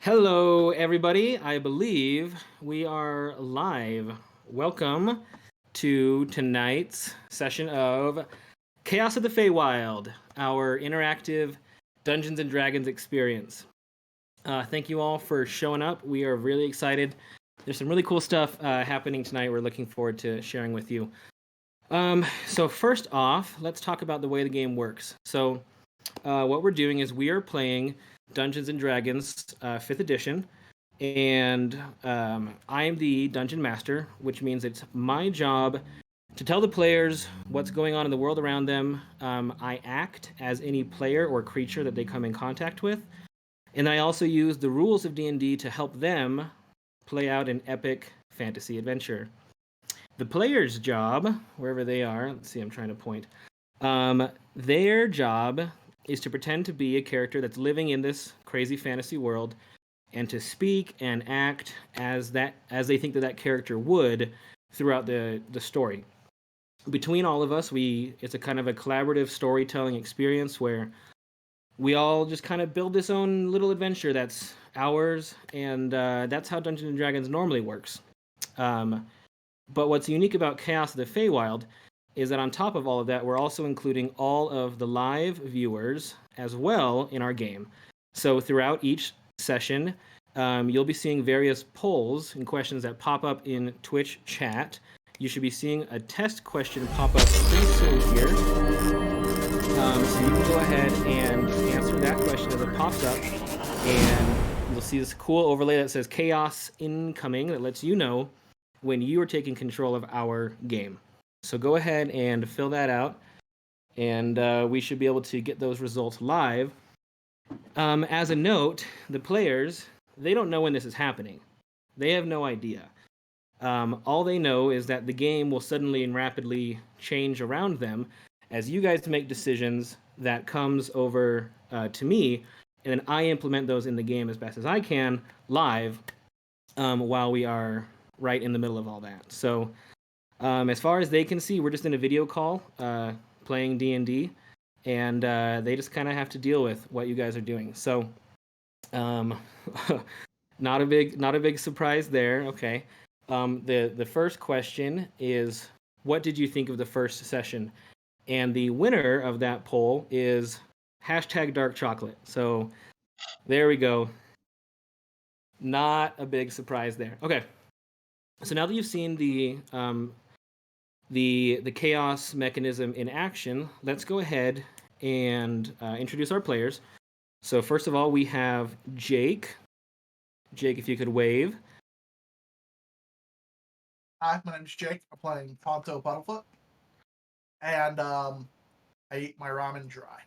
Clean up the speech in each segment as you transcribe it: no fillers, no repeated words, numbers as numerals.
Hello, everybody. I believe we are live. Welcome to tonight's session of Chaos of the Feywild, our interactive Dungeons and Dragons experience. Thank you all for showing up. We are really excited. There's some really cool stuff happening tonight. We're looking forward to sharing with you. So first off, let's talk about the way the game works. So what we're doing is we are playing Dungeons and Dragons 5th edition, and I am the dungeon master, which means it's my job to tell the players what's going on in the world around them. I act as any player or creature that they come in contact with, and I also use the rules of D&D to help them play out an epic fantasy adventure. The player's job, wherever they are, let's see, I'm trying to point. Their job is to pretend to be a character that's living in this crazy fantasy world and to speak and act as they think that character would throughout the story. Between all of us, it's a kind of a collaborative storytelling experience where we all just kind of build this own little adventure that's ours, and that's how Dungeons and Dragons normally works. But what's unique about Chaos of the Feywild is that on top of all of that, we're also including all of the live viewers as well in our game. So throughout each session, you'll be seeing various polls and questions that pop up in Twitch chat. You should be seeing a test question pop up pretty soon here. So you can go ahead and answer that question as it pops up, and you'll see this cool overlay that says Chaos Incoming that lets you know when you are taking control of our game. So go ahead and fill that out, and we should be able to get those results live. As a note, the players, they don't know when this is happening. They have no idea. All they know is that the game will suddenly and rapidly change around them as you guys make decisions that comes over to me, and then I implement those in the game as best as I can live while we are right in the middle of all that. So as far as they can see, we're just in a video call playing D&D, and they just kind of have to deal with what you guys are doing. So not a big surprise there. Okay. The first question is, what did you think of the first session? And the winner of that poll is #darkchocolate. So there we go. Not a big surprise there. Okay. So now that you've seen the chaos mechanism in action, let's go ahead and introduce our players. So first of all, we have Jake. Jake, if you could wave. Hi, my name's Jake. I'm playing Ponto Puddlefoot, and I eat my ramen dry.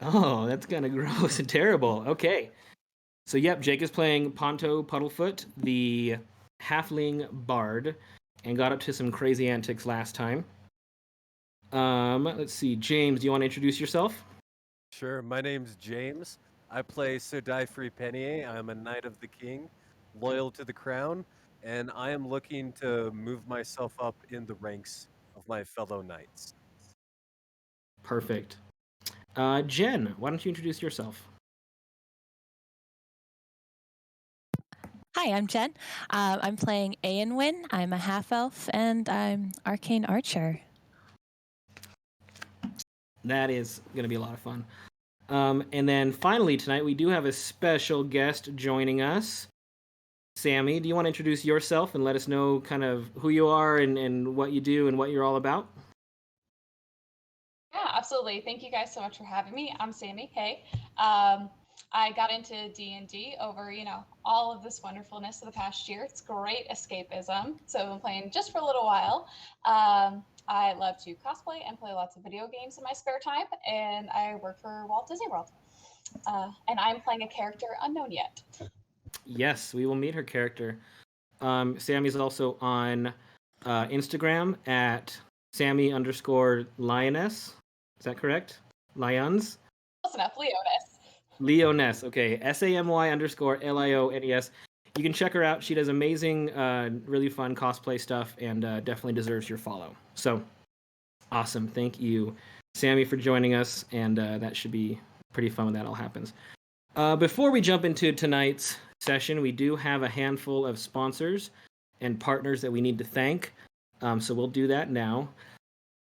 Oh, that's kind of gross and terrible. Okay. So, yep, Jake is playing Ponto Puddlefoot, the halfling bard, and got up to some crazy antics last time. Let's see. James, do you want to introduce yourself? Sure. My name's James. I play Sodai Penier. I'm a Knight of the King, loyal to the crown, and I am looking to move myself up in the ranks of my fellow knights. Perfect. Jen, why don't you introduce yourself? Hi, I'm Jen. I'm playing Aenwyn. I'm a half-elf, and I'm Arcane Archer. That is going to be a lot of fun. And then finally tonight, we do have a special guest joining us. Sammy, do you want to introduce yourself and let us know kind of who you are and what you do and what you're all about? Yeah, absolutely. Thank you guys so much for having me. I'm Sammy. Hey. I got into D&D over, all of this wonderfulness of the past year. It's great escapism. So I've been playing just for a little while. I love to cosplay and play lots of video games in my spare time, and I work for Walt Disney World. And I'm playing a character unknown yet. Yes, we will meet her character. Sammy's also on Instagram at Sammy_Lioness. Is that correct? Lions? Close enough, Leoness. Leoness, okay. SAMY_LIONES. You can check her out. She does amazing, really fun cosplay stuff, and definitely deserves your follow. So, awesome. Thank you, Sammy, for joining us, and that should be pretty fun when that all happens. Before we jump into tonight's session, we do have a handful of sponsors and partners that we need to thank. So we'll do that now.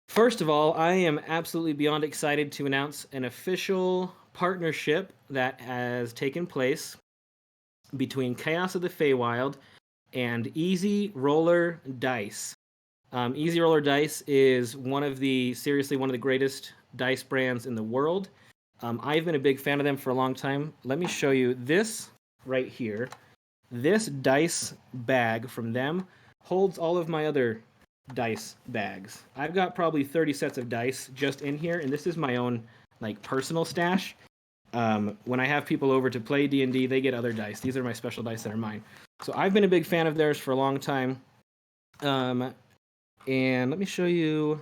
First of all, I am absolutely beyond excited to announce an official partnership that has taken place between Chaos of the Feywild and Easy Roller Dice. Easy Roller Dice is seriously one of the greatest dice brands in the world. I've been a big fan of them for a long time. Let me show you this right here. This dice bag from them holds all of my other dice bags. I've got probably 30 sets of dice just in here, and this is my own personal stash. When I have people over to play D&D, they get other dice. These are my special dice that are mine. So I've been a big fan of theirs for a long time. And let me show you.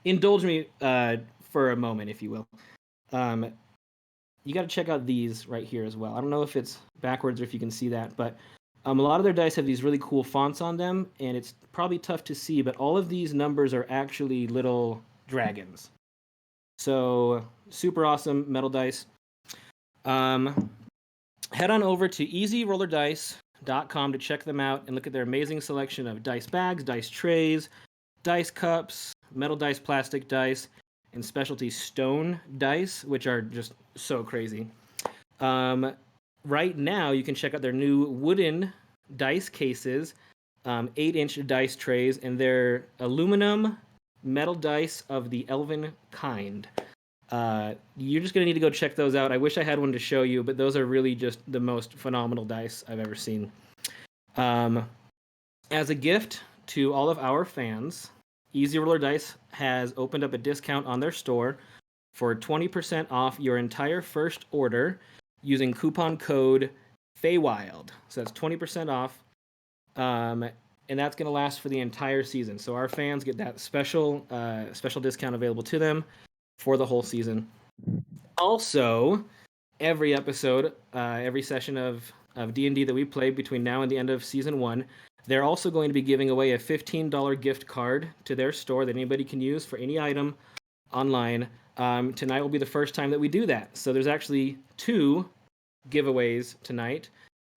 Indulge me for a moment, if you will. You got to check out these right here as well. I don't know if it's backwards or if you can see that, but a lot of their dice have these really cool fonts on them, and it's probably tough to see, but all of these numbers are actually little dragons. So super awesome metal dice. Head on over to easyrollerdice.com to check them out and look at their amazing selection of dice bags, dice trays, dice cups, metal dice, plastic dice, and specialty stone dice, which are just so crazy. Right now, you can check out their new wooden dice cases, 8-inch dice trays, and their aluminum metal dice of the elven kind. You're just going to need to go check those out. I wish I had one to show you, but those are really just the most phenomenal dice I've ever seen. As a gift to all of our fans, Easy Roller Dice has opened up a discount on their store for 20% off your entire first order using coupon code Feywild. So that's 20% off, and that's going to last for the entire season. So our fans get that special discount available to them for the whole season. Also, every episode, every session of D&D that we play between now and the end of Season 1, they're also going to be giving away a $15 gift card to their store that anybody can use for any item online. Tonight will be the first time that we do that. So there's actually 2 giveaways tonight.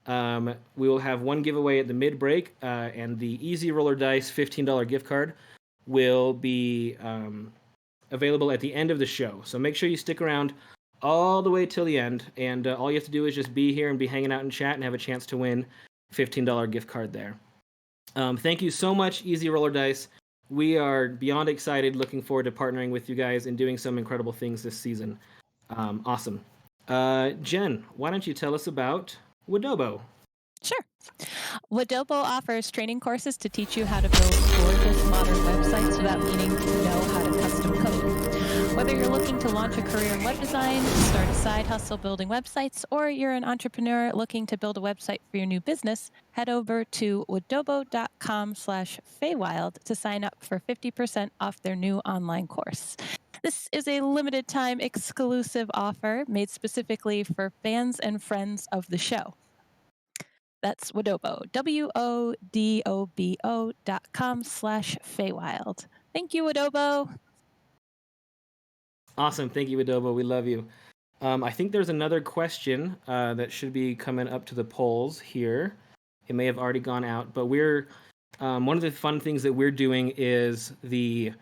We will have one giveaway at the mid-break, and the Easy Roller Dice $15 gift card will be available at the end of the show. So make sure you stick around all the way till the end, and all you have to do is just be here and be hanging out in chat and have a chance to win $15 gift card there. Thank you so much, Easy Roller Dice. We are beyond excited, looking forward to partnering with you guys and doing some incredible things this season. Awesome. Jen, why don't you tell us about Wadobo? Sure. Wadobo offers training courses to teach you how to build gorgeous modern websites without needing to know how to custom code. Whether you're looking to launch a career in web design, start a side hustle building websites, or you're an entrepreneur looking to build a website for your new business, head over to wadobo.com/Feywild to sign up for 50% off their new online course. This is a limited time exclusive offer made specifically for fans and friends of the show. That's Wadobo, WODOBO.com/Feywild. Thank you, Wadobo. Awesome. Thank you, Wadobo. We love you. I think there's another question that should be coming up to the polls here. It may have already gone out, but we're one of the fun things that we're doing is the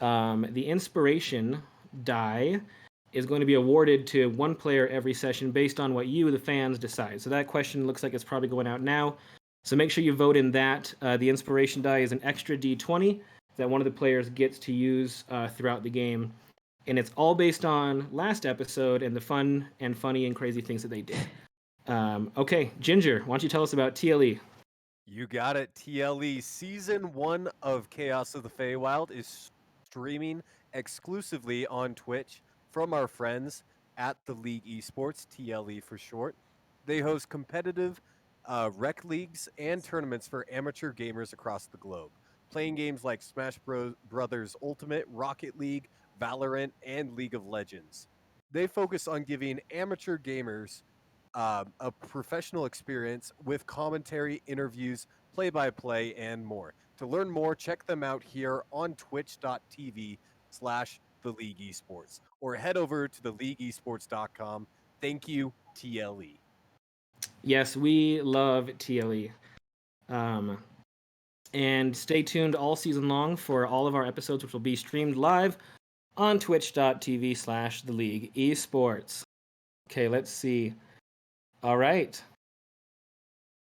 inspiration die is going to be awarded to one player every session based on what you, the fans, decide. So that question looks like it's probably going out now. So make sure you vote in that. The inspiration die is an extra D20 that one of the players gets to use throughout the game. And it's all based on last episode and the fun and funny and crazy things that they did. Okay, Ginger, why don't you tell us about TLE? You got it. TLE Season 1 of Chaos of the Feywild is streaming exclusively on Twitch from our friends at the League Esports, TLE for short. They host competitive rec leagues and tournaments for amateur gamers across the globe, playing games like Smash Brothers Ultimate, Rocket League, Valorant, and League of Legends. They focus on giving amateur gamers a professional experience with commentary, interviews, play-by-play, and more. To learn more, check them out here on twitch.tv/theleagueesports or head over to theleagueesports.com Thank you, TLE. Yes, we love TLE. And stay tuned all season long for all of our episodes, which will be streamed live on twitch.tv/The League Esports. Okay, let's see. All right.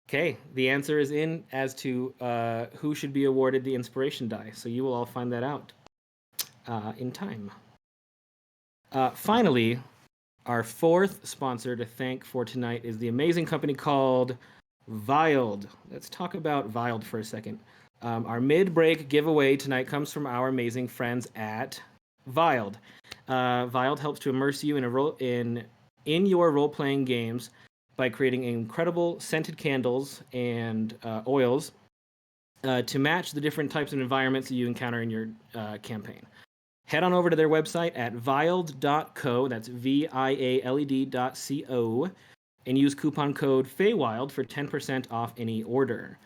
Okay, the answer is in as to who should be awarded the inspiration die. So you will all find that out in time. Finally, our fourth sponsor to thank for tonight is the amazing company called Feywild. Let's talk about Feywild for a second. Our mid-break giveaway tonight comes from our amazing friends at Feywild. Feywild helps to immerse you in your role-playing games by creating incredible scented candles and oils to match the different types of environments that you encounter in your campaign. Head on over to their website at viald.co, that's vialed.co, and use coupon code Feywild for 10% off any order.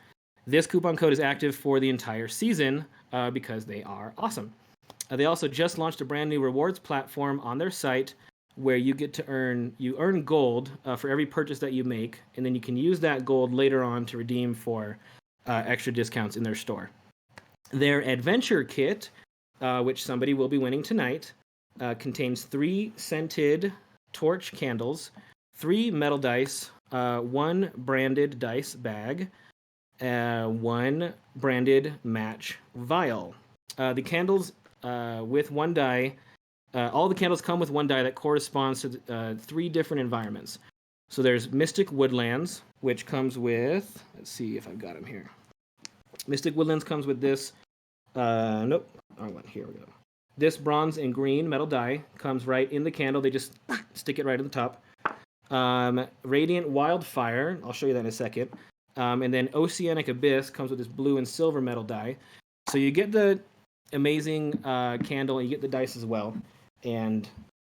This coupon code is active for the entire season because they are awesome. They also just launched a brand new rewards platform on their site where you get to earn gold for every purchase that you make, and then you can use that gold later on to redeem for extra discounts in their store. Their adventure kit, which somebody will be winning tonight, contains 3 scented torch candles, 3 metal dice, 1 branded dice bag, 1 branded match vial. The candles with 1 die, all the candles come with 1 die that corresponds to 3 different environments. So there's Mystic Woodlands, which comes with, let's see if I've got them here. Mystic Woodlands comes with this, nope, wrong one, here we go. This bronze and green metal die comes right in the candle. They just stick it right at the top. Radiant Wildfire, I'll show you that in a second. And then Oceanic Abyss comes with this blue and silver metal die. So you get the amazing candle, and you get the dice as well. And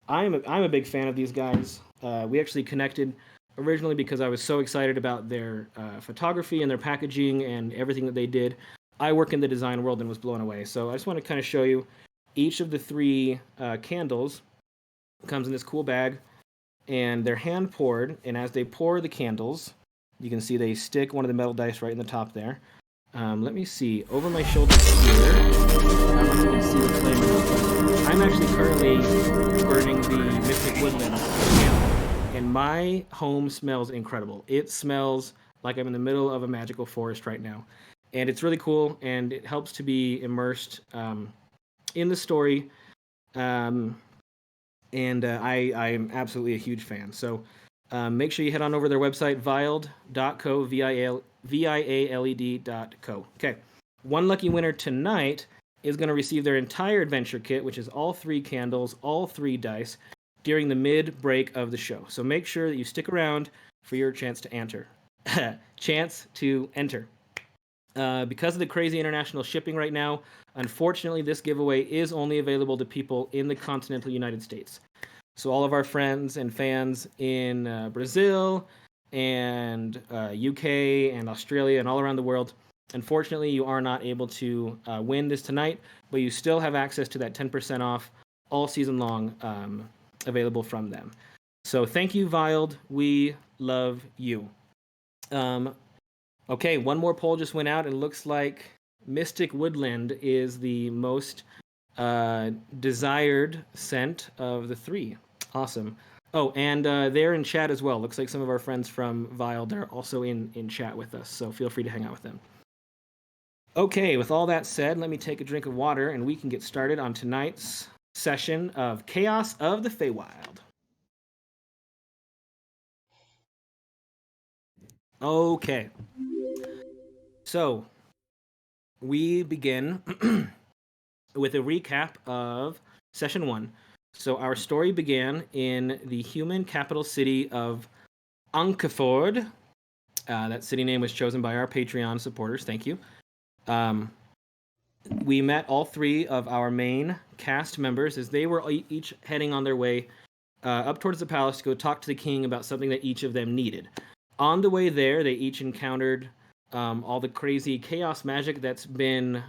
I'm a big fan of these guys. We actually connected originally because I was so excited about their photography and their packaging and everything that they did. I work in the design world and was blown away. So I just want to kind of show you each of the 3 candles comes in this cool bag, and they're hand poured. And as they pour the candles, you can see they stick one of the metal dice right in the top there. Let me see over my shoulder here. I don't know if you can see the flame. I'm actually currently burning the Mystic Woodlands candle, and my home smells incredible. It smells like I'm in the middle of a magical forest right now. And it's really cool, and it helps to be immersed in the story. And I am absolutely a huge fan. So make sure you head on over to their website, viald.co, vialed.co. Okay, one lucky winner tonight is going to receive their entire adventure kit, which is all 3 candles, all 3 dice, during the mid-break of the show. So make sure that you stick around for your chance to enter. Because of the crazy international shipping right now, unfortunately, this giveaway is only available to people in the continental United States. So all of our friends and fans in Brazil and UK and Australia and all around the world, unfortunately, you are not able to win this tonight, but you still have access to that 10% off all season long available from them. So thank you, Feywild. We love you. Okay, one more poll just went out, and it looks like Mystic Woodland is the most desired scent of the 3. Awesome. Oh, and they're in chat as well. Looks like some of our friends from Feywild are also in chat with us, so feel free to hang out with them. Okay, with all that said, let me take a drink of water, and we can get started on tonight's session of Chaos of the Feywild. Okay. So, we begin with a recap of Session 1. So, our story began in the human capital city of Ankeford. That city name was chosen by our Patreon supporters. Thank you. We met all 3 of our main cast members as they were each heading on their way up towards the palace to go talk to the king about something that each of them needed. On the way there, they each encountered all the crazy chaos magic that's been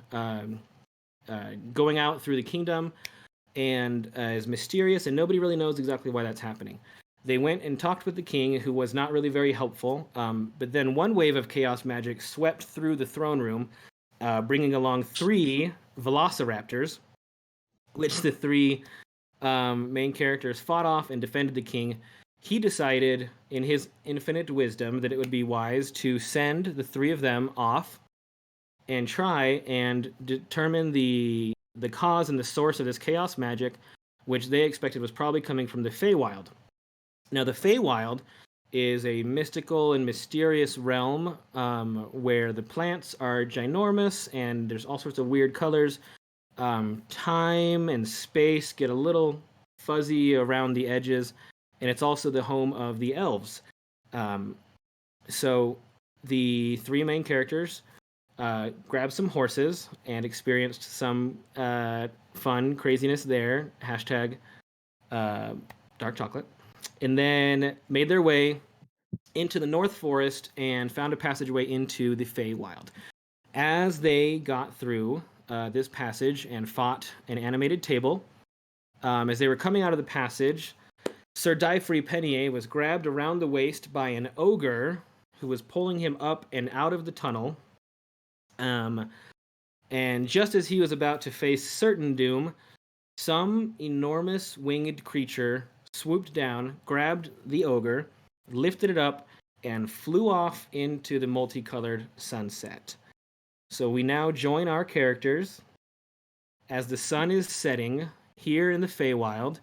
going out through the kingdom and is mysterious, and nobody really knows exactly why that's happening. They went and talked with the king, who was not really very helpful. But then one wave of chaos magic swept through the throne room, bringing along 3 velociraptors, which the 3 main characters fought off and defended the king. He decided, in his infinite wisdom, that it would be wise to send the 3 of them off and try and determine the cause and the source of this chaos magic, which they expected was probably coming from the Feywild. Now, the Feywild is a mystical and mysterious realm where the plants are ginormous and there's all sorts of weird colors. Time and space get a little fuzzy around the edges, and it's also the home of the elves. So the 3 main characters grabbed some horses and experienced some fun craziness there. Hashtag dark chocolate. And then made their way into the North Forest and found a passageway into the Feywild. As they got through this passage and fought an animated table, as they were coming out of the passage, Sir Dyfrey Penier was grabbed around the waist by an ogre who was pulling him up and out of the tunnel. And just as he was about to face certain doom, some enormous winged creature swooped down, grabbed the ogre, lifted it up, and flew off into the multicolored sunset. So we now join our characters as the sun is setting here in the Feywild,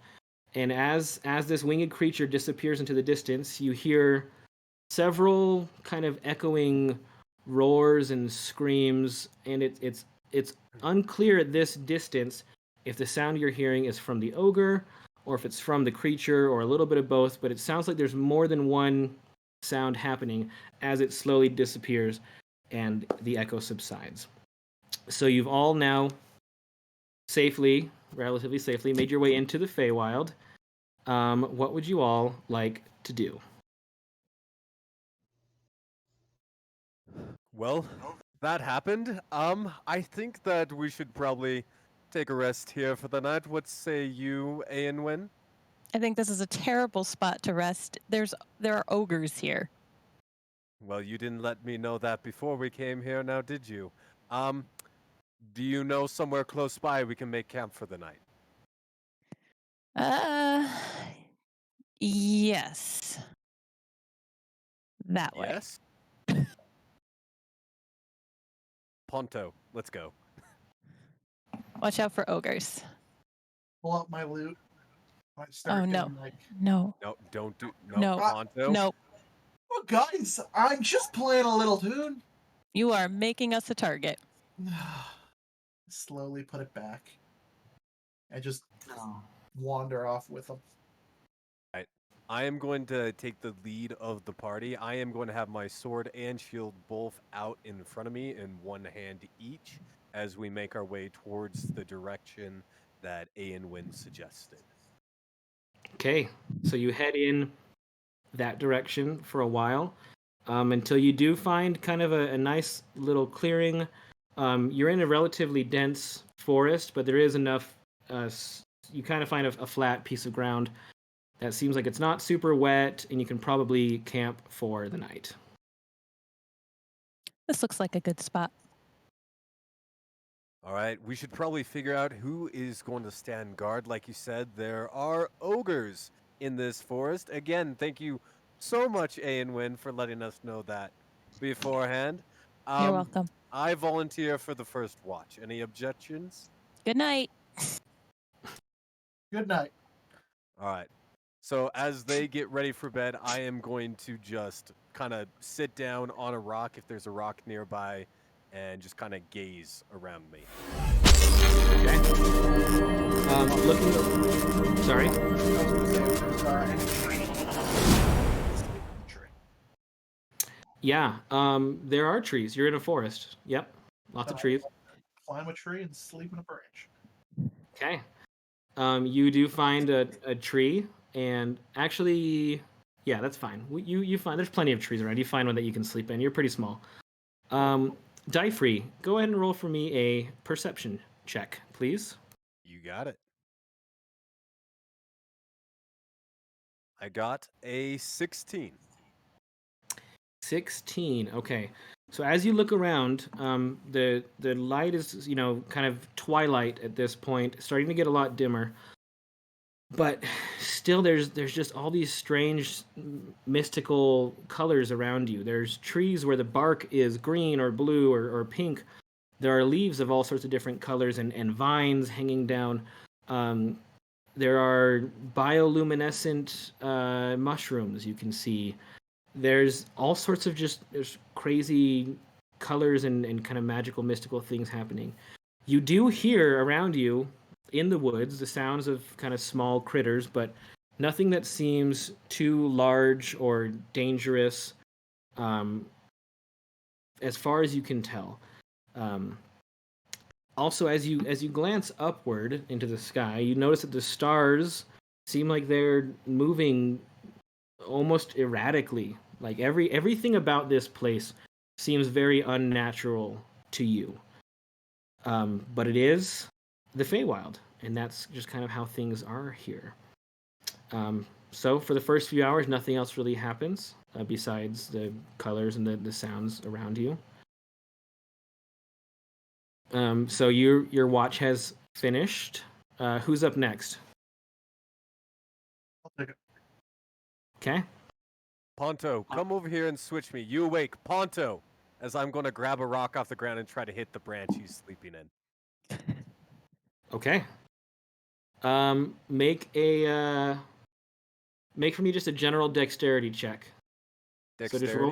and as this winged creature disappears into the distance, you hear several kind of echoing roars and screams, and it's unclear at this distance if the sound you're hearing is from the ogre or if it's from the creature or a little bit of both, but it sounds like there's more than one sound happening as it slowly disappears and the echo subsides. So you've all now relatively safely, made your way into the Feywild. What would you all like to do? Well, that happened. I think that we should probably take a rest here for the night. What say you, Aenwen? I think this is a terrible spot to rest. There are ogres here. Well, you didn't let me know that before we came here, now did you? Do you know somewhere close by we can make camp for the night? Yes. That way. Yes? Ponto, let's go. Watch out for ogres. Pull out my loot. Might start Oh, no. doing, like, No. No, don't do No. Ponto. No. oh, guys, I'm just playing a little tune. You are making us a target. Slowly put it back. And just wander off with them. I am going to take the lead of the party. I am going to have my sword and shield both out in front of me in one hand each as we make our way towards the direction that Aenwen suggested. Okay, so you head in that direction for a while until you do find kind of a nice little clearing. You're in a relatively dense forest, but there is enough. You kind of find a flat piece of ground that seems like it's not super wet, and you can probably camp for the night. This looks like a good spot. All right, we should probably figure out who is going to stand guard. Like you said, there are ogres in this forest. Again, thank you so much, Aenwen, for letting us know that beforehand. You're welcome. I volunteer for the first watch. Any objections? Good night. Good night. All right. So as they get ready for bed, I am going to just kind of sit down on a rock if there's a rock nearby and just kind of gaze around me. Okay. Looking. Sorry. I was gonna say if there's any tree. Sleep in the tree. Yeah. There are trees. You're in a forest. Yep. Lots of trees. Climb a tree and sleep in a branch. Okay. You do find a tree, and actually, yeah, that's fine. You find there's plenty of trees around. You find one that you can sleep in. You're pretty small. Dyfrey, go ahead and roll for me a perception check, please. You got it. I got a 16. 16. Okay. So as you look around, the light is, kind of twilight at this point, starting to get a lot dimmer. But still, there's just all these strange, mystical colors around you. There's trees where the bark is green or blue or pink. There are leaves of all sorts of different colors and vines hanging down. There are bioluminescent mushrooms you can see. There's all sorts of there's crazy colors and kind of magical, mystical things happening. You do hear around you in the woods the sounds of kind of small critters, but nothing that seems too large or dangerous, as far as you can tell. Also, as you glance upward into the sky, you notice that the stars seem like they're moving almost erratically. Like everything about this place seems very unnatural to you. But it is the Feywild, and that's just kind of how things are here. So for the first few hours, nothing else really happens besides the colors and the sounds around you. So your watch has finished. Who's up next? I'll take it. Okay. Ponto, come over here and switch me. You awake, Ponto, as I'm going to grab a rock off the ground and try to hit the branch he's sleeping in. Okay. Make for me just a general dexterity check. Dexterity. So just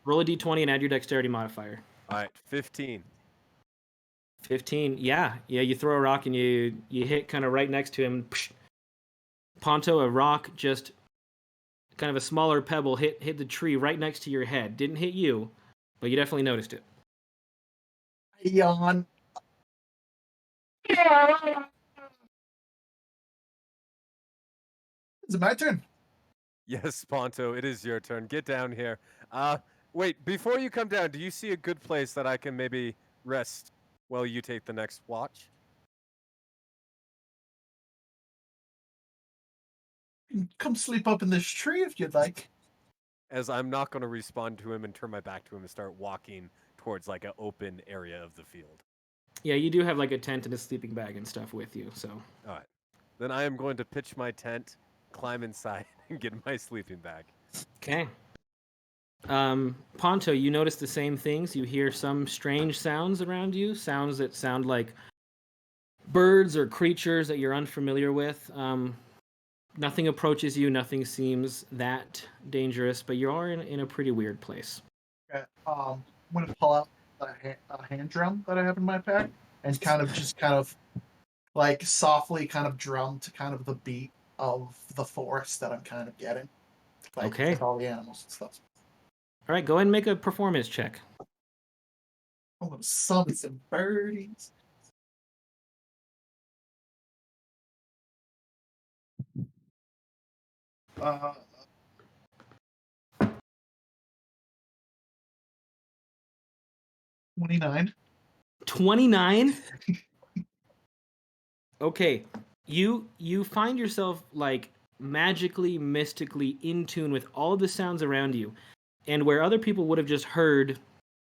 roll a d20 and add your dexterity modifier. All right, 15. 15. Yeah. You throw a rock and you hit kind of right next to him. Ponto, a rock, just kind of a smaller pebble hit the tree right next to your head. Didn't hit you, but you definitely noticed it. Yawn. Is it my turn? Yes, Ponto, it is your turn. Get down here. Wait, before you come down, do you see a good place that I can maybe rest while you take the next watch? Come sleep up in this tree if you'd like. As I'm not going to respond to him and turn my back to him and start walking towards like an open area of the field. Yeah, you do have like a tent and a sleeping bag and stuff with you, so. All right. Then I am going to pitch my tent, climb inside, and get my sleeping bag. Okay. Ponto, you notice the same things. You hear some strange sounds around you, sounds that sound like birds or creatures that you're unfamiliar with. Nothing approaches you, nothing seems that dangerous, but you are in a pretty weird place. Okay. I'm gonna pull out a hand drum that I have in my pack and kind of like softly kind of drum to kind of the beat of the forest that I'm kind of getting. Like, Okay. with all the animals and stuff. All right, go ahead and make a performance check. I'm gonna summon some birdies. Uh, 29. 29? Okay, you find yourself like magically, mystically in tune with all of the sounds around you, and where other people would have just heard,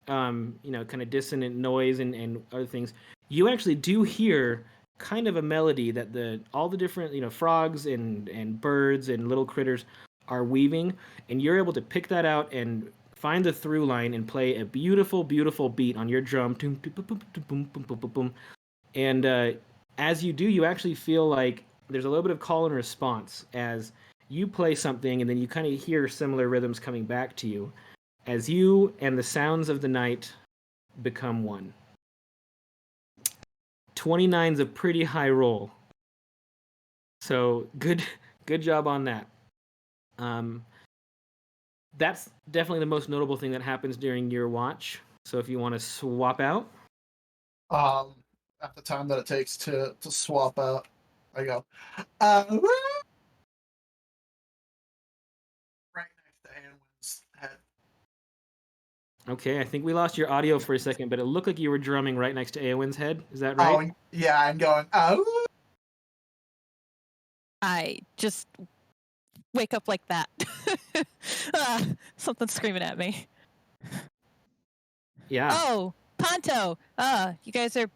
kind of dissonant noise and other things, you actually do hear kind of a melody that all the different frogs and birds and little critters are weaving, and you're able to pick that out and find the through line and play a beautiful, beautiful beat on your drum. And as you do, you actually feel like there's a little bit of call and response as you play something, and then you kind of hear similar rhythms coming back to you as you and the sounds of the night become one. 29's a pretty high roll. So good job on that. That's definitely the most notable thing that happens during your watch. So if you want to swap out. At the time that it takes to swap out, I go, right next to Anwin's head. Okay, I think we lost your audio for a second, but it looked like you were drumming right next to Eowyn's head. Is that right? Oh, yeah, I'm going, oh. I just wake up like that. Something's screaming at me. Yeah. Oh, Ponto. You guys are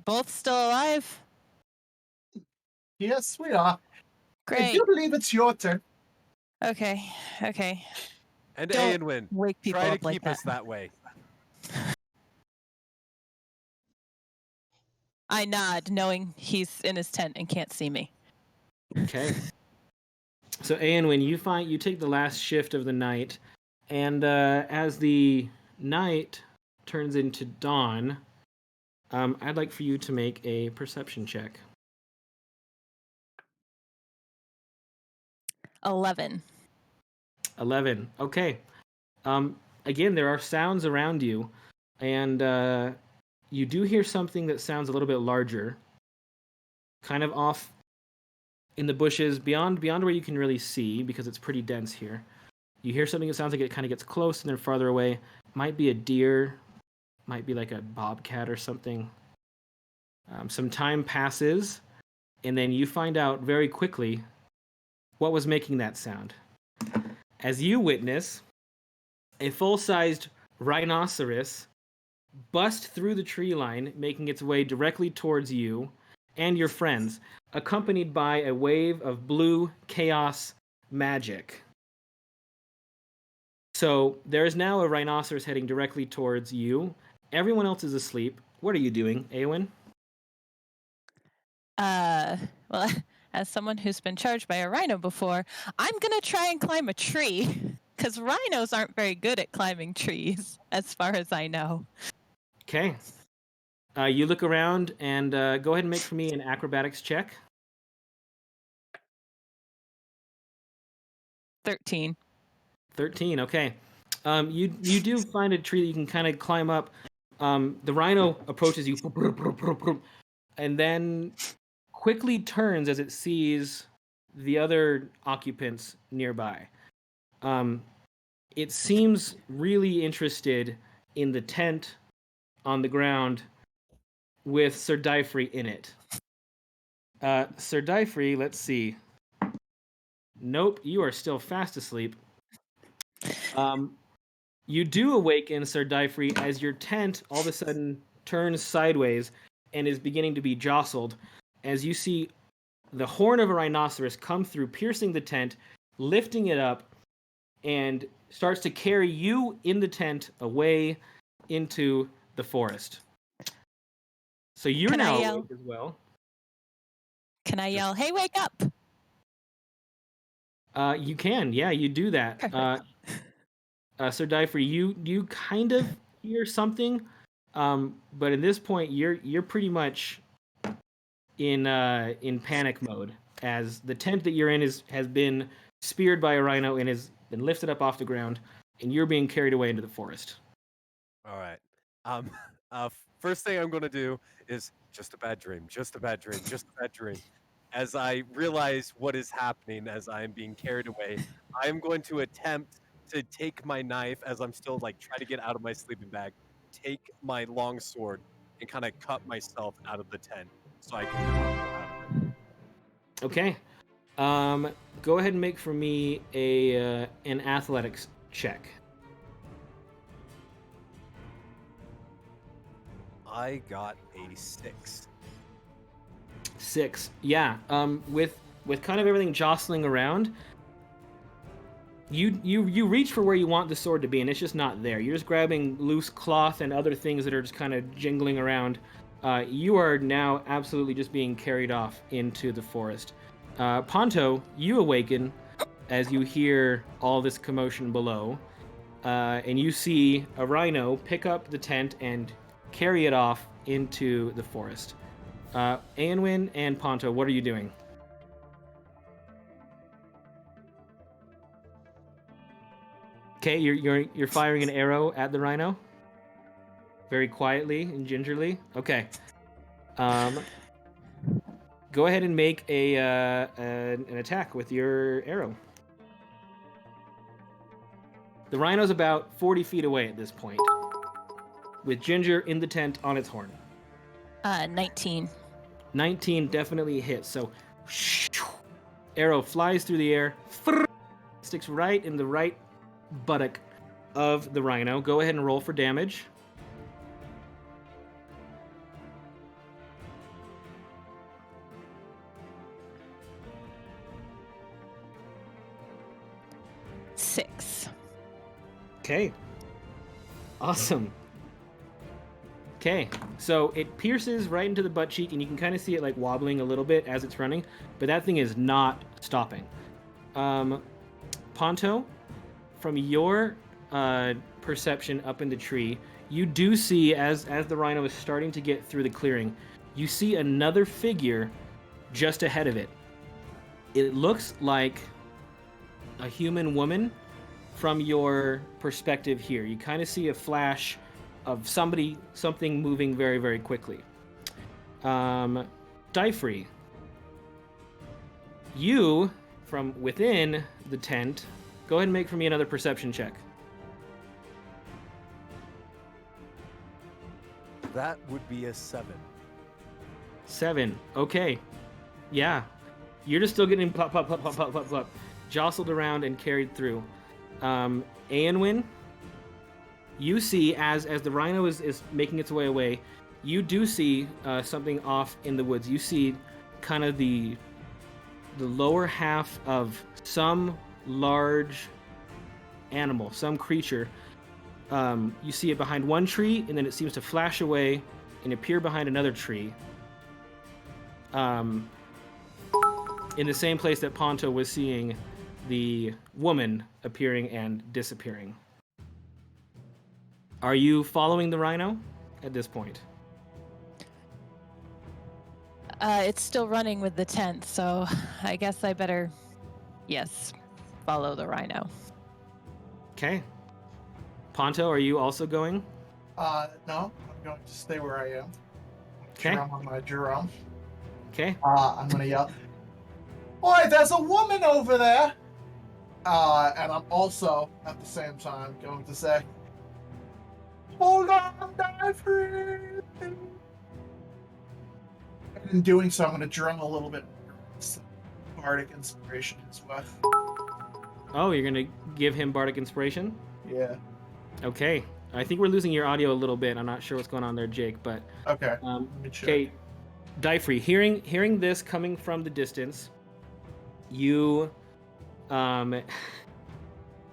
both still alive? Yes, we are. I Great. do believe it's your turn. Okay. And Don't Aenwin, wake people try to up like keep that. us that way. I nod, knowing he's in his tent and can't see me. Okay. So, Aenwin, you take the last shift of the night, and as the night turns into dawn, I'd like for you to make a perception check. 11. 11. Okay. Again, there are sounds around you, and you do hear something that sounds a little bit larger, kind of off in the bushes, beyond where you can really see, because it's pretty dense here. You hear something that sounds like it kind of gets close and then farther away. Might be a deer, might be like a bobcat or something. Some time passes, and then you find out very quickly what was making that sound. As you witness a full-sized rhinoceros bust through the tree line, making its way directly towards you and your friends, accompanied by a wave of blue chaos magic. So there is now a rhinoceros heading directly towards you. Everyone else is asleep. What are you doing, Eowyn? Well, as someone who's been charged by a rhino before, I'm gonna try and climb a tree, because rhinos aren't very good at climbing trees, as far as I know. Okay. You look around and go ahead and make for me an acrobatics check. 13. 13, okay. You do find a tree that you can kind of climb up. The rhino approaches you, and then quickly turns as it sees the other occupants nearby. It seems really interested in the tent on the ground with Sir Dyfrey in it. Sir Dyfrey, let's see. Nope, you are still fast asleep. You do awaken, Sir Dyfrey, as your tent all of a sudden turns sideways and is beginning to be jostled, as you see the horn of a rhinoceros come through, piercing the tent, lifting it up, and starts to carry you in the tent away into the forest. So you're Can I now yell? awake as well. Can I yell, "Hey, wake up"? You can, yeah, you do that. Perfect. Sir Dyfrey, you kind of hear something, but at this point you're pretty much in panic mode, as the tent that you're in has been speared by a rhino and has been lifted up off the ground, and you're being carried away into the forest. All right. First thing I'm going to do is just a bad dream, just a bad dream, just a bad dream. As I realize what is happening as I am being carried away, I am going to attempt to take my knife as I'm still like trying to get out of my sleeping bag, take my long sword, and kind of cut myself out of the tent so I can out of it. Okay. Go ahead and make for me an athletics check. I got a 6. 6. Yeah. With kind of everything jostling around, you reach for where you want the sword to be, and it's just not there. You're just grabbing loose cloth and other things that are just kind of jingling around. You are now absolutely just being carried off into the forest. Ponto, you awaken as you hear all this commotion below, and you see a rhino pick up the tent and carry it off into the forest. Aenwin and Ponto, what are you doing? Okay, you're firing an arrow at the rhino, very quietly and gingerly. Okay. Go ahead and make an attack with your arrow. The rhino's about 40 feet away at this point, with Ginger in the tent on its horn. 19. 19 definitely hits. So, arrow flies through the air, sticks right in the right buttock of the rhino. Go ahead and roll for damage. Six. Okay. Awesome. Okay, so it pierces right into the butt cheek, and you can kind of see it like wobbling a little bit as it's running, but that thing is not stopping. Ponto, from your perception up in the tree, you do see, as the rhino is starting to get through the clearing, you see another figure just ahead of it. It looks like a human woman from your perspective here. You kind of see a flash of something moving very, very quickly. Dyfree, you, from within the tent, go ahead and make for me another perception check. That would be a 7. 7. Okay. Yeah. You're just still getting plop, plop, plop, plop, plop, plop, plop, jostled around and carried through. Aenwyn, you see, as the rhino is making its way away, you do see something off in the woods. You see kind of the lower half of some large animal, some creature. You see it behind one tree, and then it seems to flash away and appear behind another tree. In the same place that Ponto was seeing the woman appearing and disappearing. Are you following the rhino at this point? It's still running with the tent, so I guess I better, yes, follow the rhino. Okay. Ponto, are you also going? No, I'm going to stay where I am. Okay. Drum on my drum. Okay. I'm gonna yell, "Oi, there's a woman over there!" And I'm also, at the same time, going to say, "Hold on, Dyfree!" And in doing so, I'm going to drum a little bit bardic inspiration as well. Oh, you're going to give him bardic inspiration? Yeah. Okay. I think we're losing your audio a little bit. I'm not sure what's going on there, Jake, but... Okay. Let me check. Okay. Dyfree, hearing this coming from the distance, you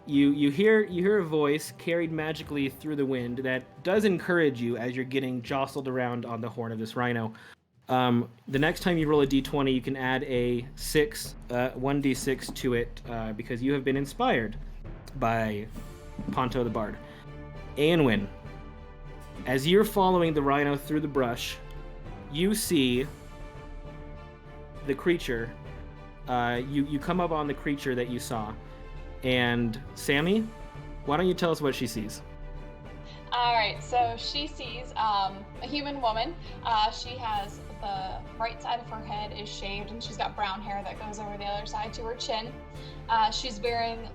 hear a voice carried magically through the wind that does encourage you as you're getting jostled around on the horn of this rhino. The next time you roll a d20, you can add a 1d6 to it, because you have been inspired by Ponto the Bard. Aenwyn, as you're following the rhino through the brush, you see the creature. You come up on the creature that you saw. And Sammy, why don't you tell us what she sees? All right, so she sees a human woman. She has the right side of her head is shaved, and she's got brown hair that goes over the other side to her chin. She's wearing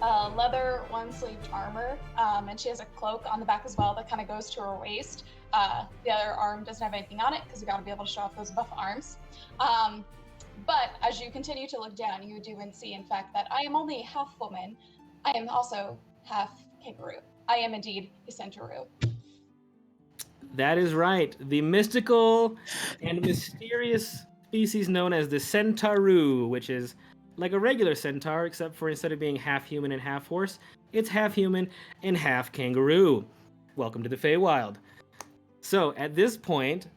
leather one-sleeved armor, and she has a cloak on the back as well that kind of goes to her waist. The other arm doesn't have anything on it because you got to be able to show off those buff arms. But as you continue to look down, you do and see, in fact, that I am only half woman. I am also half kangaroo. I am indeed a centauroo. That is right. The mystical and mysterious species known as the centauroo, which is like a regular centaur, except for instead of being half human and half horse, it's half human and half kangaroo. Welcome to the Feywild. So at this point,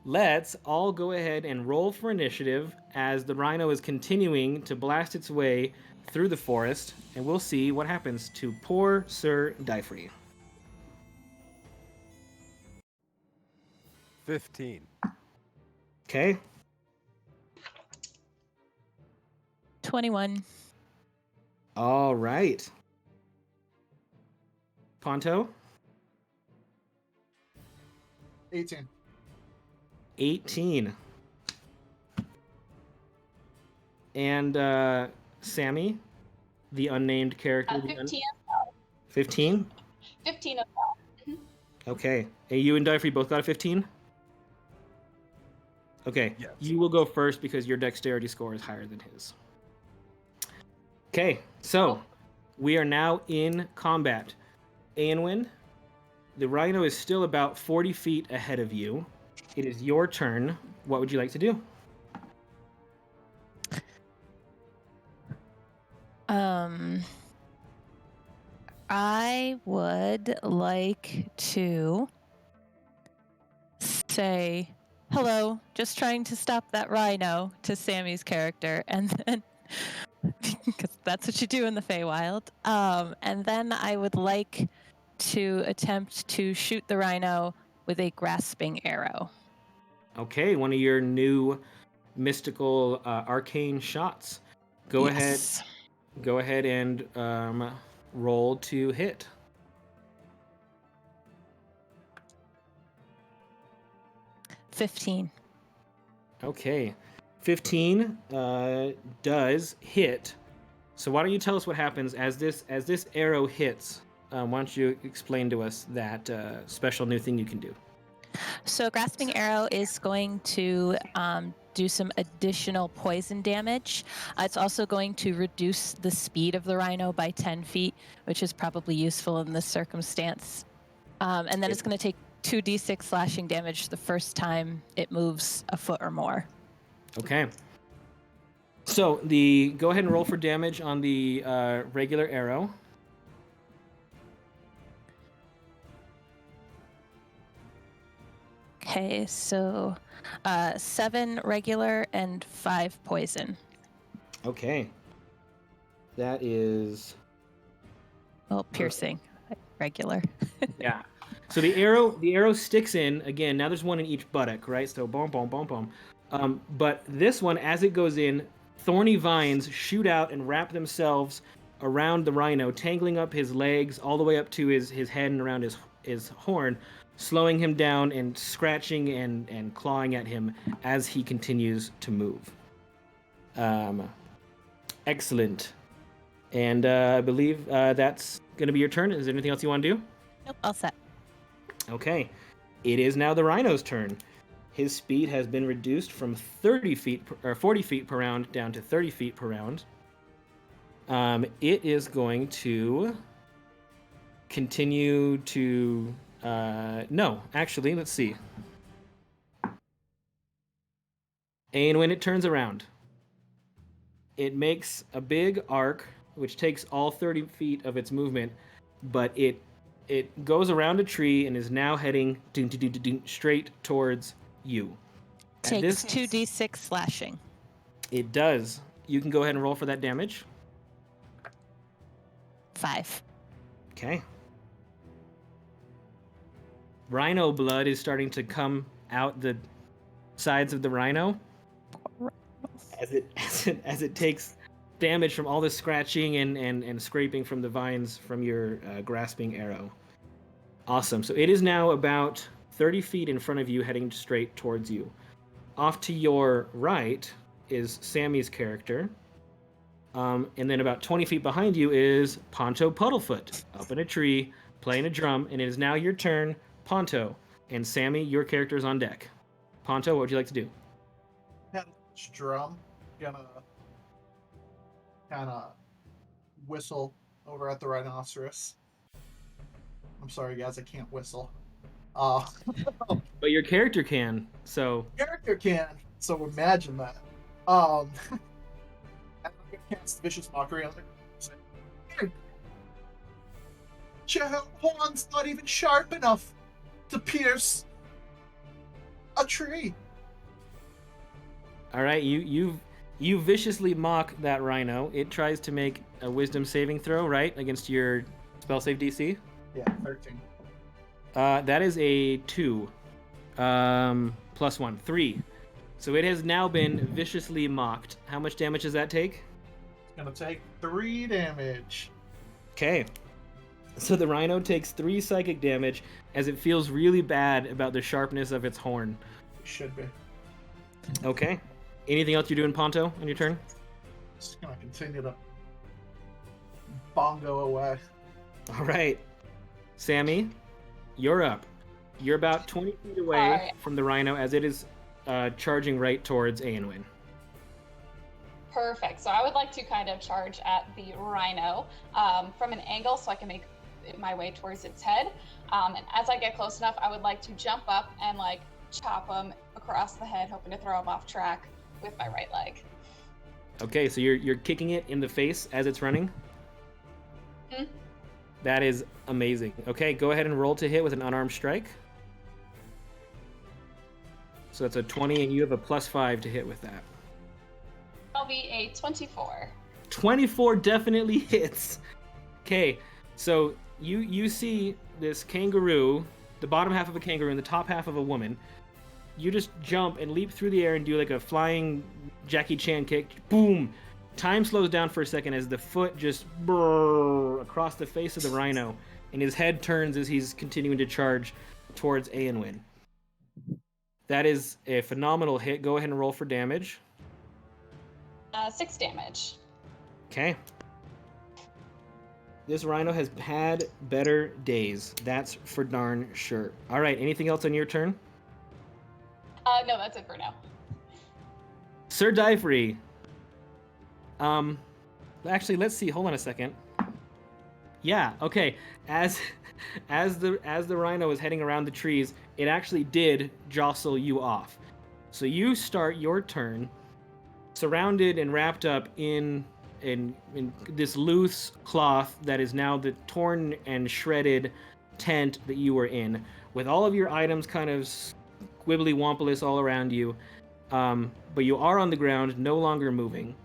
let's all go ahead and roll for initiative as the rhino is continuing to blast its way through the forest, and we'll see what happens to poor Sir Dyfree. 15. Okay. 21. All right. Ponto? 18. 18. And Sammy, the unnamed character. 15. 15? 15 of that. Okay. And you and Dyfree both got a 15? Okay. Yes. You will go first because your dexterity score is higher than his. Okay, so we are now in combat. Aenwyn, the rhino is still about 40 feet ahead of you. It is your turn. What would you like to do? I would like to say, hello, just trying to stop that rhino to Sammy's character, and then, because that's what you do in the Feywild. And then I would like to attempt to shoot the rhino with a grasping arrow. Okay, one of your new mystical arcane shots. Go Yes. ahead and roll to hit. $15. Okay, 15 does hit. So why don't you tell us what happens as this arrow hits? Why don't you explain to us that special new thing you can do? So grasping arrow is going to do some additional poison damage. It's also going to reduce the speed of the rhino by 10 feet, which is probably useful in this circumstance. And then it's going to take 2d6 slashing damage the first time it moves a foot or more. Okay. So go ahead and roll for damage on the regular arrow. Okay, so 7 regular and 5 poison. Okay. That is Well, piercing, regular. yeah. So the arrow sticks in again. Now there's one in each buttock, right? So boom, boom, boom, boom. But this one, as it goes in, thorny vines shoot out and wrap themselves around the rhino, tangling up his legs all the way up to his head and around his horn, slowing him down and scratching and clawing at him as he continues to move. Excellent. And I believe that's going to be your turn. Is there anything else you want to do? Nope, all set. Okay. It is now the rhino's turn. His speed has been reduced from 40 feet per round down to 30 feet per round. It is going to continue to... no, actually, let's see. And when it turns around, it makes a big arc, which takes all 30 feet of its movement, but it goes around a tree and is now heading straight towards you. Takes 2d6 slashing. It does. You can go ahead and roll for that damage. 5. Okay. Rhino blood is starting to come out the sides of the rhino as it takes damage from all the scratching and scraping from the vines from your grasping arrow. Awesome. So it is now about 30 feet in front of you, heading straight towards you. Off to your right is Sammy's character. And then about 20 feet behind you is Ponto Puddlefoot, up in a tree, playing a drum. And it is now your turn, Ponto. And Sammy, your character is on deck. Ponto, what would you like to do? Drum. Gonna kind of whistle over at the rhinoceros. I'm sorry, guys, I can't whistle. But your character can, so... Character can, so imagine that. I'm gonna cast Vicious Mockery on it. Your horn's not even sharp enough to pierce a tree. All right, you viciously mock that rhino. It tries to make a wisdom saving throw, right, against your spell save DC? Yeah, 13. That is a 2. Plus 1, 3. So it has now been viciously mocked. How much damage does that take? It's gonna take 3 damage. Okay. So the rhino takes 3 psychic damage as it feels really bad about the sharpness of its horn. It should be. Okay. Anything else you're doing, Ponto, on your turn? Just gonna continue to bongo away. All right. Sammy, you're up. You're about 20 feet away Alright. from the rhino as it is charging right towards Aenwyn. Perfect. So I would like to kind of charge at the rhino from an angle so I can make my way towards its head. And as I get close enough, I would like to jump up and like chop him across the head, hoping to throw him off track with my right leg. Okay, so you're kicking it in the face as it's running? Hmm? That is amazing. Okay, go ahead and roll to hit with an unarmed strike. So that's a 20, and you have a +5 to hit with that. That'll be a 24. 24 definitely hits. Okay, so you see this kangaroo, the bottom half of a kangaroo and the top half of a woman. You just jump and leap through the air and do like a flying Jackie Chan kick. Boom! Time slows down for a second as the foot just across the face of the rhino, and his head turns as he's continuing to charge towards Aenwyn. That is a phenomenal hit. Go ahead and roll for damage. 6 damage. Okay. This rhino has had better days. That's for darn sure. All right, anything else on your turn? No, that's it for now. Sir Dyfree. Actually, let's see. Hold on a second. Yeah, okay. As the rhino is heading around the trees, it actually did jostle you off. So you start your turn surrounded and wrapped up in this loose cloth that is now the torn and shredded tent that you were in, with all of your items kind of squibbly wompulous all around you. But you are on the ground, no longer moving,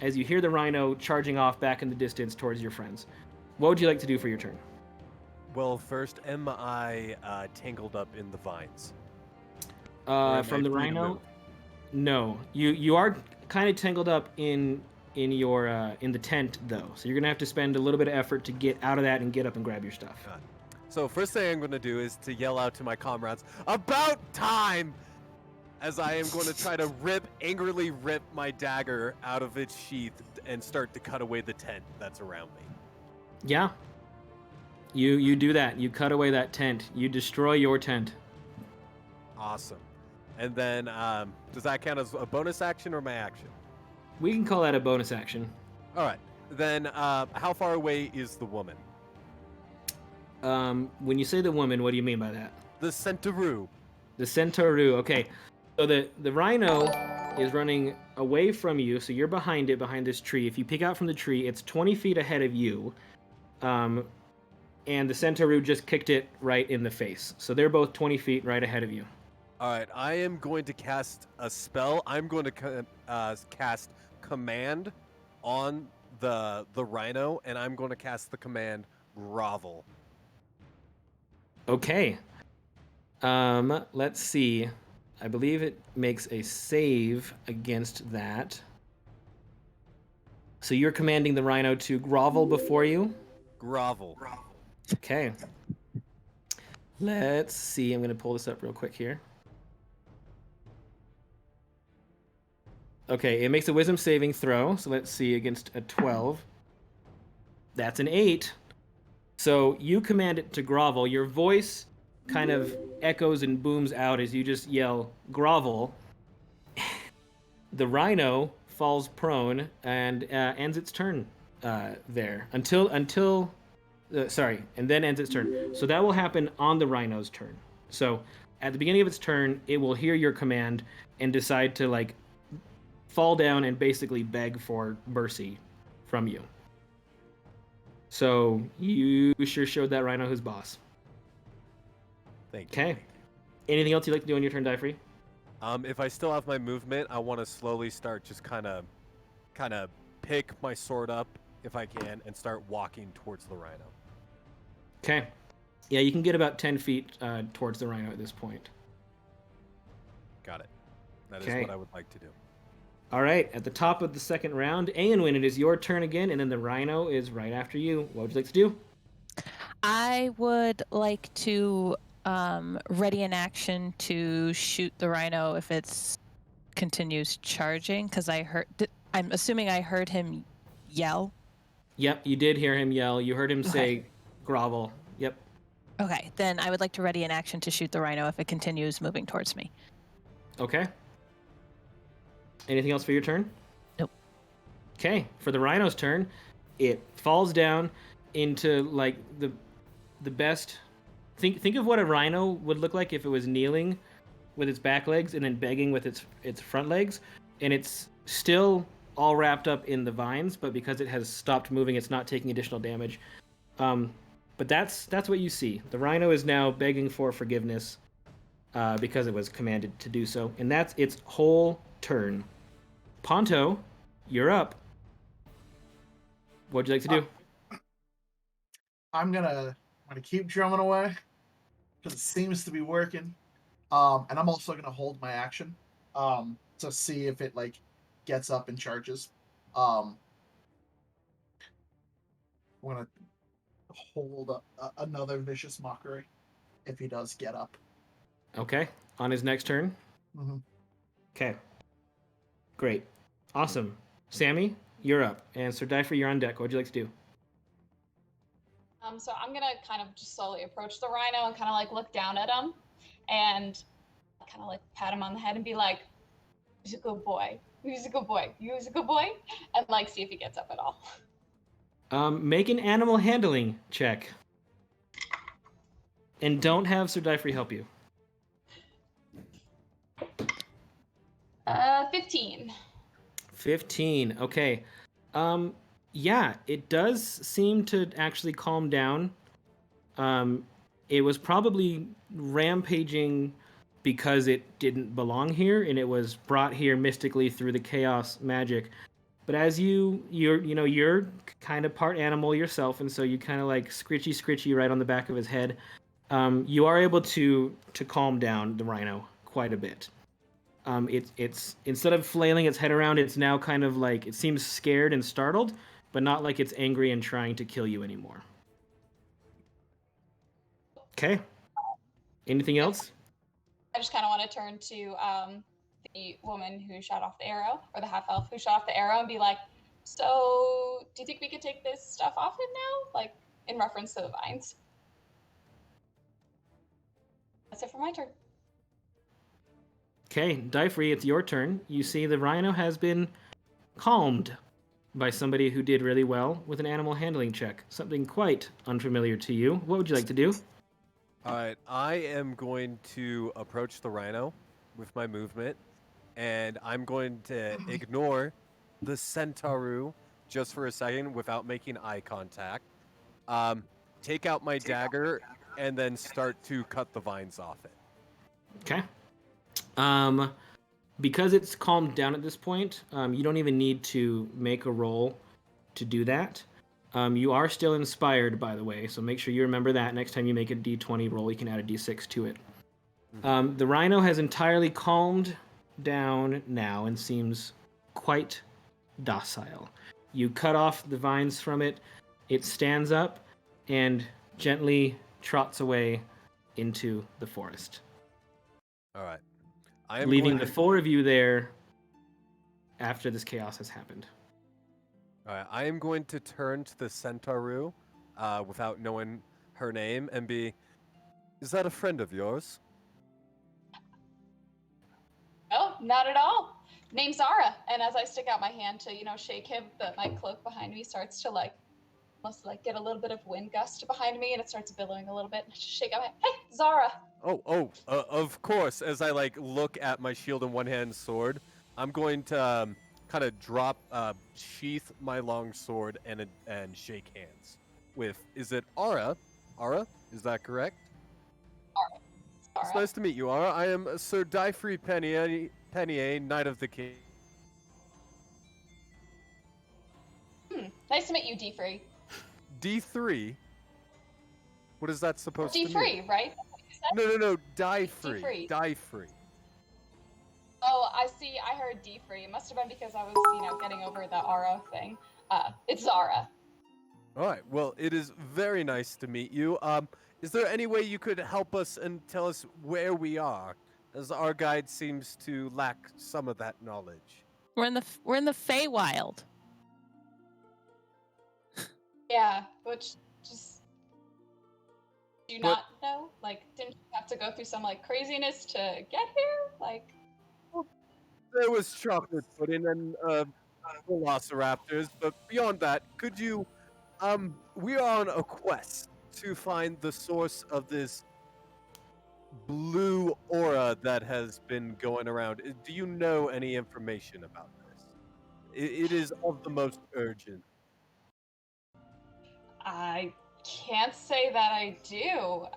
as you hear the rhino charging off back in the distance towards your friends. What would you like to do for your turn? Well, first, am I tangled up in the vines? From the free to rhino? move? No. You are kind of tangled up in the tent though, so you're gonna have to spend a little bit of effort to get out of that and get up and grab your stuff. So first thing I'm going to do is to yell out to my comrades, "About time!" As I am going to try to angrily rip my dagger out of its sheath and start to cut away the tent that's around me. Yeah. You do that. You cut away that tent. You destroy your tent. Awesome. And then, does that count as a bonus action or my action? We can call that a bonus action. All right. Then, how far away is the woman? When you say the woman, what do you mean by that? The centaur. The centaur. Okay. So the rhino is running away from you, so you're behind it, behind this tree. If you peek out from the tree, it's 20 feet ahead of you. And the centaur just kicked it right in the face. So they're both 20 feet right ahead of you. All right. I am going to cast a spell. I'm going to cast Command on the rhino, and I'm going to cast the command Grovel. Okay. Let's see. I believe it makes a save against that. So you're commanding the rhino to grovel before you? Grovel. Okay. Let's see. I'm going to pull this up real quick here. Okay, it makes a wisdom saving throw. So let's see, against a 12. That's an 8. So you command it to grovel. Your voice kind of echoes and booms out as you just yell, grovel. The rhino falls prone and ends its turn there. And then ends its turn. So that will happen on the rhino's turn. So at the beginning of its turn, it will hear your command and decide to fall down and basically beg for mercy from you. So you sure showed that rhino who's boss. Thank you. Okay. Anything else you'd like to do on your turn, Dyfree? If I still have my movement, I want to slowly start just kind of pick my sword up if I can and start walking towards the rhino. Okay. Yeah, you can get about 10 feet towards the rhino at this point. Got it. That is Okay. what I would like to do. All right, at the top of the second round, Aenwyn, it is your turn again, and then the rhino is right after you. What would you like to do? I would like to ready an action to shoot the rhino if it continues charging, because I'm assuming I heard him yell. Yep, you did hear him yell. You heard him say grovel. Yep. Okay, then I would like to ready an action to shoot the rhino if it continues moving towards me. Okay. Anything else for your turn? Nope. Okay, for the rhino's turn, it falls down into like the best. Think of what a rhino would look like if it was kneeling with its back legs and then begging with its front legs, and it's still all wrapped up in the vines, but because it has stopped moving, it's not taking additional damage. But that's what you see. The rhino is now begging for forgiveness because it was commanded to do so, and that's its whole turn. Ponto, you're up. What'd you like to do? I'm gonna keep drumming away because it seems to be working. And I'm also gonna hold my action to see if it like gets up and charges. I'm gonna hold another vicious mockery if he does get up. Okay, on his next turn. Mm-hmm. Okay, great, awesome. Sammy, you're up, and Sir Difer, you're on deck. What'd you like to do? So I'm gonna kind of just slowly approach the rhino and kind of like look down at him, and kind of like pat him on the head and be like, "He's a good boy. He's a good boy. He's a good boy," and like see if he gets up at all. Make an animal handling check, and don't have Sir Difer help you. 15. 15. Okay. Yeah, it does seem to actually calm down. It was probably rampaging because it didn't belong here, and it was brought here mystically through the chaos magic. But as you're kind of part animal yourself, and so you kind of like scritchy right on the back of his head. You are able to calm down the rhino quite a bit. It's instead of flailing its head around, it's now kind of like it seems scared and startled, but not like it's angry and trying to kill you anymore. Okay. Anything else? I just kind of want to turn to the woman who shot off the arrow, or the half elf who shot off the arrow, and be like, "So, do you think we could take this stuff off him now?" Like in reference to the vines. That's it for my turn. Okay, Diefrey, it's your turn. You see the rhino has been calmed by somebody who did really well with an animal handling check. Something quite unfamiliar to you. What would you like to do? All right, I am going to approach the rhino with my movement, and I'm going to ignore the centauru just for a second without making eye contact. Take out my dagger and then start to cut the vines off it. Okay. Because it's calmed down at this point, you don't even need to make a roll to do that. You are still inspired, by the way, so make sure you remember that. Next time you make a d20 roll, you can add a d6 to it. The rhino has entirely calmed down now and seems quite docile. You cut off the vines from it, it stands up and gently trots away into the forest. All right. Leaving the four of you there after this chaos has happened. All right, I am going to turn to the centauru without knowing her name and be, "Is that a friend of yours?" No, not at all. Name's Zara, and as I stick out my hand to shake him, my cloak behind me starts to almost get a little bit of wind gust behind me, and it starts billowing a little bit. And I just shake out my hand. Hey, Zara. Of course. As I look at my shield and one-hand sword, I'm going to kind of sheath my long sword and shake hands with. Is it Ara? Ara, is that correct? Ara. It's nice to meet you, Ara. I am Sir Diefrey Penier, Knight of the King. Nice to meet you, D3. D3? What is that supposed to mean? D3, right? No, die-free. D3. Die-free. Oh, I see. I heard D3. It must have been because I was, getting over the Ara thing. It's Zara. All right. Well, it is very nice to meet you. Is there any way you could help us and tell us where we are, as our guide seems to lack some of that knowledge? We're in the Feywild. Yeah, which just do you not know? Didn't you have to go through some craziness to get here? There was chocolate pudding and velociraptors, but beyond that, could you, we are on a quest to find the source of this blue aura that has been going around. Do you know any information about this? It is of the most urgent. I can't say that I do.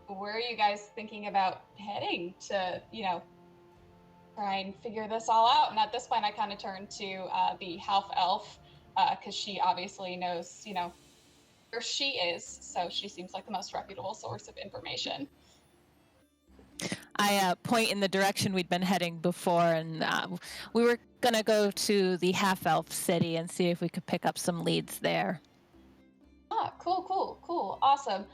Where are you guys thinking about heading to, try and figure this all out? And at this point, I kind of turn to the half elf, because she obviously knows, where she is. So she seems like the most reputable source of information. I point in the direction we'd been heading before, and we were going to go to the half-elf city and see if we could pick up some leads there. Ah, cool. Awesome.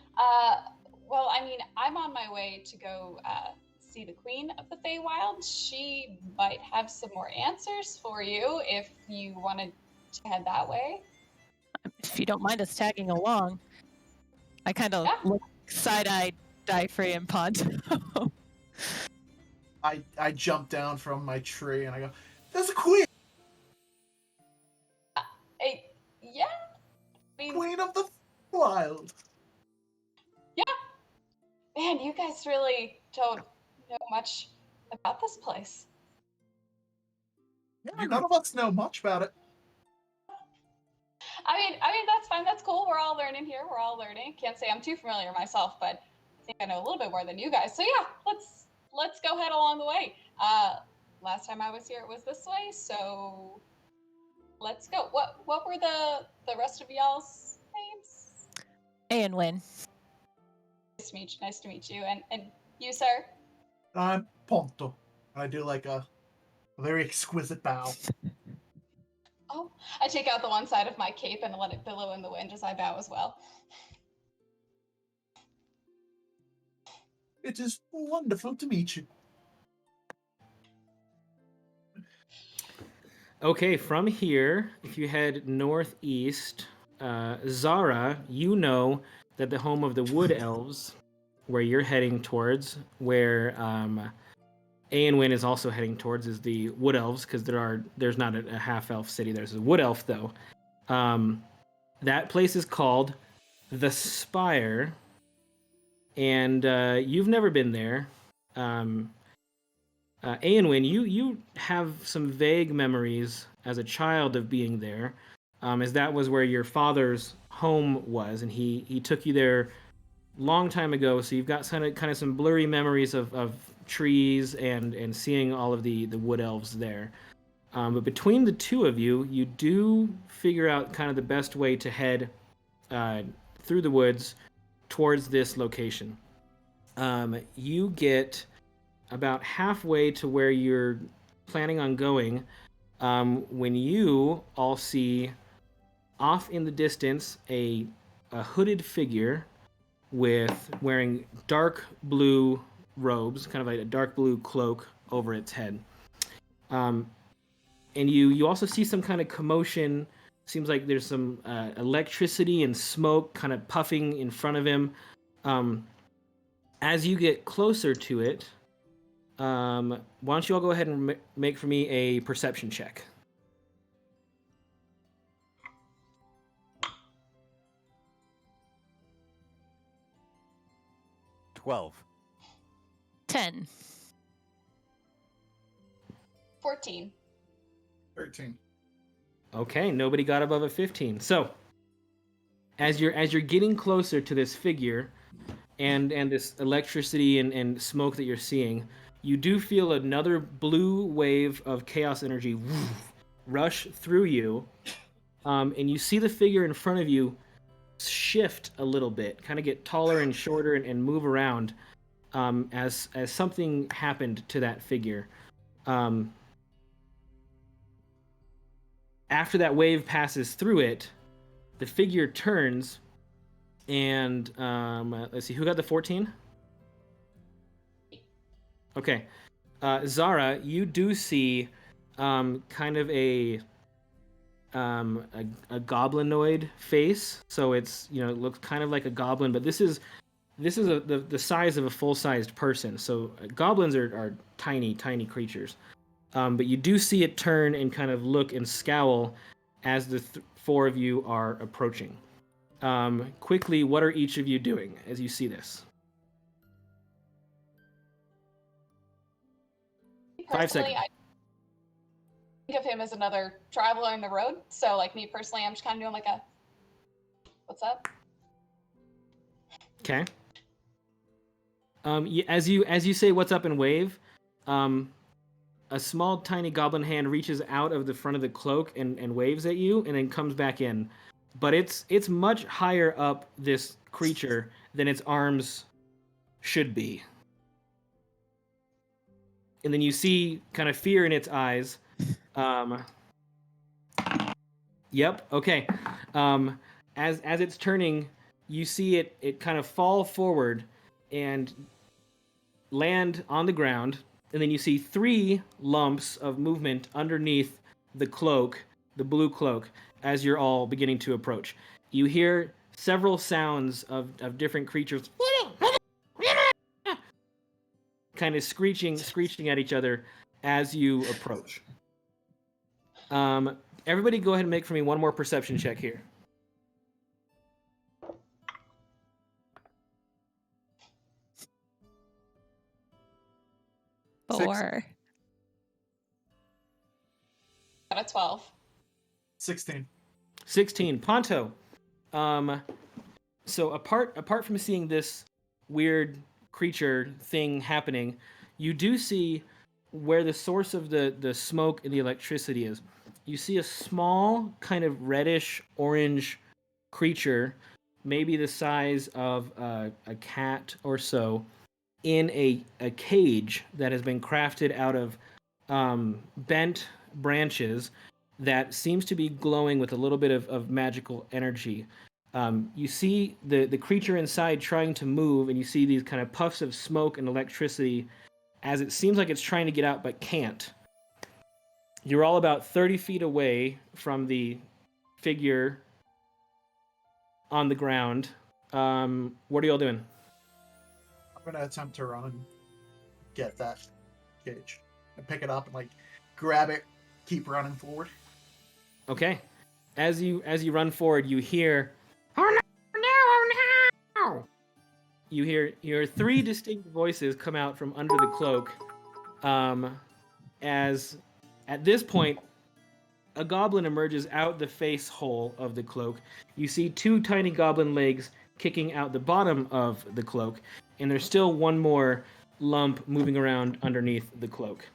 Well, I mean, I'm on my way to go see the Queen of the Feywild. She might have some more answers for you if you wanted to head that way. If you don't mind us tagging along. I kind of look side-eyed Dyfrey and Ponto. I jump down from my tree and I go, "There's a queen! Yeah. I mean, Queen of the Wild!" man, you guys really don't know much about this place. Yeah, none of us know much about it. I mean, that's fine. That's cool. We're all learning here. We're all learning. Can't say I'm too familiar myself, but I think I know a little bit more than you guys. So yeah, let's go head along the way. Last time I was here, it was this way. So let's go. What were the rest of y'all's names? And Win. Nice to meet you. And you, sir? I'm Ponto. I do like a very exquisite bow. Oh, I take out the one side of my cape and let it billow in the wind as I bow as well. It is wonderful to meet you. Okay, from here, if you head northeast, Zara, you know that the home of the Wood Elves, where you're heading towards, where Aenwyn is also heading towards, is the Wood Elves, because there's not a half-elf city. There's a Wood Elf, though. That place is called the Spire, and you've never been there. Aenwyn, you have some vague memories as a child of being there, as that was where your father's home was, and he took you there long time ago. So you've got kind of some blurry memories of trees and seeing all of the wood elves there. But between the two of you, you do figure out kind of the best way to head through the woods towards this location. You get about halfway to where you're planning on going when you all see off in the distance a hooded figure wearing dark blue robes, kind of like a dark blue cloak over its head. And you also see some kind of commotion. Seems like there's some electricity and smoke kind of puffing in front of him. As you get closer to it, why don't you all go ahead and make for me a perception check? $12. 10. 14. 13. Okay, nobody got above a 15. So, as you're getting closer to this figure, and this electricity and smoke that you're seeing, you do feel another blue wave of chaos energy rush through you, and you see the figure in front of you shift a little bit, kind of get taller and shorter and move around, as something happened to that figure. After that wave passes through it, the figure turns, and let's see, who got the 14? Okay. Zara, you do see kind of a goblinoid face. So it's, it looks kind of like a goblin, but this is the size of a full-sized person. So goblins are tiny creatures. but you do see it turn and kind of look and scowl as the four of you are approaching. Quickly, what are each of you doing as you see this? 5 Personally, seconds. I think of him as another traveler in the road. So, like me personally, I'm just kind of doing like a, what's up? Okay. As you say what's up and wave, a small tiny goblin hand reaches out of the front of the cloak and waves at you and then comes back in. But it's much higher up this creature than its arms should be. And then you see kind of fear in its eyes. Yep, okay. As it's turning, you see it kind of fall forward and land on the ground, and then you see 3 lumps of movement underneath the cloak, the blue cloak, as you're all beginning to approach. You hear several sounds of different creatures kind of screeching at each other as you approach. Everybody go ahead and make for me one more perception check here. Six. 4. Got a 12. 16. 16. Ponto. So apart from seeing this weird creature thing happening, you do see where the source of the smoke and the electricity is. You see a small kind of reddish orange creature, maybe the size of a cat or so, in a cage that has been crafted out of bent branches that seems to be glowing with a little bit of magical energy. You see the creature inside trying to move, and you see these kind of puffs of smoke and electricity as it seems like it's trying to get out but can't. You're all about 30 feet away from the figure on the ground. What are y'all doing? I'm gonna attempt to run and get that cage and pick it up and like grab it, keep running forward. Okay. As you run forward, you hear, "Oh no, no, oh no!" You hear 3 distinct voices come out from under the cloak. As at this point, a goblin emerges out the face hole of the cloak. You see 2 tiny goblin legs kicking out the bottom of the cloak, and there's still one more lump moving around underneath the cloak.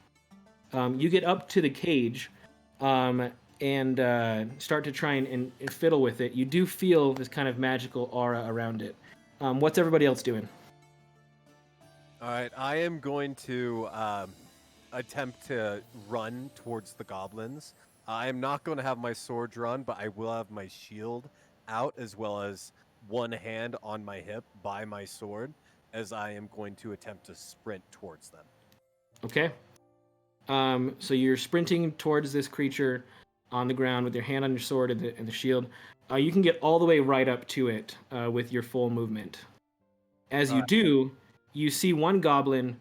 You get up to the cage and start to try and fiddle with it. You do feel this kind of magical aura around it. What's everybody else doing? All right, I am going to attempt to run towards the goblins. I am not going to have my sword drawn, but I will have my shield out as well as one hand on my hip by my sword as I am going to attempt to sprint towards them. Okay. So you're sprinting towards this creature on the ground with your hand on your sword and the shield. You can get all the way right up to it with your full movement. As you do, you see one goblin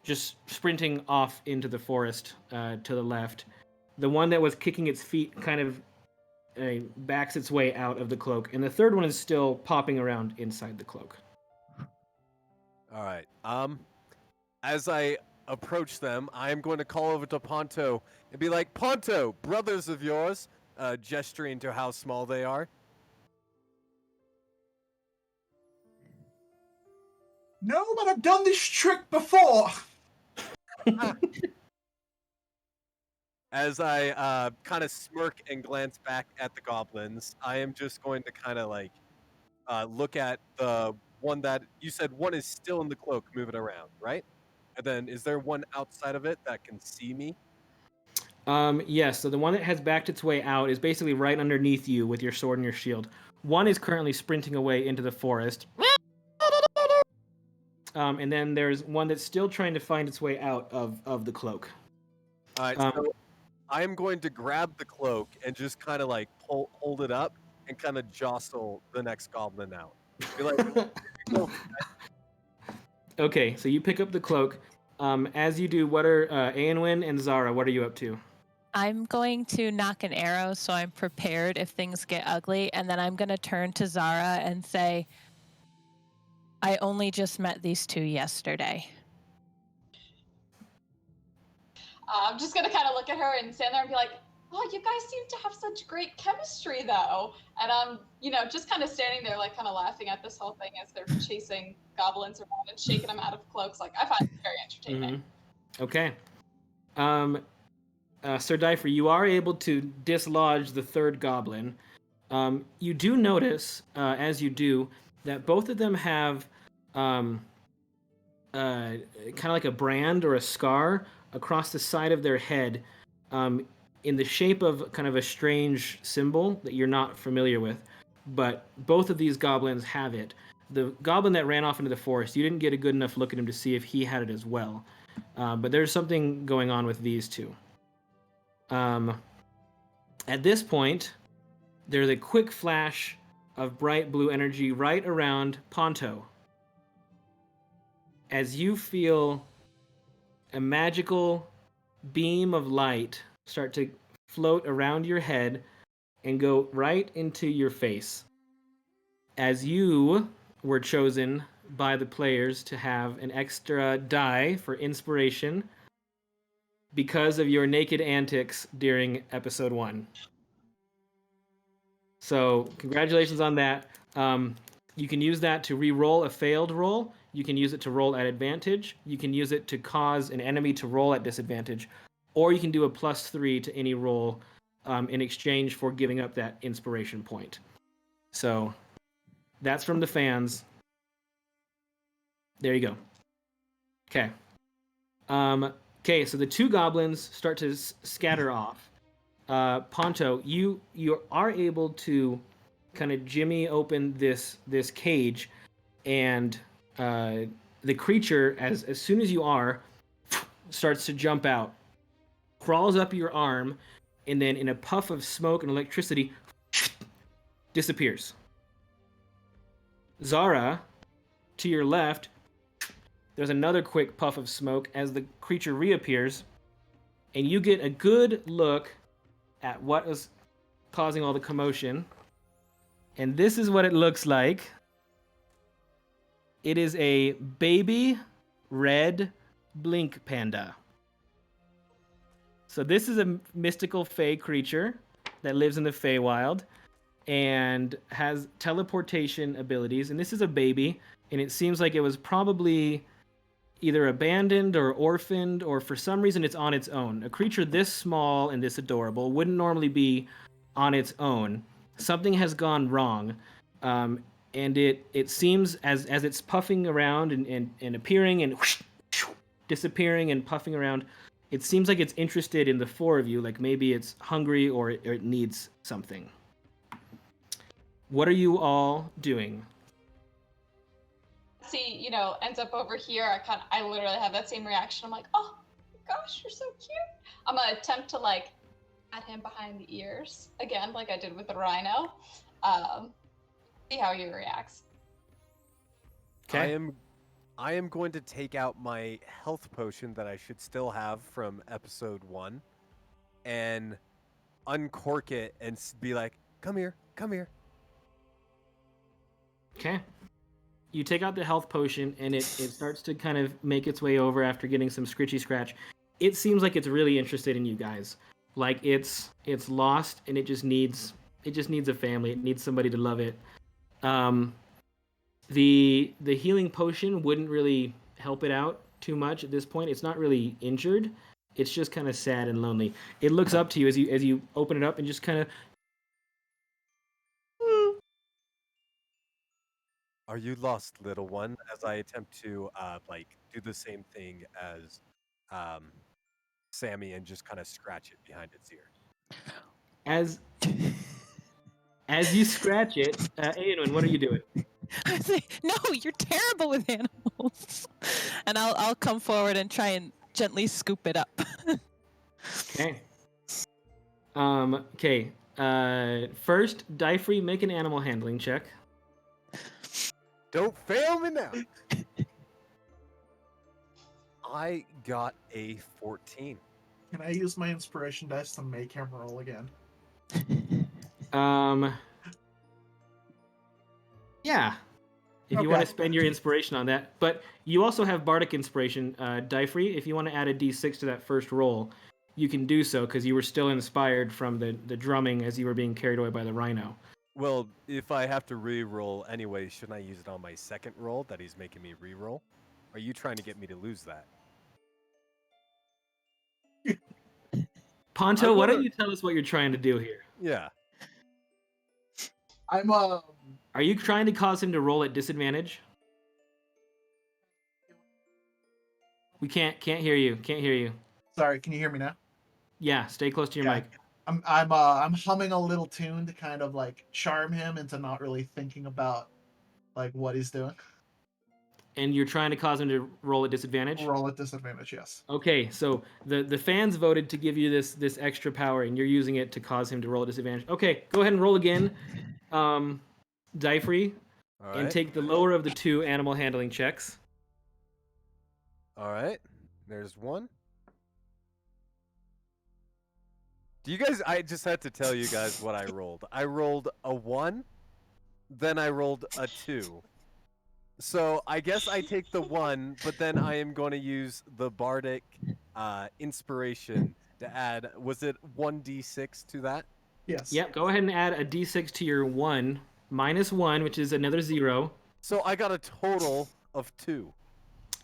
just sprinting off into the forest to the left. The one that was kicking its feet kind of backs its way out of the cloak, and the third one is still popping around inside the cloak. All right. As I approach them, I am going to call over to Ponto and be like, "Ponto, brothers of yours," gesturing to how small they are. No, but I've done this trick before. As I kind of smirk and glance back at the goblins, I am just going to kind of like look at the one that you said one is still in the cloak moving around, right? And then is there one outside of it that can see me? Yes, so the one that has backed its way out is basically right underneath you with your sword and your shield. One is currently sprinting away into the forest. And then there's one that's still trying to find its way out of the cloak. All right, so I am going to grab the cloak and just kind of like hold it up and kind of jostle the next goblin out. Be like, Okay, so you pick up the cloak, As you do, what are Aenwyn and Zara? What are you up to? I'm going to knock an arrow so I'm prepared if things get ugly, and then I'm going to turn to Zara and say, I only just met these two yesterday. I'm just gonna kind of look at her and stand there and be like, "Oh, you guys seem to have such great chemistry, though." And I'm, just kind of standing there, like, kind of laughing at this whole thing as they're chasing goblins around and shaking them out of cloaks. Like, I find it very entertaining. Okay. Sir Difer, you are able to dislodge the third goblin. You do notice, as you do, that both of them have kind of like a brand or a scar across the side of their head, in the shape of kind of a strange symbol that you're not familiar with. But both of these goblins have it. The goblin that ran off into the forest, you didn't get a good enough look at him to see if he had it as well. But there's something going on with these two. At this point, there's a quick flash of bright blue energy right around Ponto, as you feel a magical beam of light start to float around your head and go right into your face. As you were chosen by the players to have an extra die for inspiration because of your naked antics during episode 1. So congratulations on that. You can use that to re-roll a failed roll. You can use it to roll at advantage. You can use it to cause an enemy to roll at disadvantage. Or you can do a +3 to any roll in exchange for giving up that inspiration point. So that's from the fans. There you go. Okay. Okay, so the two goblins start to scatter off. Ponto, you are able to kind of jimmy open this cage, and the creature, as soon as you are, starts to jump out, crawls up your arm, and then in a puff of smoke and electricity, disappears. Zara, to your left, there's another quick puff of smoke as the creature reappears, and you get a good look at what was causing all the commotion. And this is what it looks like. It is a baby red blink panda. So this is a mystical fey creature that lives in the Feywild and has teleportation abilities. And this is a baby, and it seems like it was probably either abandoned or orphaned, or for some reason it's on its own. A creature this small and this adorable wouldn't normally be on its own. Something has gone wrong, and it seems as it's puffing around and appearing and whoosh, disappearing and puffing around, it seems like it's interested in the four of you, like maybe it's hungry or it needs something. What are you all doing? See, ends up over here. I literally have that same reaction. I'm like, oh my gosh, you're so cute. I'm gonna attempt to pat him behind the ears again, like I did with the rhino. See how he reacts. Okay. I am going to take out my health potion that I should still have from episode 1 and uncork it and be like, come here, come here. Okay. You take out the health potion, and it starts to kind of make its way over after getting some scritchy scratch. It seems like it's really interested in you guys. Like it's lost, and it just needs a family. It needs somebody to love it. The healing potion wouldn't really help it out too much at this point. It's not really injured. It's just kind of sad and lonely. It looks up to you as you open it up and just kind of. Are you lost, little one? As I attempt to do the same thing as Sammy and just kind of scratch it behind its ear. As you scratch it, Aenwyn, what are you doing? I say, no, you're terrible with animals. And I'll come forward and try and gently scoop it up. Okay. Okay. First, Diefrey, make an animal handling check. Don't fail me now. I got a 14. Can I use my inspiration dice to make him roll again? Yeah. If you want to Okay. spend your inspiration on that. But you also have Bardic Inspiration, Dyfree. If you want to add a d6 to that first roll, you can do so because you were still inspired from the drumming as you were being carried away by the rhino. Well, if I have to re-roll anyway, shouldn't I use it on my second roll that he's making me re-roll? Are you trying to get me to lose that? Ponto, I'm why don't gonna- you tell us what you're trying to do here? Yeah. I'm Are you trying to cause him to roll at disadvantage? We can't hear you. Can't hear you. sorry. Can you hear me now? Yeah, stay close to your Okay. mic. I'm humming a little tune to kind of like charm him into not really thinking about like what he's doing. And you're trying to cause him to roll at disadvantage? Roll at disadvantage, yes. Okay, so the fans voted to give you this extra power, and you're using it to cause him to roll at disadvantage. Okay, go ahead and roll again, Dyfree, All and right. take the lower of the two animal handling checks. All right. There's one. Do you guys? I just had to tell you guys what I rolled. I rolled a 1, then I rolled a 2. So I guess I take the 1, but then I am going to use the bardic inspiration to add. Was it 1d6 to that? Yes. Yep, go ahead and add a d6 to your 1, -1, which is another 0. So I got a total of 2.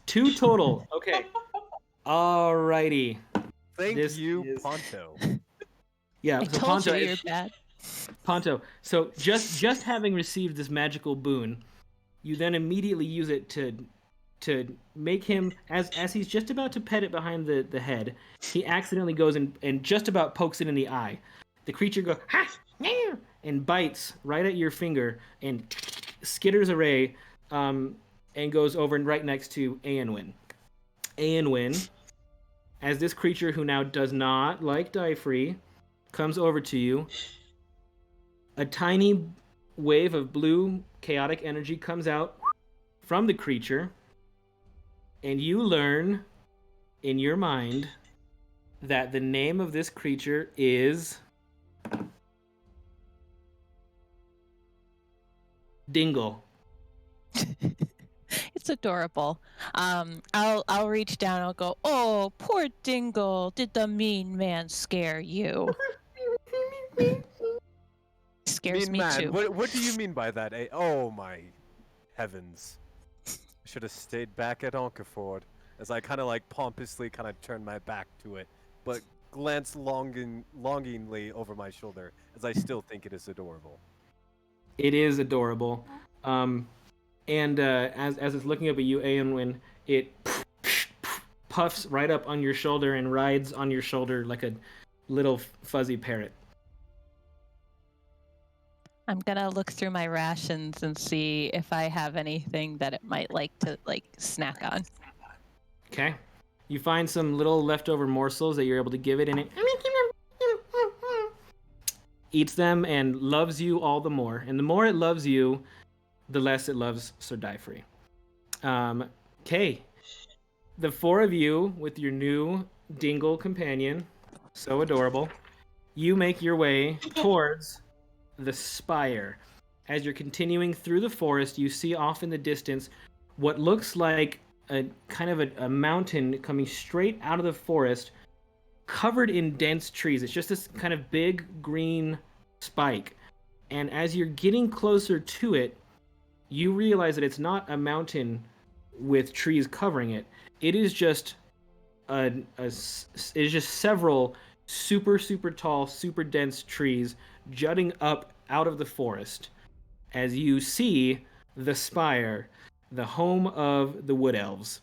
2 total. Okay. Alrighty. Thank This you, is- Ponto. Yeah, I so told Ponto, you you're bad. Ponto. So just having received this magical boon, you then immediately use it to make him as he's just about to pet it behind the head, he accidentally goes and just about pokes it in the eye. The creature goes ha meow, and bites right at your finger and skitters away, and goes over and right next to Aenwyn. Aenwyn, as this creature who now does not like Dyfree, comes over to you. A tiny wave of blue chaotic energy comes out from the creature, and you learn in your mind that the name of this creature is Dingle. It's adorable. I'll reach down. I'll go. Oh, poor Dingle. Did the mean man scare you? Scares Mean me man, too. what do you mean by that? Oh my heavens! I should have stayed back at Onkerford, as I kind of like pompously kind of turn my back to it, but glance longingly over my shoulder, as I still think it is adorable. It is adorable. And as it's looking up at you, Aenwyn, it puffs right up on your shoulder and rides on your shoulder like a little fuzzy parrot. I'm gonna look through my rations and see if I have anything that it might like to snack on. Okay. You find some little leftover morsels that you're able to give it, and it eats them and loves you all the more. And the more it loves you, the less it loves Sir Dyfree. Okay. The four of you with your new Dingle companion, so adorable, you make your way towards the spire. As you're continuing through the forest, you see off in the distance what looks like a kind of a mountain coming straight out of the forest, covered in dense trees. It's just this kind of big green spike. And as you're getting closer to it, you realize that it's not a mountain with trees covering it. It is just several super tall, super dense trees jutting up out of the forest as you see the spire, the home of the wood elves,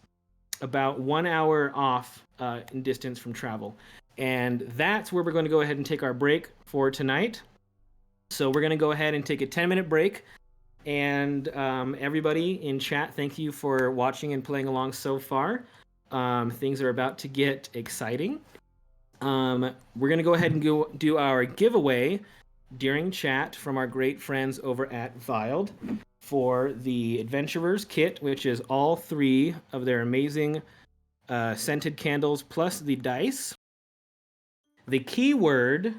about 1 hour off in distance from travel. And that's where we're going to go ahead and take our break for tonight. So we're going to go ahead and take a 10-minute break. And everybody in chat, thank you for watching and playing along so far. Things are about to get exciting. We're going to go ahead and go do our giveaway during chat from our great friends over at Feywild for the Adventurers kit, which is all 3 of their amazing scented candles plus the dice. The keyword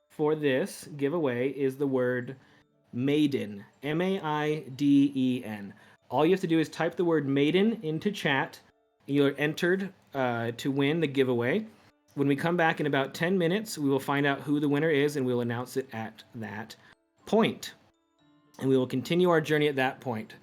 for this giveaway is the word maiden. Maiden. All you have to do is type the word maiden into chat. You're entered to win the giveaway. When we come back in about 10 minutes, we will find out who the winner is and we'll announce it at that point. And we will continue our journey at that point.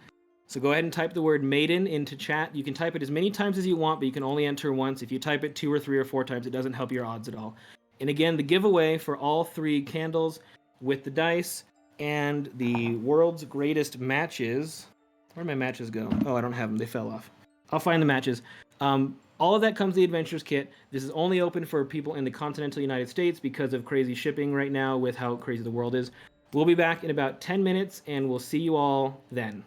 So go ahead and type the word maiden into chat. You can type it as many times as you want, but you can only enter once. If you type it 2 or 3 or 4 times, it doesn't help your odds at all. And again, the giveaway for all 3 candles with the dice and the world's greatest matches. Where'd my matches go? Oh, I don't have them. They fell off. I'll find the matches. All of that comes in the Adventures Kit. This is only open for people in the continental United States because of crazy shipping right now with how crazy the world is. We'll be back in about 10 minutes, and we'll see you all then.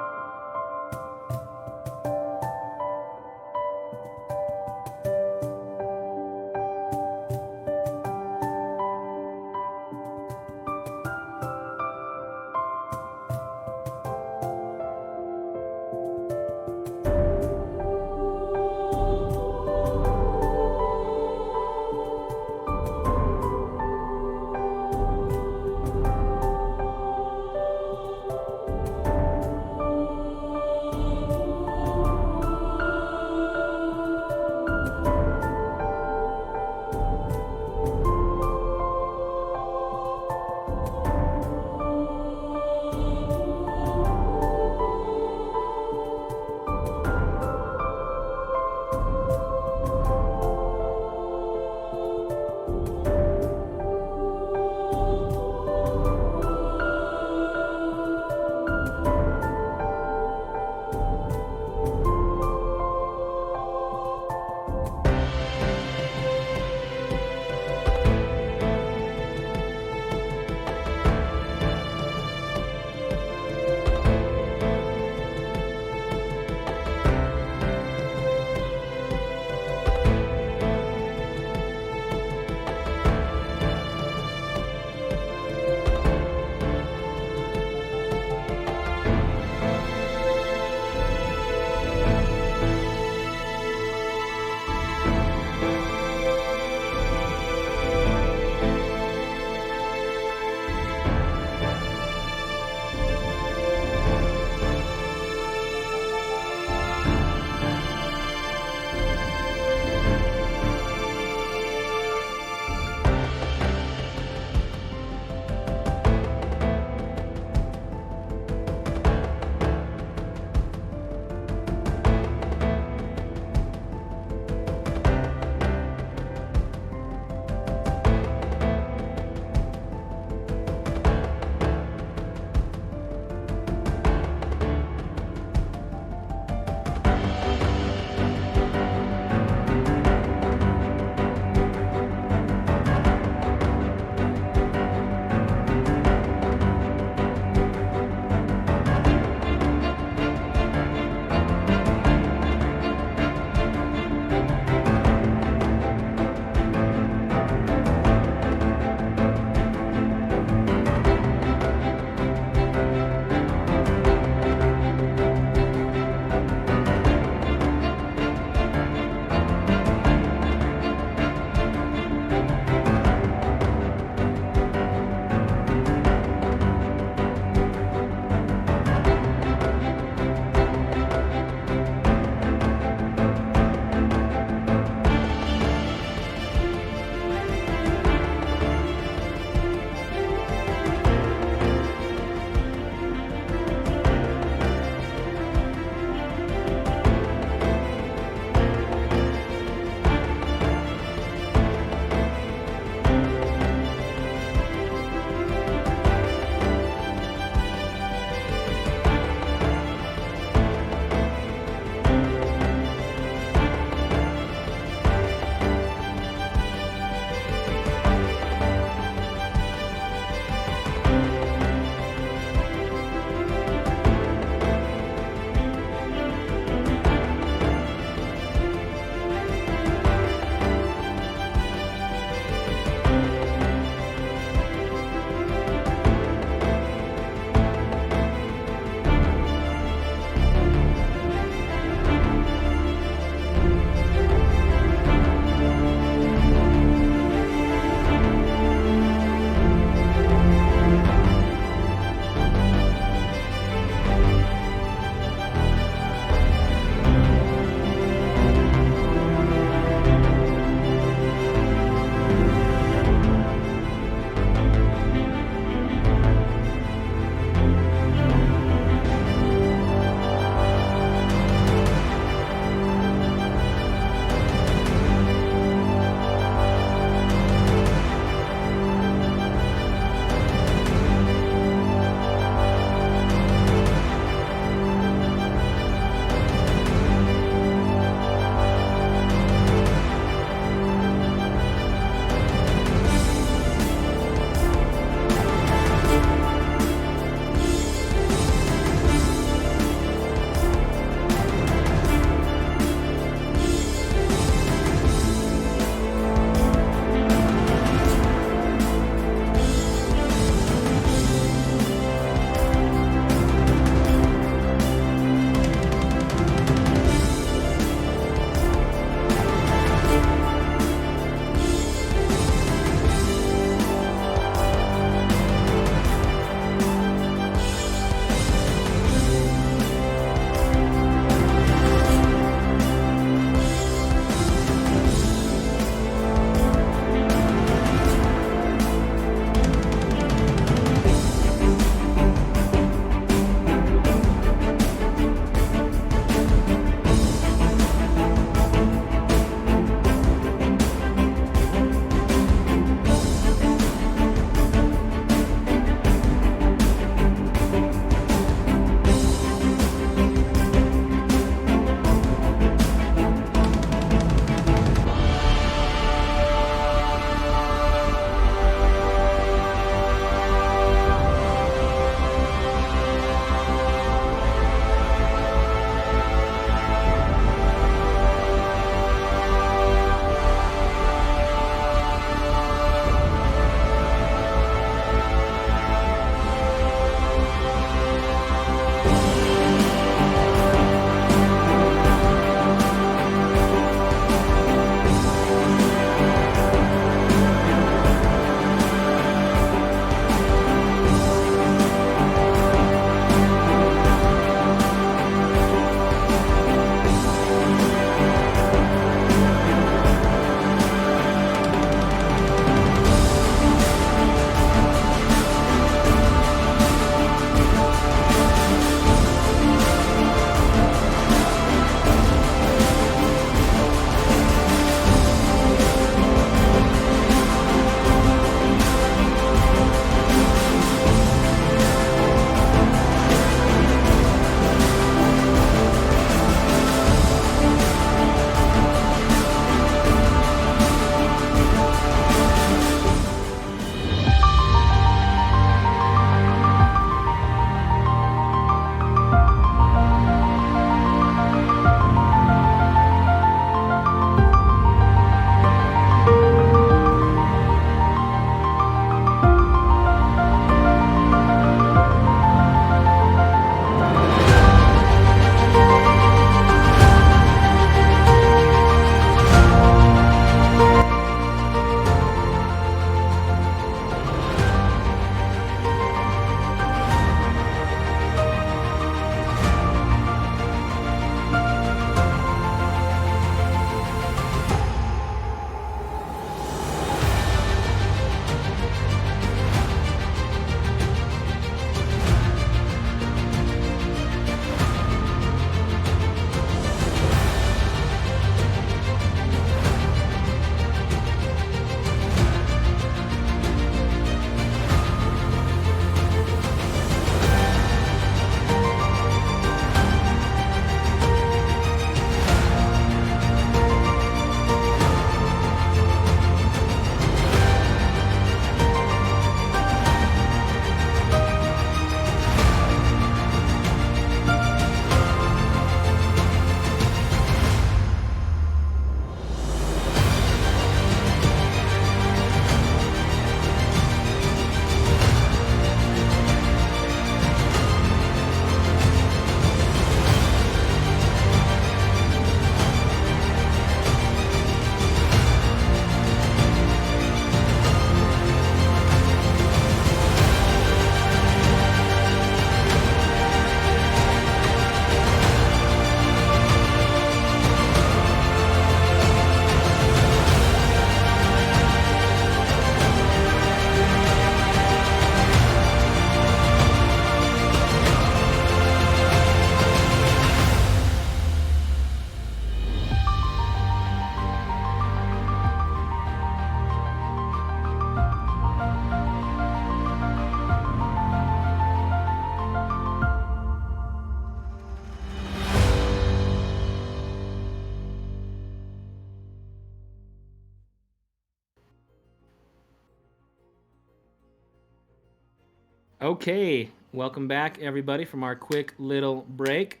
Okay, welcome back, everybody, from our quick little break.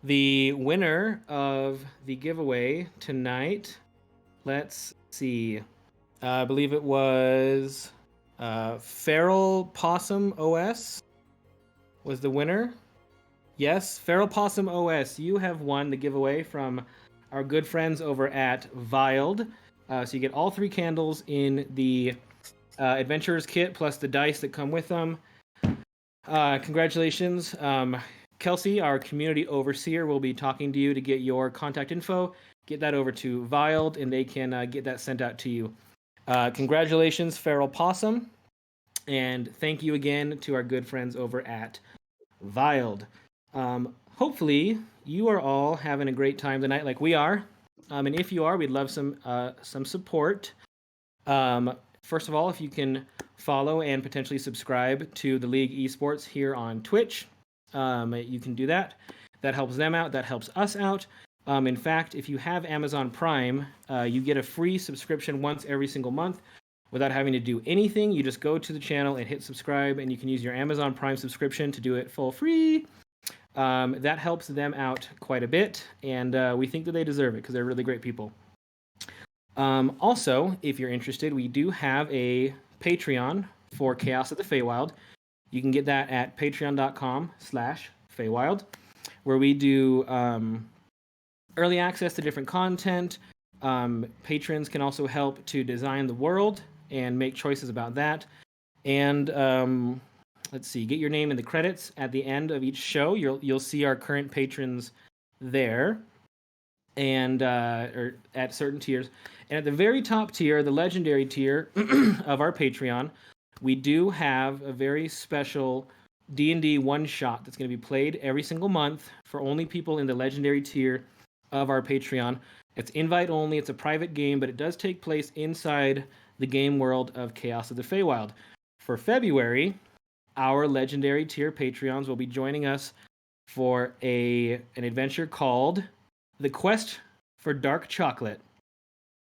The winner of the giveaway tonight, let's see, I believe it was Feral Possum OS was the winner. Yes, Feral Possum OS, you have won the giveaway from our good friends over at Feywild. So you get all 3 candles in the Adventurers kit, plus the dice that come with them. Congratulations. Kelsey, our community overseer, will be talking to you to get your contact info. Get that over to Feywild, and they can get that sent out to you. Congratulations, Feral Possum. And thank you again to our good friends over at Feywild. Hopefully, you are all having a great time tonight like we are. And if you are, we'd love some support. First of all, if you can follow and potentially subscribe to the League Esports here on Twitch, you can do that. That helps them out. That helps us out. In fact, if you have Amazon Prime, you get a free subscription once every single month without having to do anything. You just go to the channel and hit subscribe, and you can use your Amazon Prime subscription to do it full free. That helps them out quite a bit, and we think that they deserve it because they're really great people. Also, if you're interested, we do have a Patreon for Chaos at the Feywild. You can get that at patreon.com/Feywild, where we do early access to different content. Patrons can also help to design the world and make choices about that. And let's see, get your name in the credits at the end of each show. You'll see our current patrons there, and or at certain tiers. And at the very top tier, the legendary tier of our Patreon, we do have a very special D&D one-shot that's going to be played every single month for only people in the legendary tier of our Patreon. It's invite only. It's a private game, but it does take place inside the game world of Chaos of the Feywild. For February, our legendary tier Patreons will be joining us for an adventure called The Quest for Dark Chocolate.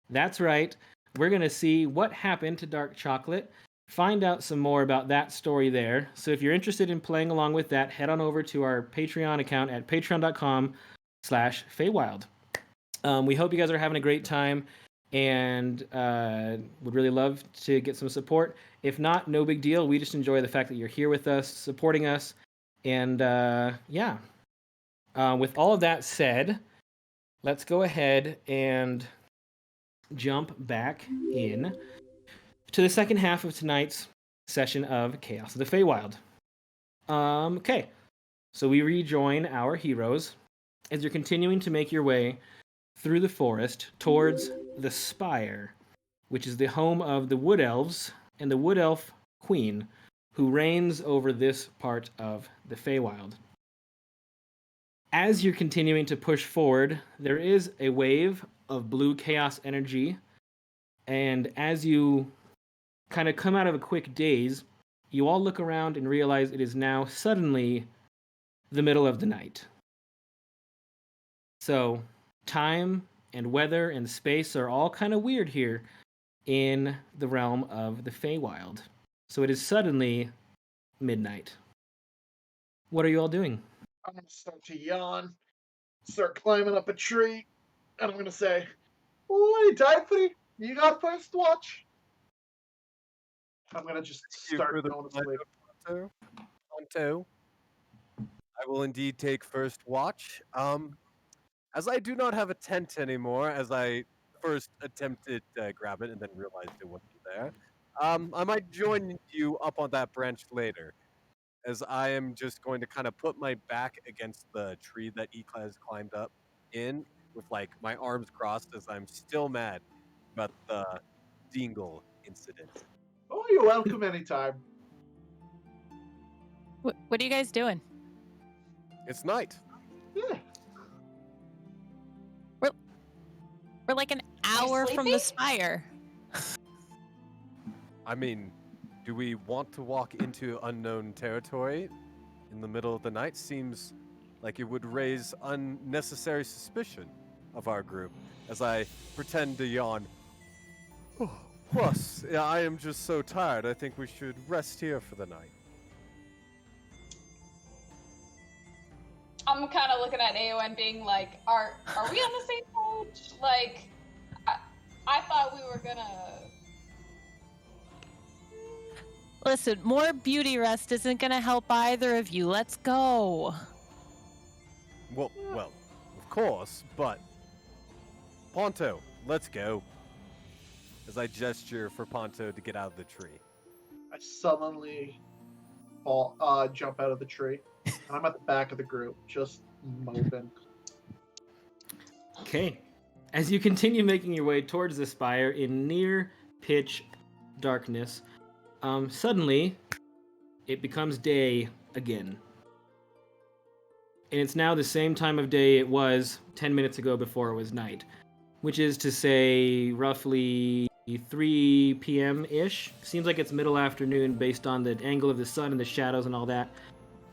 That's right. We're going to see what happened to Dark Chocolate, find out some more about that story there. So if you're interested in playing along with that, head on over to our Patreon account at patreon.com/Feywild. We hope you guys are having a great time, and would really love to get some support. If not, no big deal. We just enjoy the fact that you're here with us, supporting us, and yeah. With all of that said, let's go ahead and jump back in to the second half of tonight's session of Chaos of the Feywild. Okay, so we rejoin our heroes as you're continuing to make your way through the forest towards the Spire, which is the home of the Wood Elves and the Wood Elf Queen, who reigns over this part of the Feywild. As you're continuing to push forward, there is a wave of blue chaos energy, and as you kind of come out of a quick daze, you all look around and realize it is now suddenly the middle of the night. So time and weather and space are all kind of weird here in the realm of the Feywild. So it is suddenly midnight. What are you all doing? I'm gonna start to yawn, start climbing up a tree, and I'm gonna say, "Oi, Diaphony, you got first watch." I'm gonna just start going to sleep. Tonto. I will indeed take first watch. As I do not have a tent anymore, as I first attempted to grab it and then realized it wasn't there, I might join you up on that branch later, as I am just going to kind of put my back against the tree that Ikla has climbed up in, with like my arms crossed, as I'm still mad about the Dingle incident. Oh, you're welcome anytime. What are you guys doing? It's night. Yeah. We're like an hour from the Spire. I mean, do we want to walk into unknown territory in the middle of the night? Seems like it would raise unnecessary suspicion of our group, as I pretend to yawn. Plus, I am just so tired, I think we should rest here for the night. I'm kind of looking at Aowen being like, are we on the same page? Like, I thought we were gonna... Listen, more beauty rest isn't gonna help either of you. Let's go. Well, of course, but Ponto, let's go. As I gesture for Ponto to get out of the tree. I suddenly jump out of the tree, and I'm at the back of the group, just moping. Okay. As you continue making your way towards the spire in near pitch darkness, suddenly it becomes day again. And it's now the same time of day it was 10 minutes ago before it was night, which is to say roughly 3 p.m.-ish. Seems like it's middle afternoon based on the angle of the sun and the shadows and all that.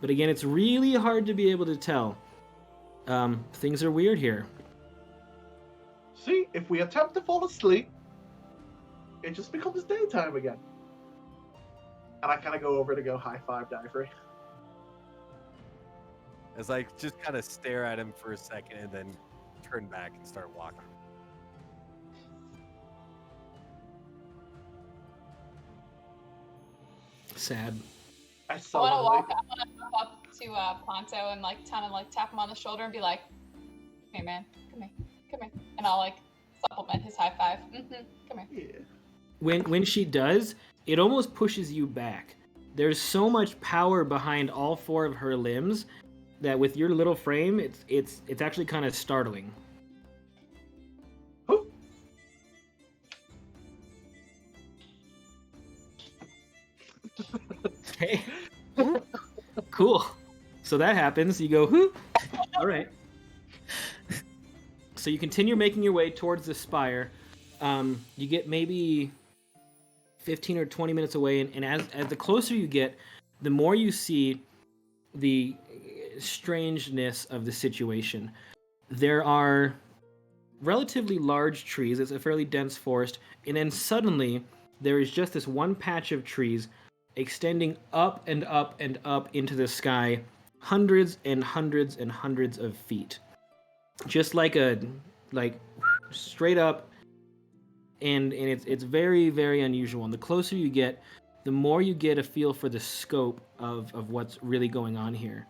But again, it's really hard to be able to tell. Things are weird here. See, if we attempt to fall asleep, it just becomes daytime again. And I kind of go over to go high-five Diaphragm. As I just kind of stare at him for a second and then turn back and start walking. Sad. I I want to suddenly... walk up to Ponto and like kind of like tap him on the shoulder and be like, "Hey man, come here," and I'll like supplement his high five. Come here. Yeah. When she does, it almost pushes you back. There's so much power behind all 4 of her limbs that with your little frame, it's actually kind of startling. Who? Okay. Cool. So that happens. You go, whoo. All right. So you continue making your way towards the spire. You get maybe 15 or 20 minutes away, and as the closer you get, the more you see the strangeness of the situation. There are relatively large trees. It's a fairly dense forest, and then suddenly there is just this one patch of trees extending up and up and up into the sky, hundreds and hundreds and hundreds of feet, just like straight up. And it's very, very unusual. And the closer you get, the more you get a feel for the scope of what's really going on here.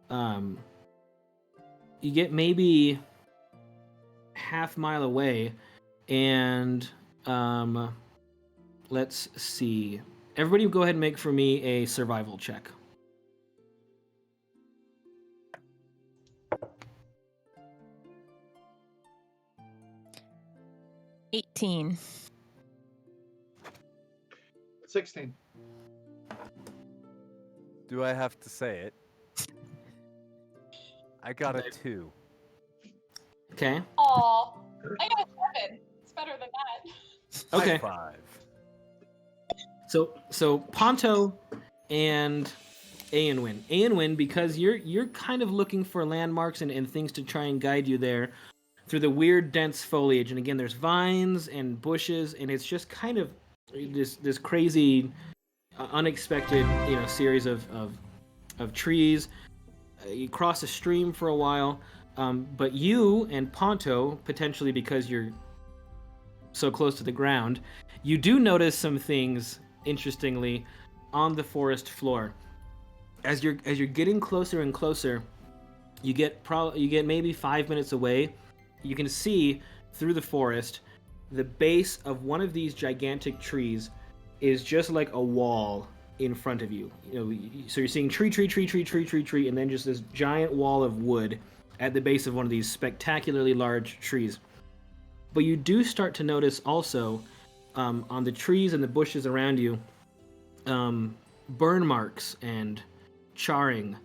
You get maybe half mile away, and let's see. Everybody go ahead and make for me a survival check. $18. 16. Do I have to say it? I got a 2. Okay. Aw, I got a 7. It's better than that. Okay. High 5. So Ponto and Aenwyn. Aenwyn, because you're kind of looking for landmarks and things to try and guide you there through the weird dense foliage. And again, there's vines and bushes, and it's just kind of this crazy, unexpected, series of trees. You cross a stream for a while, but you and Ponto, potentially because you're so close to the ground, you do notice some things, interestingly, on the forest floor. As you're getting closer and closer, you get maybe 5 minutes away. You can see through the forest the base of one of these gigantic trees is just like a wall in front of you. So you're seeing tree, and then just this giant wall of wood at the base of one of these spectacularly large trees. But you do start to notice also on the trees and the bushes around you burn marks and charring,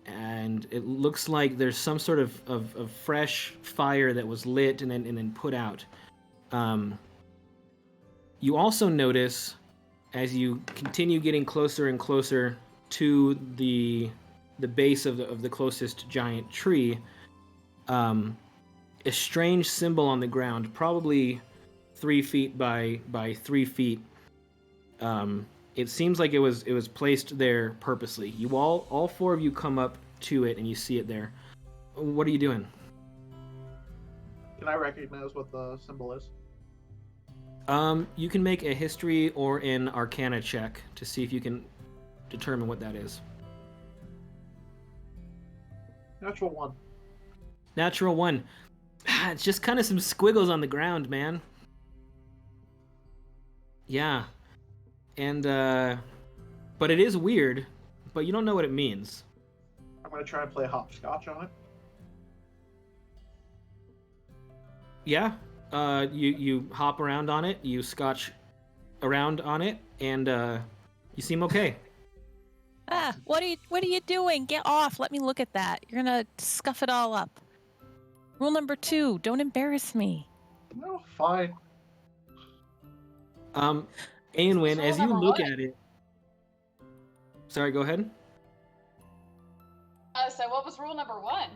and it looks like there's some sort of fresh fire that was lit and then put out. You also notice, as you continue getting closer and closer to the base of the closest giant tree, a strange symbol on the ground, probably 3 feet by 3 feet. It seems like it was placed there purposely. You all 4 of you come up to it and you see it there. What are you doing? Can I recognize what the symbol is? You can make a history or an arcana check to see if you can determine what that is. Natural 1. Natural 1. It's just kind of some squiggles on the ground, man. Yeah. And, but it is weird, but you don't know what it means. I'm going to try and play hopscotch on it. Yeah. You hop around on it, you scotch around on it, and, you seem okay. Ah, what are you doing? Get off. Let me look at that. You're gonna scuff it all up. Rule number 2, don't embarrass me. No, fine. Aenwyn, as you number look one? at it... Sorry, go ahead. So what was rule number 1?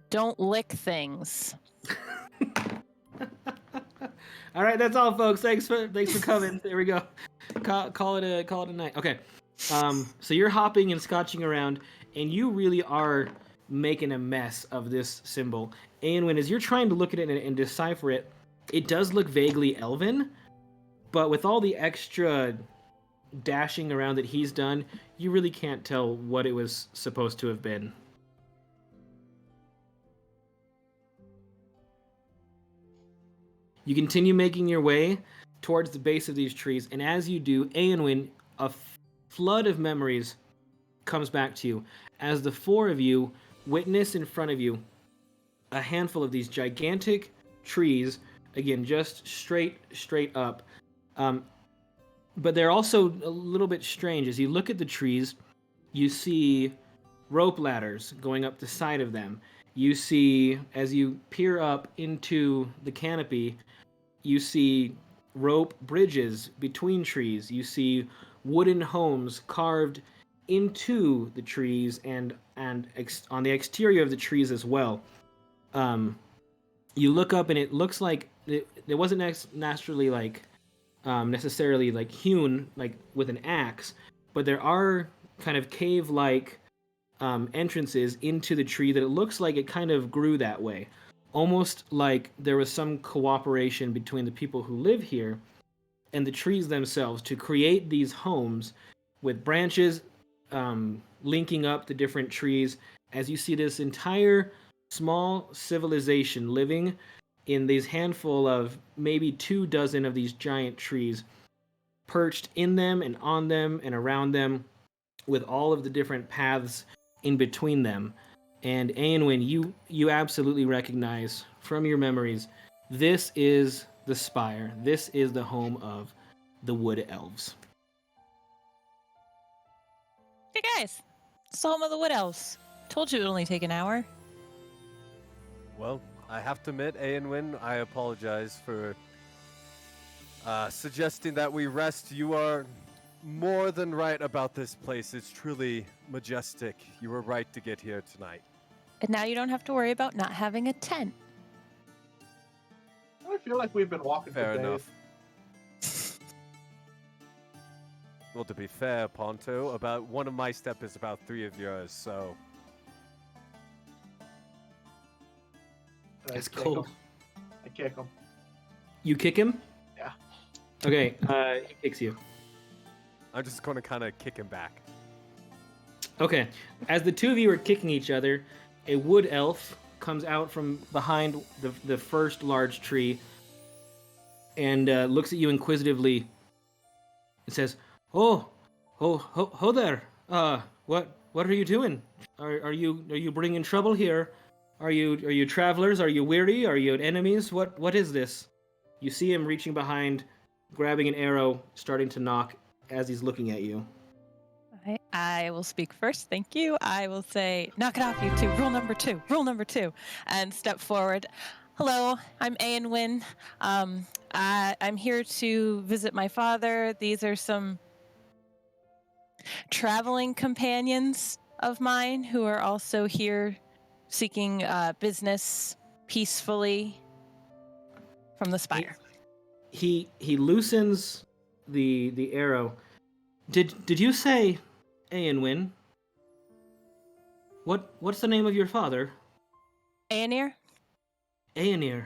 Don't lick things. All right, that's all, folks. Thanks for coming. There we go. Call it a night. Okay. So you're hopping and scotching around, and you really are making a mess of this symbol. And as you're trying to look at it and decipher it, it does look vaguely elven, but with all the extra dashing around that he's done, you really can't tell what it was supposed to have been. You continue making your way towards the base of these trees, and as you do, Aenwyn, a flood of memories comes back to you as the four of you witness in front of you a handful of these gigantic trees, again, just straight up. But they're also a little bit strange. As you look at the trees, you see rope ladders going up the side of them. You see, as you peer up into the canopy, you see rope bridges between trees. You see wooden homes carved into the trees and on the exterior of the trees as well. You look up and it looks like it wasn't naturally like necessarily like hewn like with an axe, but there are kind of cave-like entrances into the tree that it looks like it kind of grew that way, almost like there was some cooperation between the people who live here and the trees themselves to create these homes with branches linking up the different trees. As you see this entire small civilization living in these handful of maybe 24 of these giant trees, perched in them and on them and around them, with all of the different paths in between them. And Aenwyn, you absolutely recognize from your memories, this is the spire. This is the home of the Wood Elves. Hey guys, it's the home of the Wood Elves. Told you it would only take an hour. Well, I have to admit, Aenwyn, I apologize for suggesting that we rest. You are more than right about this place. It's truly majestic. You were right to get here tonight. And now you don't have to worry about not having a tent. I feel like we've been walking Fair for days. enough. Well, to be fair, Ponto, about one of my step is about 3 of yours, so... That's kick cool. him. I kick him. You kick him? Yeah. Okay, he kicks you. I'm just going to kind of kick him back. Okay, as the two of you are kicking each other, a wood elf comes out from behind the first large tree and looks at you inquisitively and says, "Oh, ho there. What are you doing? Are you bringing trouble here? Are you travelers? Are you weary? Are you enemies? What is this?" You see him reaching behind, grabbing an arrow, starting to knock as he's looking at you. I will speak first, thank you. I will say, knock it off, you two. Rule number 2, and step forward. Hello, I'm Aenwyn. I'm here to visit my father. These are some traveling companions of mine who are also here seeking business peacefully from the spire. He loosens the arrow. Did you say Aenwyn? What's the name of your father? Aenir? Aenir.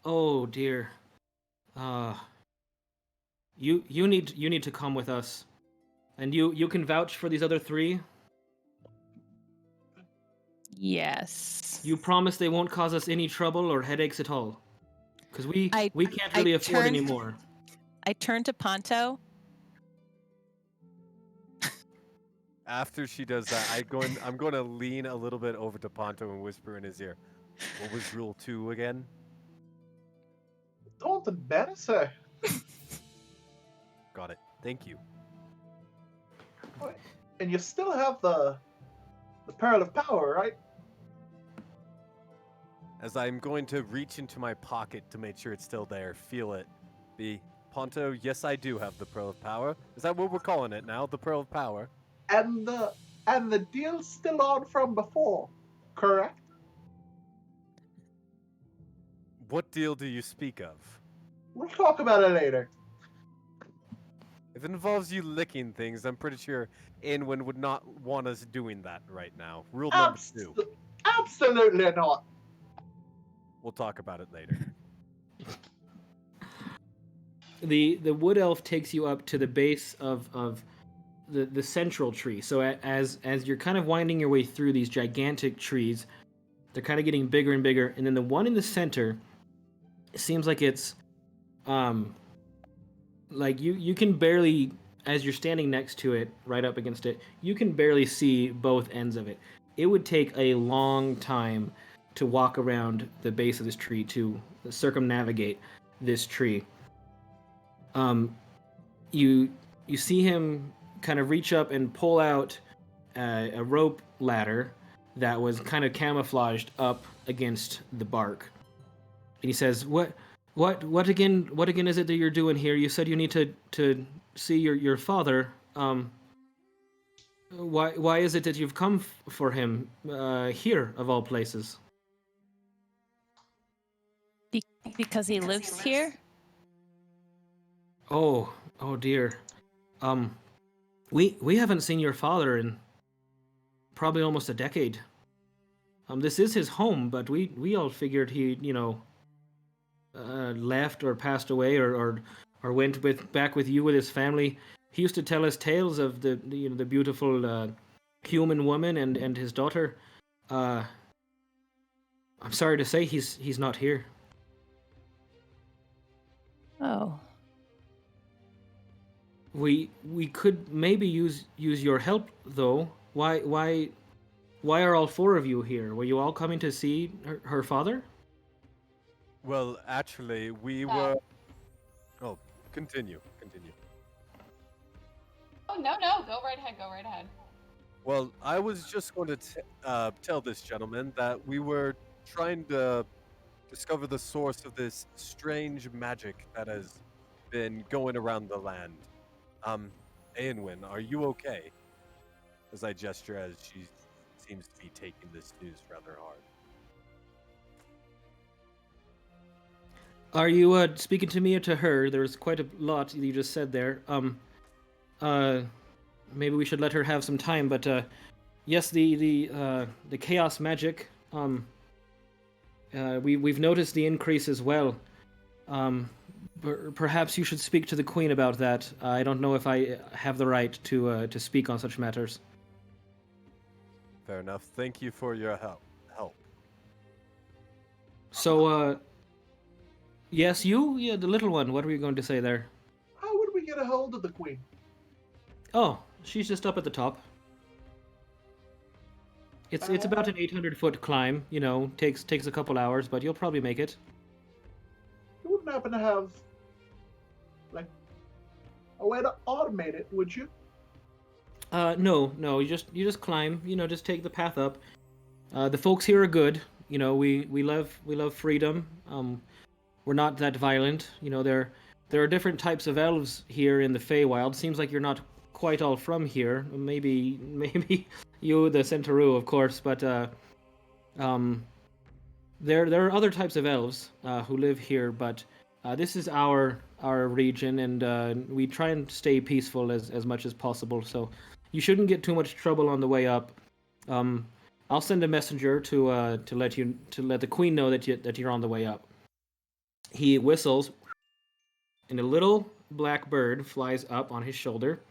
Oh dear. Uh you need to come with us. And you can vouch for these other three? Yes. You promise they won't cause us any trouble or headaches at all? Because we I- can't I really afford turned- any more. I turn to Ponto. After she does that, I'm going to lean a little bit over to Ponto and whisper in his ear. What was rule 2 again? Don't embarrass her. Got it. Thank you. And you still have the Pearl of Power, right? As I'm going to reach into my pocket to make sure it's still there, feel it. Ponto, yes, I do have the Pearl of Power. Is that what we're calling it now? The Pearl of Power? And the deal's still on from before, correct? What deal do you speak of? We'll talk about it later. If it involves you licking things, I'm pretty sure Anwin would not want us doing that right now. Rule number 2. Absolutely not. We'll talk about it later. The wood elf takes you up to the base of the central tree. So as you're kind of winding your way through these gigantic trees, they're kind of getting bigger and bigger, and then the one in the center, it seems like it's like you can barely, as you're standing next to it, right up against it, you can barely see both ends of it. It would take a long time to walk around the base of this tree, to circumnavigate this tree. You see him kind of reach up and pull out a rope ladder that was kind of camouflaged up against the bark. And he says, What again is it that you're doing here? You said you need to see your father. Why is it that you've come for him here of all places? Because he lives here? Oh dear. We haven't seen your father in probably almost a decade. This is his home, but we all figured he, left or passed away or went back with you with his family. He used to tell us tales of the beautiful human woman and his daughter. I'm sorry to say he's not here. Oh. We could maybe use your help though. Why are all four of you here? Were you all coming to see her father? Well, actually, we Yeah. were... Oh, continue. Oh no, go right ahead. Well, I was just going to tell this gentleman that we were trying to discover the source of this strange magic that has been going around the land. Aenwin, are you okay? As I gesture as she seems to be taking this news rather hard. Are you speaking to me or to her? There's quite a lot you just said there. Maybe we should let her have some time. But yes, the chaos magic. We've noticed the increase as well. Perhaps you should speak to the queen about that. I don't know if I have the right to speak on such matters. Fair enough. Thank you for your help. So, yes, you? Yeah, the little one. What were you going to say there? How would we get a hold of the queen? Oh, she's just up at the top. It's about an 800-foot climb. Takes a couple hours, but you'll probably make it. You wouldn't happen to have, like, a way to automate it, would you? No. You just climb. Just take the path up. The folks here are good. We love freedom. We're not that violent. There are different types of elves here in the Feywild. Seems like you're not quite all from here. Maybe you, the Centauru, of course, but there are other types of elves who live here, but this is our region, and we try and stay peaceful as much as possible. So you shouldn't get too much trouble on the way up. I'll send a messenger to let the queen know that you're on the way up. He whistles, and a little black bird flies up on his shoulder.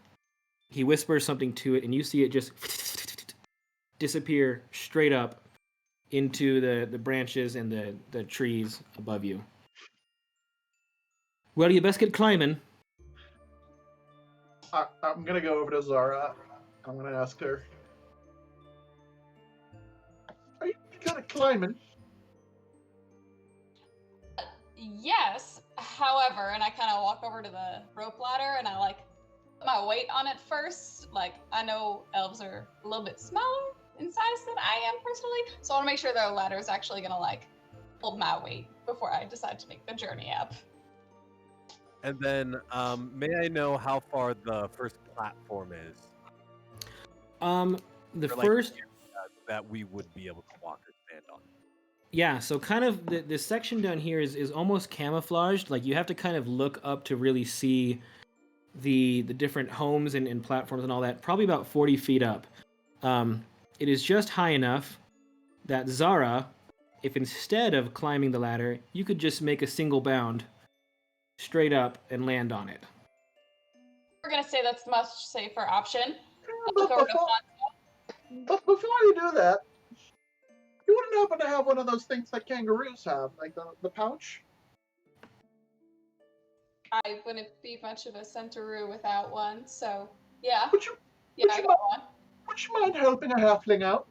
He whispers something to it, and you see it just disappear straight up into the branches and the trees above you. Well, you best get climbing. I'm gonna go over to Zara. I'm gonna ask her, "Are you good at climbing?" Yes. However, and I kind of walk over to the rope ladder and I like put my weight on it first. Like I know elves are a little bit smaller in size than I am personally, so I want to make sure the ladder is actually gonna like hold my weight before I decide to make the journey up. And then, may I know how far the first platform is? The Or, like, first, that we would be able to walk or stand on. yeah. So kind of the section down here is almost camouflaged. Like you have to kind of look up to really see the different homes and platforms and all that. Probably about 40 feet up. It is just high enough that Zara, if instead of climbing the ladder, you could just make a single bound straight up and land on it. We're gonna say that's the much safer option. But Look over to before, Fonzo. but before you do that, you wouldn't happen to have one of those things that kangaroos have, like the pouch? I wouldn't be much of a centauroo without one, so yeah. Would you Yeah, would I you got one. would you mind helping a halfling out?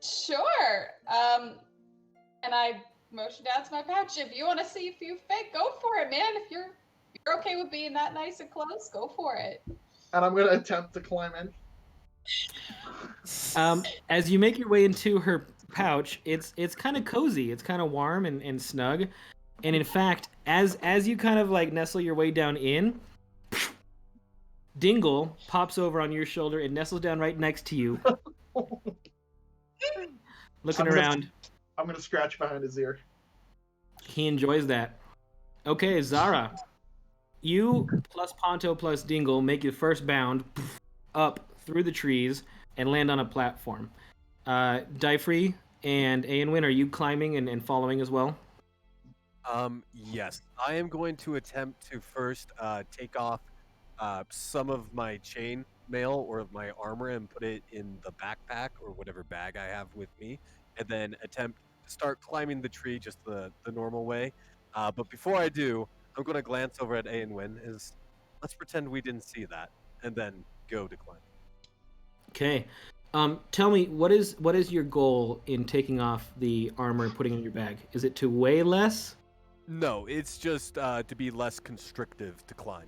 Sure. And I motion down to my pouch. If you want to see a few fit, go for it, man. If you're okay with being that nice and close, go for it. And I'm gonna attempt to climb in. As you make your way into her pouch, it's kind of cozy. It's kind of warm and snug. And in fact, as you kind of like nestle your way down in, Dingle pops over on your shoulder and nestles down right next to you, looking around. I'm gonna scratch behind his ear. He enjoys that. Okay, Zara, you plus Ponto plus Dingle make your first bound up through the trees and land on a platform. Dyfree and Aenwyn, are you climbing and following as well? Yes. I am going to attempt to first take off some of my chain mail or my armor and put it in the backpack or whatever bag I have with me, and then attempt to start climbing the tree just the normal way. But before I do, I'm going to glance over at Aenwyn. Let's pretend we didn't see that, and then go to climb. Okay. Tell me, what is your goal in taking off the armor and putting it in your bag? Is it to weigh less? No, it's just to be less constrictive to climb.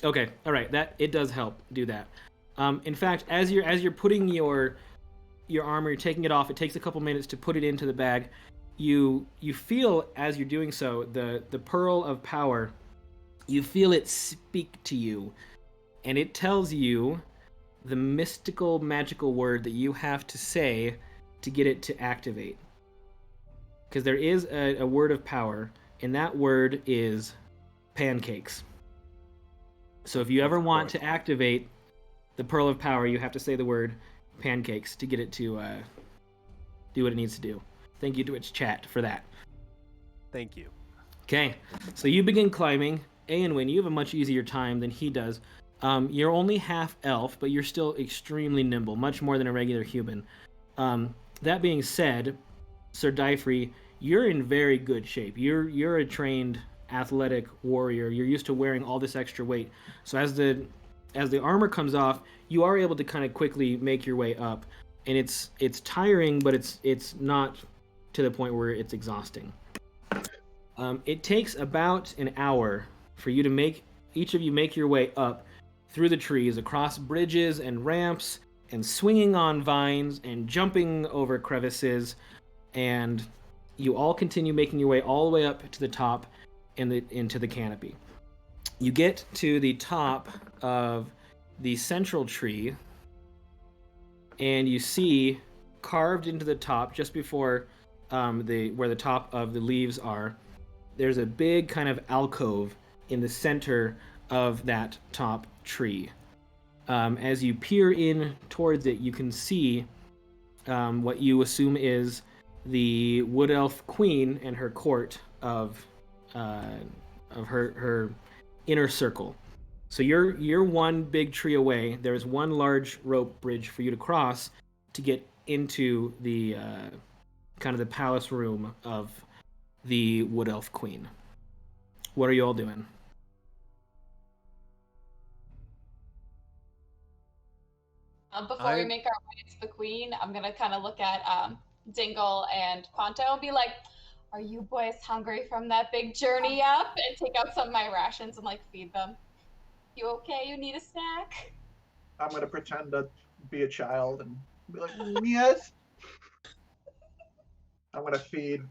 Okay, all right. That it does help do that. In fact, as you're putting your armor, you're taking it off. It takes a couple minutes to put it into the bag. You feel as you're doing so the pearl of power. You feel it speak to you, and it tells you the mystical, magical word that you have to say to get it to activate. Because there is a word of power, and that word is pancakes. So if you ever want to activate the Pearl of Power, you have to say the word pancakes to get it to do what it needs to do. Thank you to its chat for that. Thank you. Okay, so you begin climbing. Aenwyn, you have a much easier time than he does. You're only half elf, but you're still extremely nimble, much more than a regular human. That being said, Sir Dyfree, you're in very good shape. You're a trained athletic warrior. You're used to wearing all this extra weight. So as the armor comes off, you are able to kind of quickly make your way up, and it's tiring, but it's not to the point where it's exhausting. It takes about an hour for you to each of you make your way up through the trees, across bridges and ramps, and swinging on vines and jumping over crevices, and you all continue making your way all the way up to the top into the canopy. You get to the top of the central tree, and you see carved into the top, just before where the top of the leaves are, there's a big kind of alcove in the center of that top tree. As you peer in towards it, you can see what you assume is the wood elf queen and her court of her inner circle. So you're one big tree away. There's one large rope bridge for you to cross to get into the kind of the palace room of the wood elf queen. What are you all doing? Before we make our way to the queen, I'm gonna kind of look at Dingle and Ponto and be like, "Are you boys hungry from that big journey up?" And take out some of my rations and like feed them. You okay? You need a snack? I'm gonna pretend to be a child and be like, yes. I'm gonna feed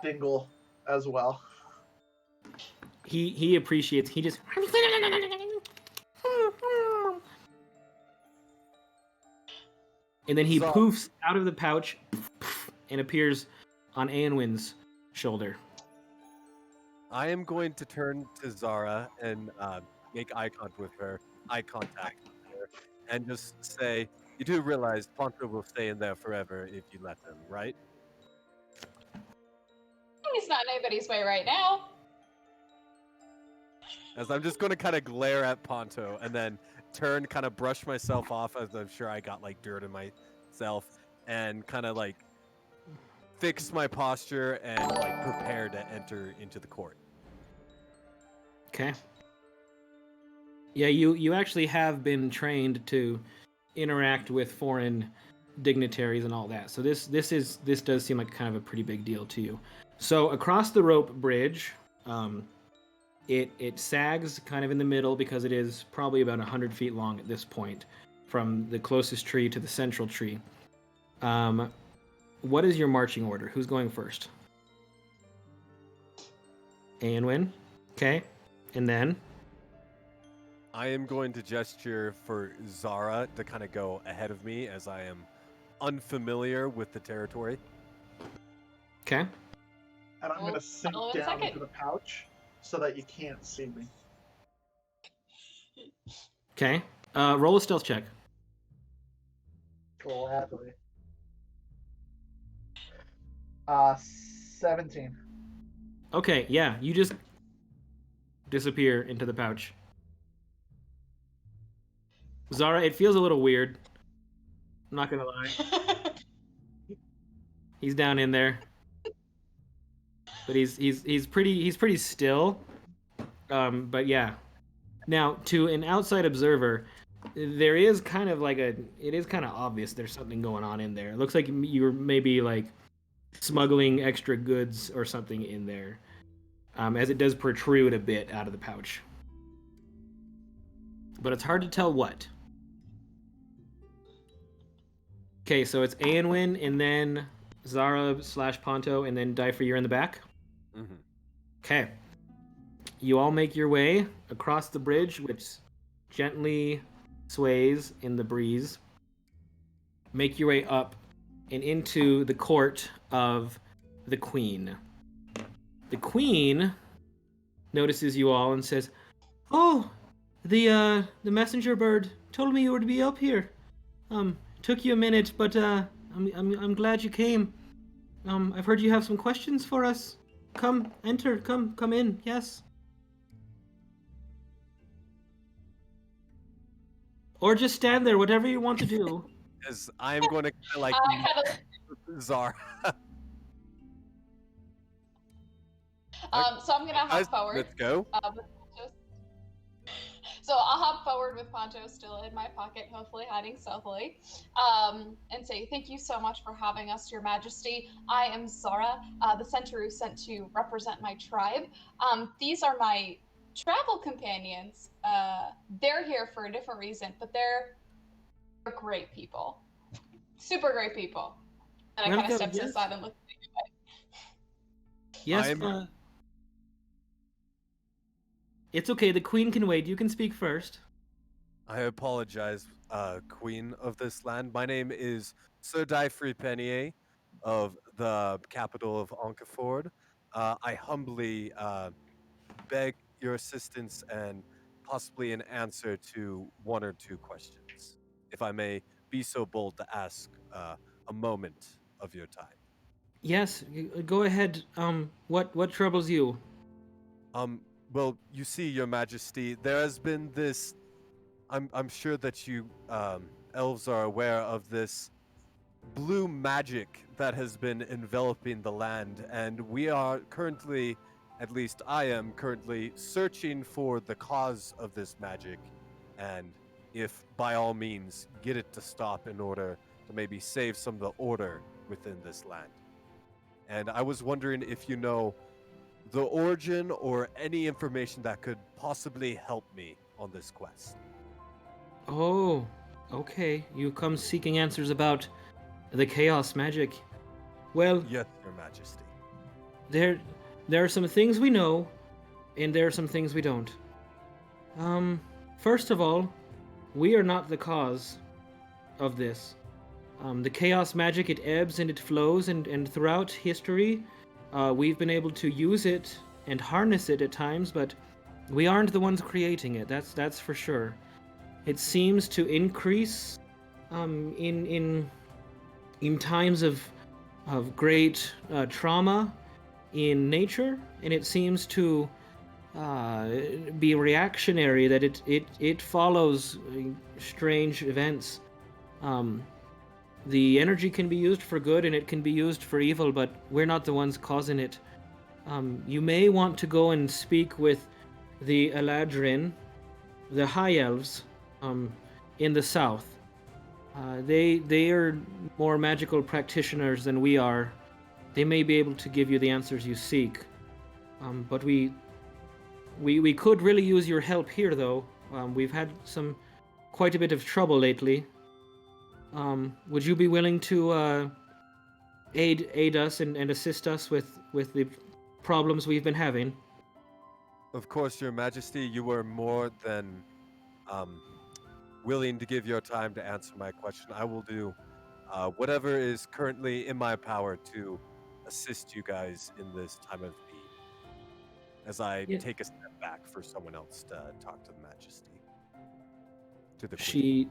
Dingle as well. He appreciates. He just and then he poofs out of the pouch and appears on Anwin's shoulder. I am going to turn to Zara and make eye contact with her, and just say, "You do realize Ponto will stay in there forever if you let him, right?" He's not in anybody's way right now. As I'm just going to kind of glare at Ponto and then turn, kind of brush myself off, as I'm sure I got like dirt in myself, and kind of like fix my posture and like prepare to enter into the court. Okay. Yeah, you actually have been trained to interact with foreign dignitaries and all that. So this does seem like kind of a pretty big deal to you. So across the rope bridge, it sags kind of in the middle because it is probably about 100 feet long at this point, from the closest tree to the central tree. What is your marching order? Who's going first? Anwin. Okay. And then? I am going to gesture for Zara to kind of go ahead of me, as I am unfamiliar with the territory. Okay. And I'm gonna sink down into the pouch so that you can't see me. Okay. Roll a stealth check. Gladly. 17. Okay, yeah, you just disappear into the pouch. Zara, it feels a little weird. I'm not gonna lie. He's down in there, but he's pretty still. But yeah. Now, to an outside observer, there is kind of like it is kind of obvious there's something going on in there. It looks like you're maybe like smuggling extra goods or something in there, as it does protrude a bit out of the pouch. But it's hard to tell what. Okay, so it's Anwin, and then Zara/Ponto, and then Dyfer, you're in the back? Mm-hmm. Okay. You all make your way across the bridge, which gently sways in the breeze. Make your way up and into the court of the queen. The queen notices you all and says, "Oh, the messenger bird told me you were to be up here. Took you a minute, but I'm glad you came. I've heard you have some questions for us. Come, enter, come in. Yes." Or just stand there, whatever you want to do. As I'm going to like Zara. So I'm gonna hop forward. Let's go. So I'll hop forward with Poncho still in my pocket, hopefully hiding stealthily, and say, "Thank you so much for having us, Your Majesty. I am Zara, the Centaur sent to represent my tribe. These are my travel companions. They're here for a different reason, but they're great people. Super great people." And I kind of step to the side and look at you. Yes, it's okay. The queen can wait. You can speak first. I apologize, queen of this land. My name is Sir Dyfrey Penier of the capital of Ankeford. I humbly beg your assistance and possibly an answer to one or two questions, if I may be so bold to ask a moment of your time. Yes, go ahead. What troubles you? Um, well, you see, Your Majesty, there has been this. I'm sure that you elves are aware of this blue magic that has been enveloping the land, and we are currently, at least I am currently, searching for the cause of this magic, and if by all means get it to stop in order to maybe save some of the order within this land. And I was wondering if you know the origin or any information that could possibly help me on this quest. Oh, okay. You come seeking answers about the chaos magic. Well, Yes, Your Majesty. there there are some things we know, and there are some things we don't. First of all, we are not the cause of this. The chaos magic, it ebbs and it flows, and throughout history, we've been able to use it and harness it at times, but we aren't the ones creating it. That's for sure. It seems to increase in times of great trauma in nature, and it seems to be reactionary. That it follows strange events. The energy can be used for good and it can be used for evil, but we're not the ones causing it. You may want to go and speak with the Eladrin, the High Elves, in the south. They are more magical practitioners than we are. They may be able to give you the answers you seek. But we could really use your help here, though. We've had quite a bit of trouble lately. Would you be willing to aid us and assist us with the problems we've been having? Of course, Your Majesty, you were more than willing to give your time to answer my question. I will do whatever is currently in my power to assist you guys in this time of need. As I Yeah. take a step back for someone else to talk to the Majesty. To the Queen.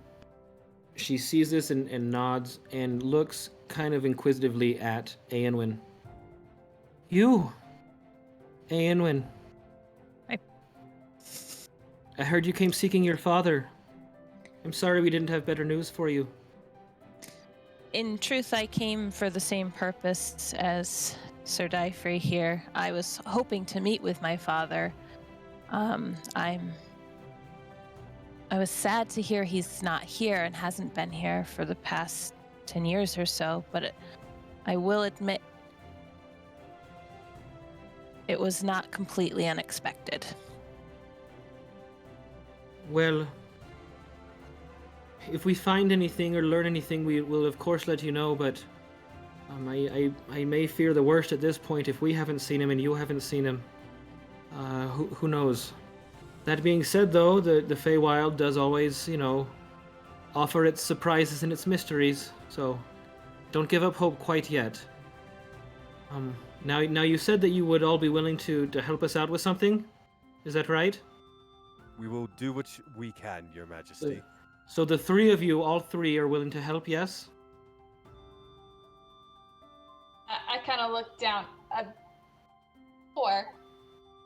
She sees this and nods and looks kind of inquisitively at Aenwyn. You, Aenwyn. Hi. I heard you came seeking your father. I'm sorry we didn't have better news for you. In truth, I came for the same purpose as Sir Dyfrey here. I was hoping to meet with my father. I was sad to hear he's not here and hasn't been here for the past 10 years or so, but I will admit it was not completely unexpected. Well, if we find anything or learn anything, we will of course let you know, but I may fear the worst at this point if we haven't seen him and you haven't seen him. Who knows? That being said, though, the Feywild does always, offer its surprises and its mysteries, so don't give up hope quite yet. Now you said that you would all be willing to help us out with something? Is that right? We will do what we can, Your Majesty. So the three of you, all three, are willing to help, yes? I kind of look down at 4,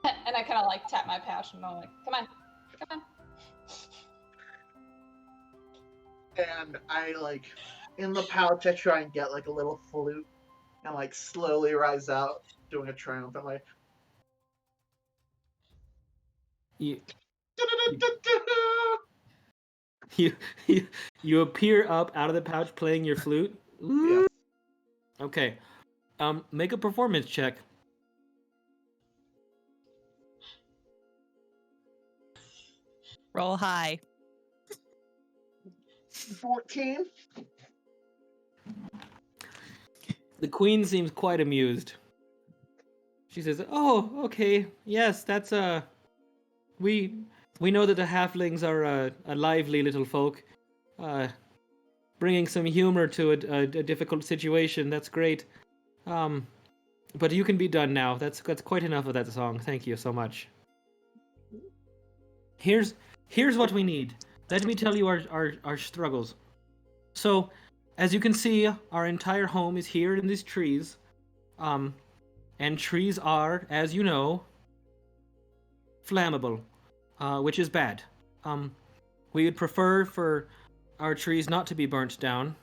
and I kind of like tap my pouch and I'm like, come on. And I in the pouch I try and get like a little flute and like slowly rise out, doing a triumphant like You appear up out of the pouch playing your flute. Yeah. Okay. Make a performance check. Roll high. 14. The queen seems quite amused. She says, "Oh, okay. Yes, that's we know that the halflings are a lively little folk, bringing some humor to a difficult situation. That's great. But you can be done now. That's quite enough of that song. Thank you so much." Here's what we need. Let me tell you our struggles. So, as you can see, our entire home is here in these trees. And trees are, as you know, flammable, which is bad. We would prefer for our trees not to be burnt down.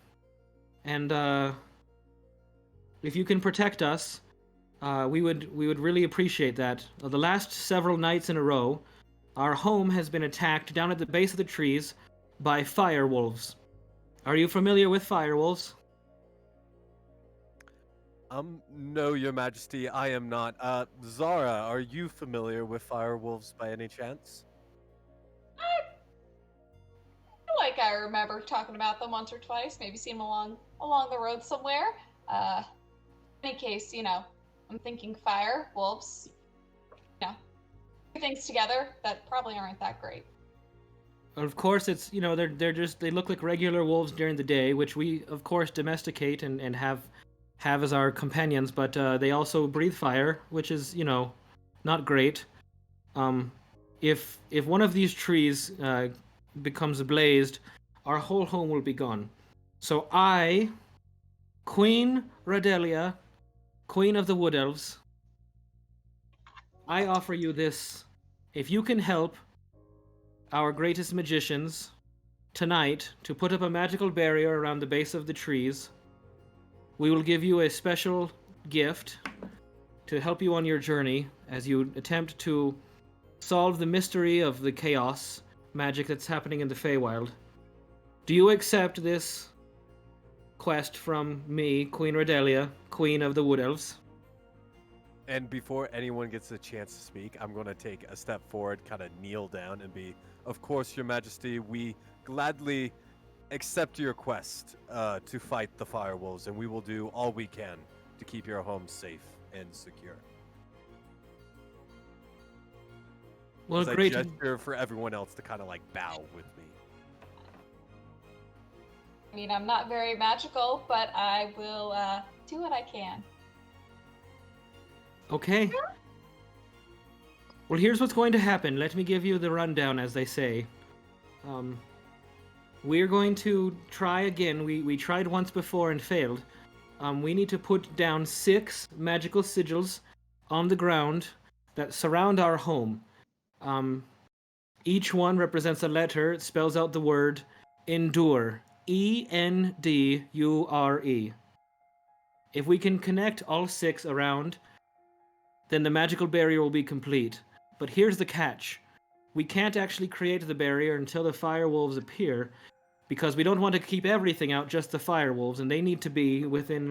And if you can protect us, we would really appreciate that. The last several nights in a row, our home has been attacked down at the base of the trees by fire wolves. Are you familiar with fire wolves? No, Your Majesty, I am not. Zara, are you familiar with fire wolves by any chance? I feel like I remember talking about them once or twice, maybe seen them along the road somewhere. In any case, I'm thinking fire, wolves, two things together that probably aren't that great. Of course, it's they look like regular wolves during the day, which we of course domesticate and have as our companions, but they also breathe fire, which is not great. If one of these trees becomes blazed, our whole home will be gone. So I, Queen Radelia, Queen of the Wood Elves, I offer you this. If you can help our greatest magicians tonight to put up a magical barrier around the base of the trees, we will give you a special gift to help you on your journey as you attempt to solve the mystery of the chaos magic that's happening in the Feywild. Do you accept this quest from me, Queen Radelia, Queen of the Wood Elves? And before anyone gets a chance to speak, I'm going to take a step forward, kind of kneel down and be, of course, Your Majesty, we gladly accept your quest to fight the firewolves, and we will do all we can to keep your home safe and secure. Well, As great. I gesture for everyone else to kind of bow with me. I mean, I'm not very magical, but I will do what I can. Okay. Well, here's what's going to happen. Let me give you the rundown, as they say. We're going to try again. We tried once before and failed. We need to put down 6 magical sigils on the ground that surround our home. Each one represents a letter. It spells out the word endure. E-N-D-U-R-E. If we can connect all 6 around, then the magical barrier will be complete. But here's the catch. We can't actually create the barrier until the fire wolves appear, because we don't want to keep everything out, just the fire wolves, and they need to be within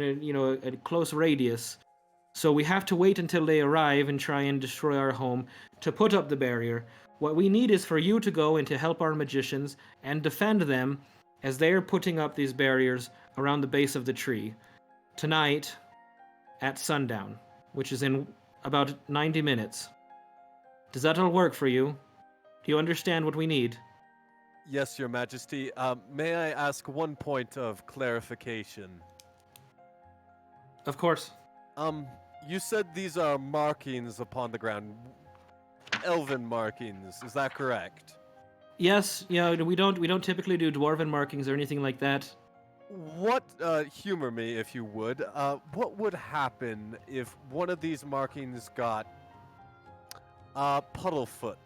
a close radius. So we have to wait until they arrive and try and destroy our home to put up the barrier. What we need is for you to go and to help our magicians and defend them as they are putting up these barriers around the base of the tree tonight at sundown, which is in about 90 minutes. Does that all work for you? Do you understand what we need? Yes, Your Majesty. May I ask one point of clarification? Of course. You said these are markings upon the ground. Elven markings, is that correct? Yes, we don't typically do dwarven markings or anything like that. What, humor me if you would, what would happen if one of these markings got puddlefoot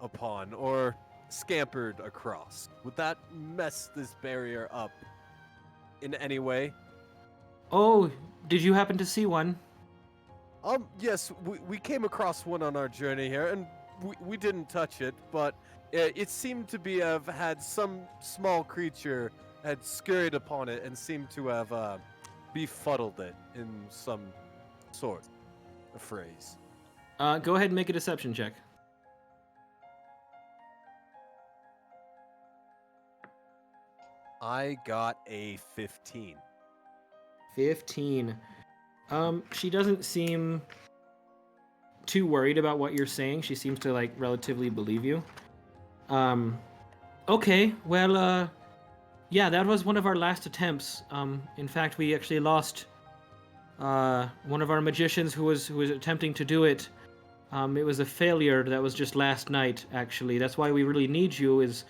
upon or scampered across? Would that mess this barrier up in any way? Oh, did you happen to see one? Yes, we came across one on our journey here, and we didn't touch it, but it seemed to have had some small creature had scurried upon it and seemed to have befuddled it in some sort of phrase. Go ahead and make a deception check. I got a 15. 15. She doesn't seem too worried about what you're saying. She seems to relatively believe you. Okay, well, yeah, that was one of our last attempts. In fact, we actually lost one of our magicians who was attempting to do it It was a failure that was just last night, actually. That's why we really need you, is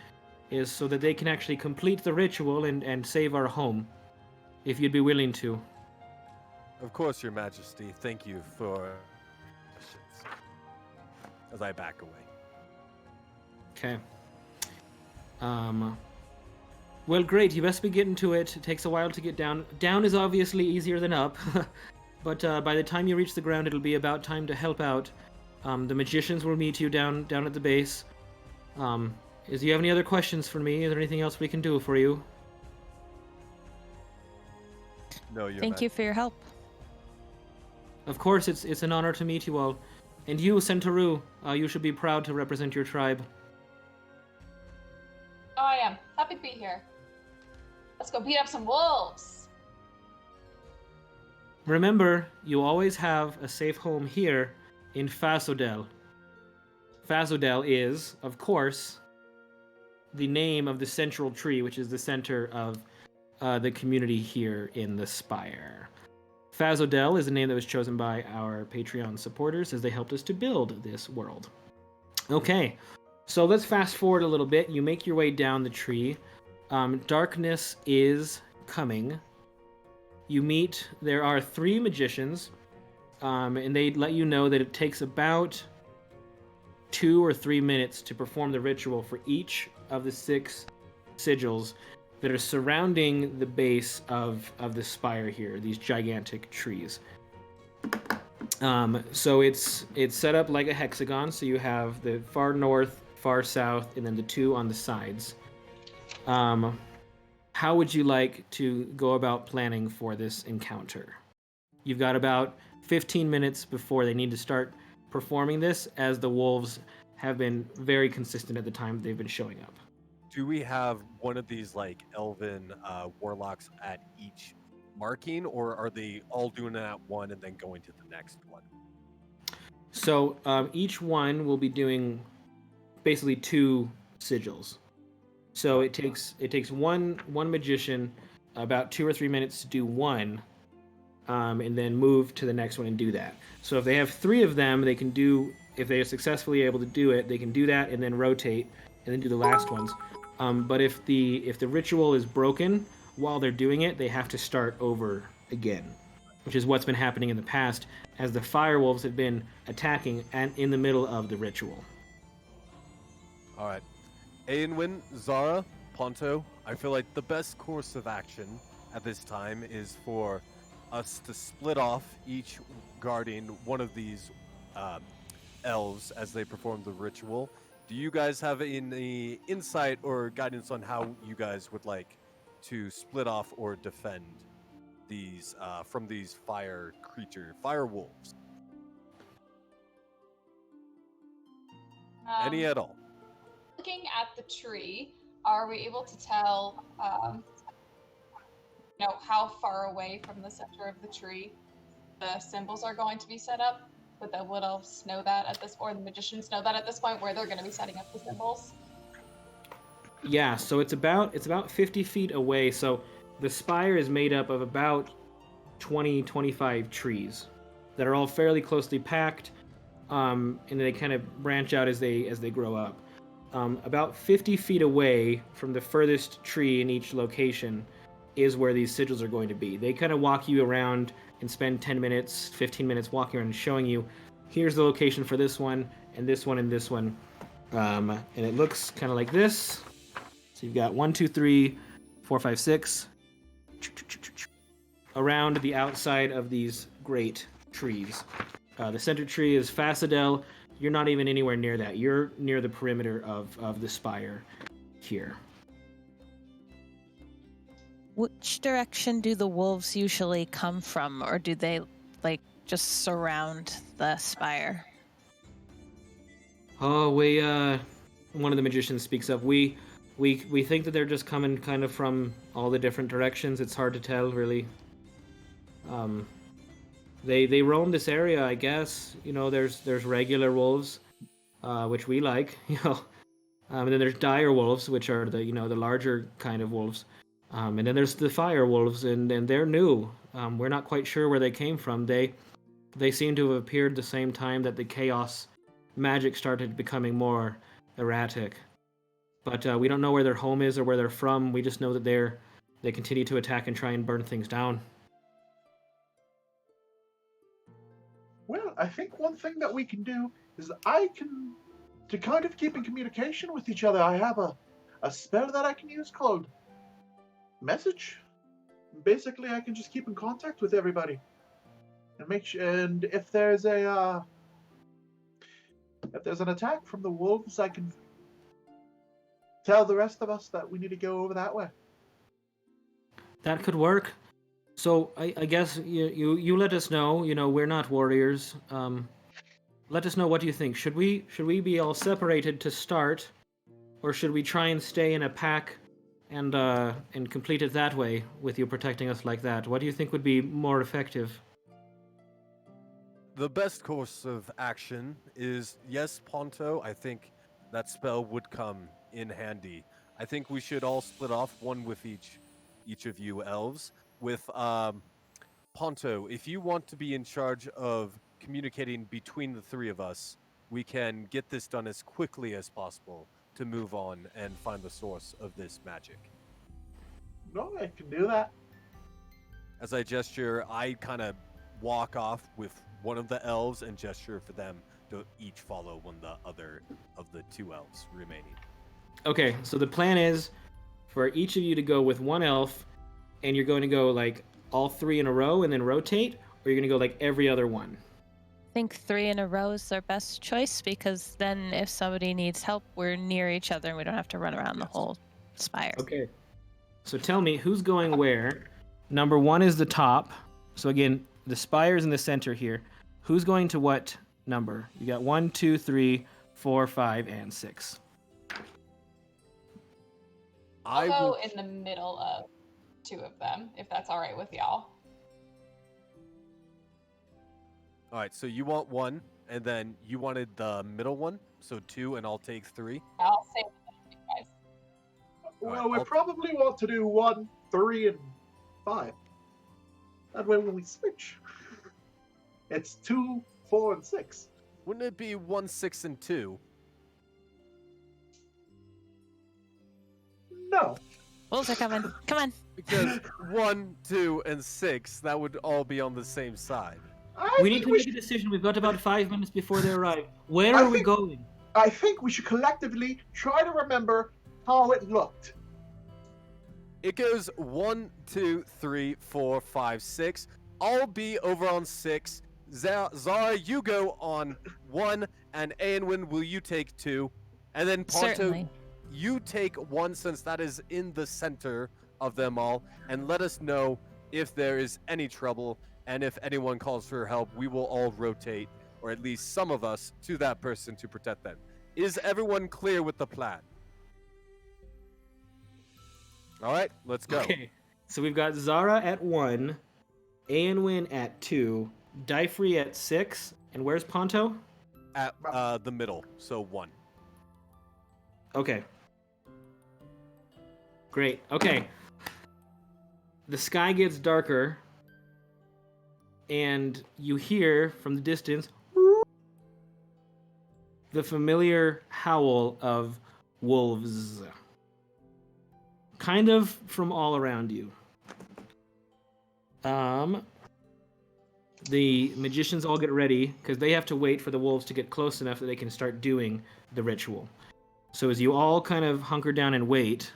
so that they can actually complete the ritual and save our home, if you'd be willing to. Of course, Your Majesty. Thank you for as I back away. Okay. Well, great. You best be getting to it. It takes a while to get down. Down is obviously easier than up, but by the time you reach the ground, it'll be about time to help out. The magicians will meet you down at the base. Do you have any other questions for me? Is there anything else we can do for you? No, Your Thank you for your help. Of course, it's an honor to meet you all. And you, Centauru, you should be proud to represent your tribe. Oh, I am. Happy to be here. Let's go beat up some wolves. Remember, you always have a safe home here in Fasodel. Fasodel is, of course, the name of the central tree, which is the center of the community here in the Spire. Fasodel is the name that was chosen by our Patreon supporters as they helped us to build this world. Okay, so let's fast forward a little bit. You make your way down the tree. Darkness is coming. You meet, there are 3 magicians, and they let you know that it takes about 2 or 3 minutes to perform the ritual for each of the 6 sigils that are surrounding the base of the spire here, these gigantic trees. So it's set up like a hexagon, so you have the far north, far south, and then the 2 on the sides. How would you like to go about planning for this encounter? You've got about 15 minutes before they need to start performing this, as the wolves have been very consistent at the time they've been showing up. Do we have one of these like elven warlocks at each marking, or are they all doing it at one and then going to the next one? So each one will be doing basically 2 sigils. So it takes one magician about 2 or 3 minutes to do one, and then move to the next one and do that. So if they have 3 of them, they can do. If they are successfully able to do it, they can do that and then rotate and then do the last ones. But if the ritual is broken while they're doing it, they have to start over again, which is what's been happening in the past as the firewolves have been attacking and in the middle of the ritual. All right. Aenwin, Zara, Ponto, I feel like the best course of action at this time is for us to split off, each guarding one of these elves as they perform the ritual. Do you guys have any insight or guidance on how you guys would like to split off or defend these from these fire wolves? Any at all? Looking at the tree, are we able to tell, how far away from the center of the tree the symbols are going to be set up? Would the wood elves know that or the magicians know that at this point, where they're going to be setting up the symbols? Yeah, so it's about 50 feet away. So the spire is made up of about 20-25 trees that are all fairly closely packed, and they kind of branch out as they grow up. About 50 feet away from the furthest tree in each location is where these sigils are going to be. They kind of walk you around and spend 10 minutes, 15 minutes walking around and showing you, here's the location for this one, and this one, and this one. And it looks kind of like this. So you've got 1, 2, 3, 4, 5, 6 around the outside of these great trees. The center tree is Fasodel. You're not even anywhere near that. You're near the perimeter of the spire here. Which direction do the wolves usually come from, or do they just surround the spire? Oh, one of the magicians speaks up. We think that they're just coming kind of from all the different directions. It's hard to tell, really. They roam this area, I guess. There's regular wolves, which we like, and then there's dire wolves, which are the larger kind of wolves. And then there's the fire wolves, and they're new. We're not quite sure where they came from. They They seem to have appeared the same time that the chaos magic started becoming more erratic. But we don't know where their home is or where they're from. We just know that they continue to attack and try and burn things down. Well, I think one thing that we can do is to kind of keep in communication with each other, I have a spell that I can use called Message. Basically, I can just keep in contact with everybody and and if there's an attack from the wolves, I can tell the rest of us that we need to go over that way. That could work. So I guess you let us know. We're not warriors. Let us know, what do you think? Should we be all separated to start, or should we try and stay in a pack and complete it that way with you protecting us like that? What do you think would be more effective? The best course of action is, yes, Ponto, I think that spell would come in handy. I think we should all split off, one with each of you elves. With Ponto, if you want to be in charge of communicating between the three of us, we can get this done as quickly as possible to move on and find the source of this magic. No, I can do that. As I gesture, I kind of walk off with one of the elves and gesture for them to each follow one the other of the two elves remaining. Okay, so the plan is for each of you to go with one elf, and you're going to go like all three in a row and then rotate, or you're going to go like every other one? I think 3 in a row is their best choice, because then if somebody needs help, we're near each other and we don't have to run around the whole spire. Okay. So tell me, who's going where? Number 1 is the top. So again, the spire's in the center here. Who's going to what number? You got 1, 2, 3, 4, 5, and 6. I'll go in the middle of 2 of them, if that's all right with y'all. All right, so you want 1, and then you wanted the middle one, so 2, and I'll take 3. I'll say you guys. Well, we probably want to do 1, 3, and 5. That way when we switch, it's 2, 4, and 6. Wouldn't it be 1, 6, and 2? No. Wolves are coming. Come on. Because 1, 2, and 6, that would all be on the same side. We need to make a decision. We've got about 5 minutes before they arrive. Where are we going? I think we should collectively try to remember how it looked. It goes 1, 2, 3, 4, 5, 6. I'll be over on 6. Zara, you go on 1, and Aenwyn, will you take 2? And then Ponto, Certainly. you take 1, since that is in the center of them all, and let us know if there is any trouble, and if anyone calls for help, we will all rotate, or at least some of us, to that person to protect them. Is everyone clear with the plan? All right, let's go. Okay, so we've got Zara at 1, Aenwyn at 2, Dyfree at 6, and where's Ponto? At the middle, so 1. Okay. Great. Okay. The sky gets darker, and you hear from the distance the familiar howl of wolves, kind of from all around you. The magicians all get ready because they have to wait for the wolves to get close enough that they can start doing the ritual. So as you all kind of hunker down and wait,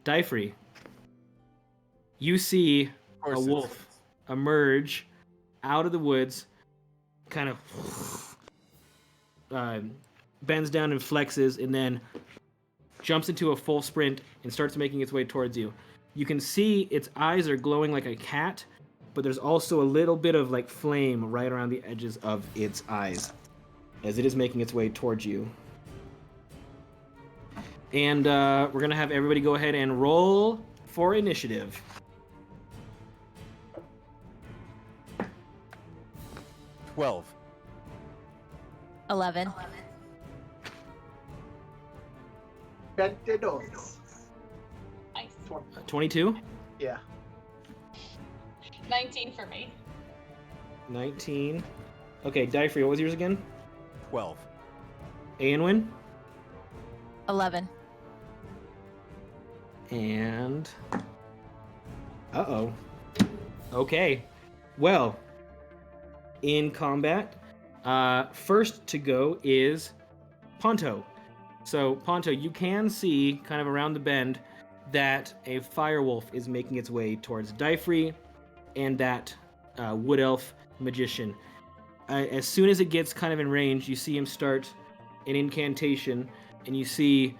Dyfree, you see a wolf emerge out of the woods, kind of bends down and flexes, and then jumps into a full sprint and starts making its way towards you. You can see its eyes are glowing like a cat, but there's also a little bit of like flame right around the edges of its eyes as it is making its way towards you. And we're going to have everybody go ahead and roll for initiative. $12. 11. 22. Nice. 22? Yeah. 19 for me. 19. Okay, Dyfrey, what was yours again? 12. Aenwyn? 11. And... Uh-oh. Okay. Well, in combat, first to go is Ponto. So, Ponto, you can see, kind of around the bend, that a firewolf is making its way towards Dyfrey and that wood elf magician. As soon as it gets kind of in range, you see him start an incantation, and you see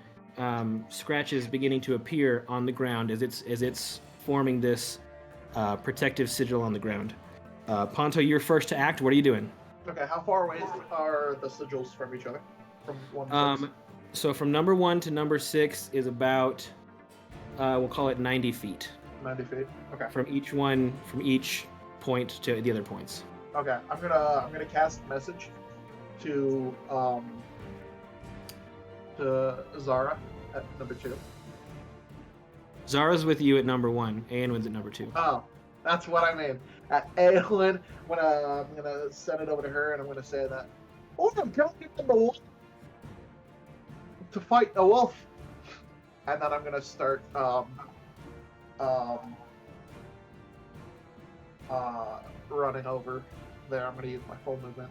scratches beginning to appear on the ground as it's forming this protective sigil on the ground. Ponto, you're first to act. What are you doing? Okay, how far away are the sigils from each other? From 1 to 6? So from number 1 to number 6 is about, we'll call it 90 feet. 90 feet. Okay. From each point to the other points. Okay, I'm gonna cast a message to Zara at number 2. Zara's with you at number 1. Aenwyn's at number 2. Oh, that's what I mean. At Aelin, I'm gonna send it over to her, and I'm gonna say that. Oh, I'm telling you the wolf to fight a wolf, and then I'm gonna start running over there. I'm gonna use my full movement.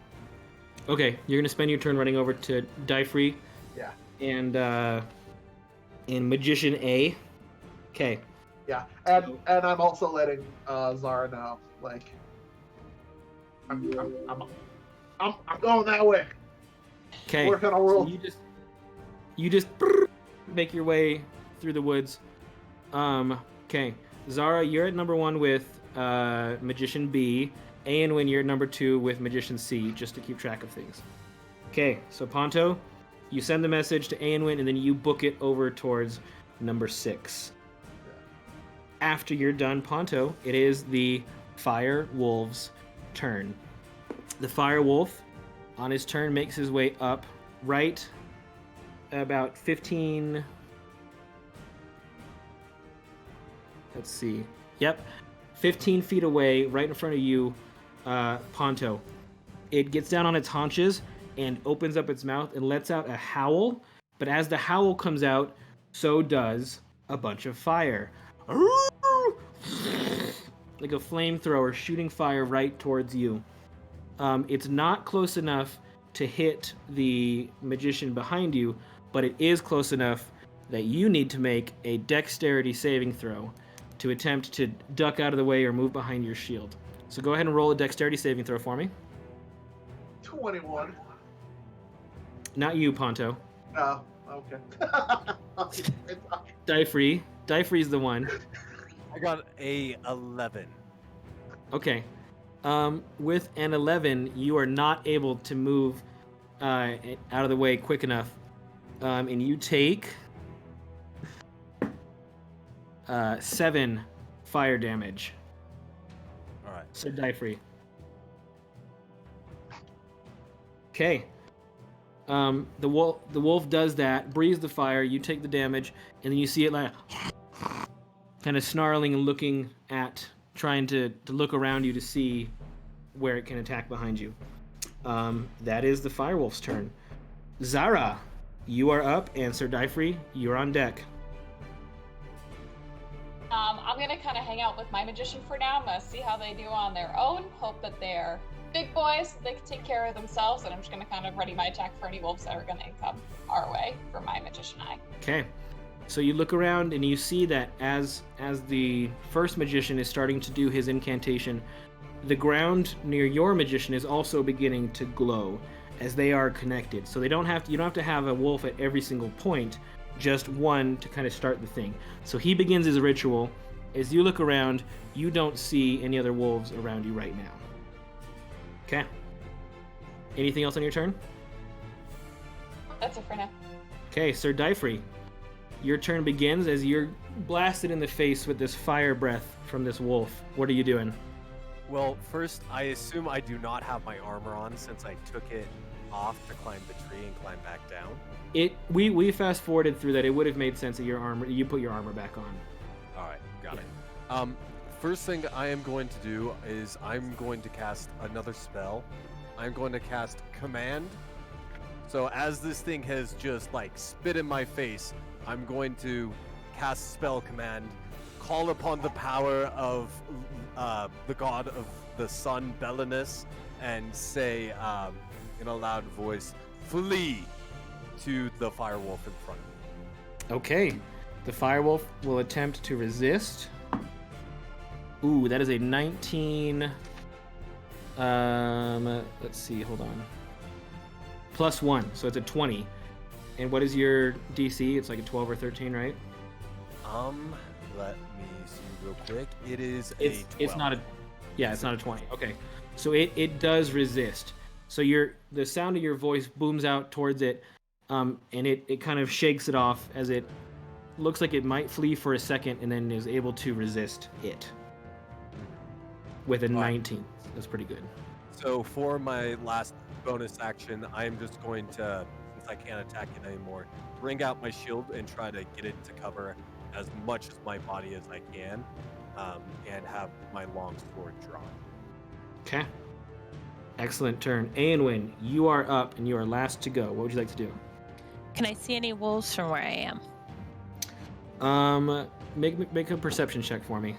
Okay, you're gonna spend your turn running over to Dyfrey. Yeah. And Magician A. Okay. Yeah, and I'm also letting Zara know, like, I'm going that way. Okay. Working on roll. So you just make your way through the woods. Okay. Zara, you're at number 1 with Magician B. Aenwyn, you're at number 2 with Magician C, just to keep track of things. Okay, so Ponto, you send the message to Aenwyn, and then you book it over towards number 6. After you're done, Ponto, it is the Fire Wolf's turn. The Fire Wolf, on his turn, makes his way up right about 15... Let's see. Yep. 15 feet away, right in front of you, Ponto. It gets down on its haunches and opens up its mouth and lets out a howl. But as the howl comes out, so does a bunch of fire. Like a flamethrower shooting fire right towards you. It's not close enough to hit the magician behind you, but it is close enough that you need to make a dexterity saving throw to attempt to duck out of the way or move behind your shield. So go ahead and roll a dexterity saving throw for me. 21. Not you, Ponto. Oh, okay. Dyfrey. Dyfrey's the one. I got a 11. Okay. With an 11, you are not able to move out of the way quick enough. And you take 7 fire damage. All right. So Dyfrey. Okay. The wolf does that, breathes the fire, you take the damage, and then you see it like kind of snarling and looking at, trying to look around you to see where it can attack behind you. That is the firewolf's turn. Zara, you are up, and Sir Dyfrey, you're on deck. I'm gonna kind of hang out with my magician for now. I'm gonna see how they do on their own. Hope that they're big boys, they can take care of themselves, and I'm just gonna kind of ready my attack for any wolves that are gonna come our way for my magician eye. Okay. So you look around and you see that as the first magician is starting to do his incantation, the ground near your magician is also beginning to glow as they are connected. So you don't have to have a wolf at every single point, just one to kind of start the thing. So he begins his ritual. As you look around, you don't see any other wolves around you right now. Okay. Anything else on your turn? That's it for now. Okay, Sir Dyfrey, your turn begins as you're blasted in the face with this fire breath from this wolf. What are you doing? Well, first, I assume I do not have my armor on since I took it off to climb the tree and climb back down. We fast forwarded through that. It would have made sense that you put your armor back on. All right, got it. first thing I am going to do is I'm going to cast another spell. I'm going to cast Command. So as this thing has just like spit in my face, I'm going to cast spell Command, call upon the power of the god of the sun, Belinus, and say in a loud voice, "Flee!" to the firewolf in front of me. Okay. The firewolf will attempt to resist. Ooh, that is a 19. Let's see, hold on. +1, so it's a 20. And what is your DC? It's like a 12 or 13, right? Let me see real quick. It is a 12. It's not a. Yeah, it's not a 20. Okay, so it does resist. So the sound of your voice booms out towards it, and it kind of shakes it off as it looks like it might flee for a second, and then is able to resist it with a 19. That's pretty good. So for my last bonus action, I am just going to, since I can't attack it anymore, bring out my shield and try to get it to cover as much as my body as I can, and have my long sword drawn. Okay. Excellent turn. Aenwyn, you are up and you are last to go. What would you like to do? Can I see any wolves from where I am? Make a perception check for me.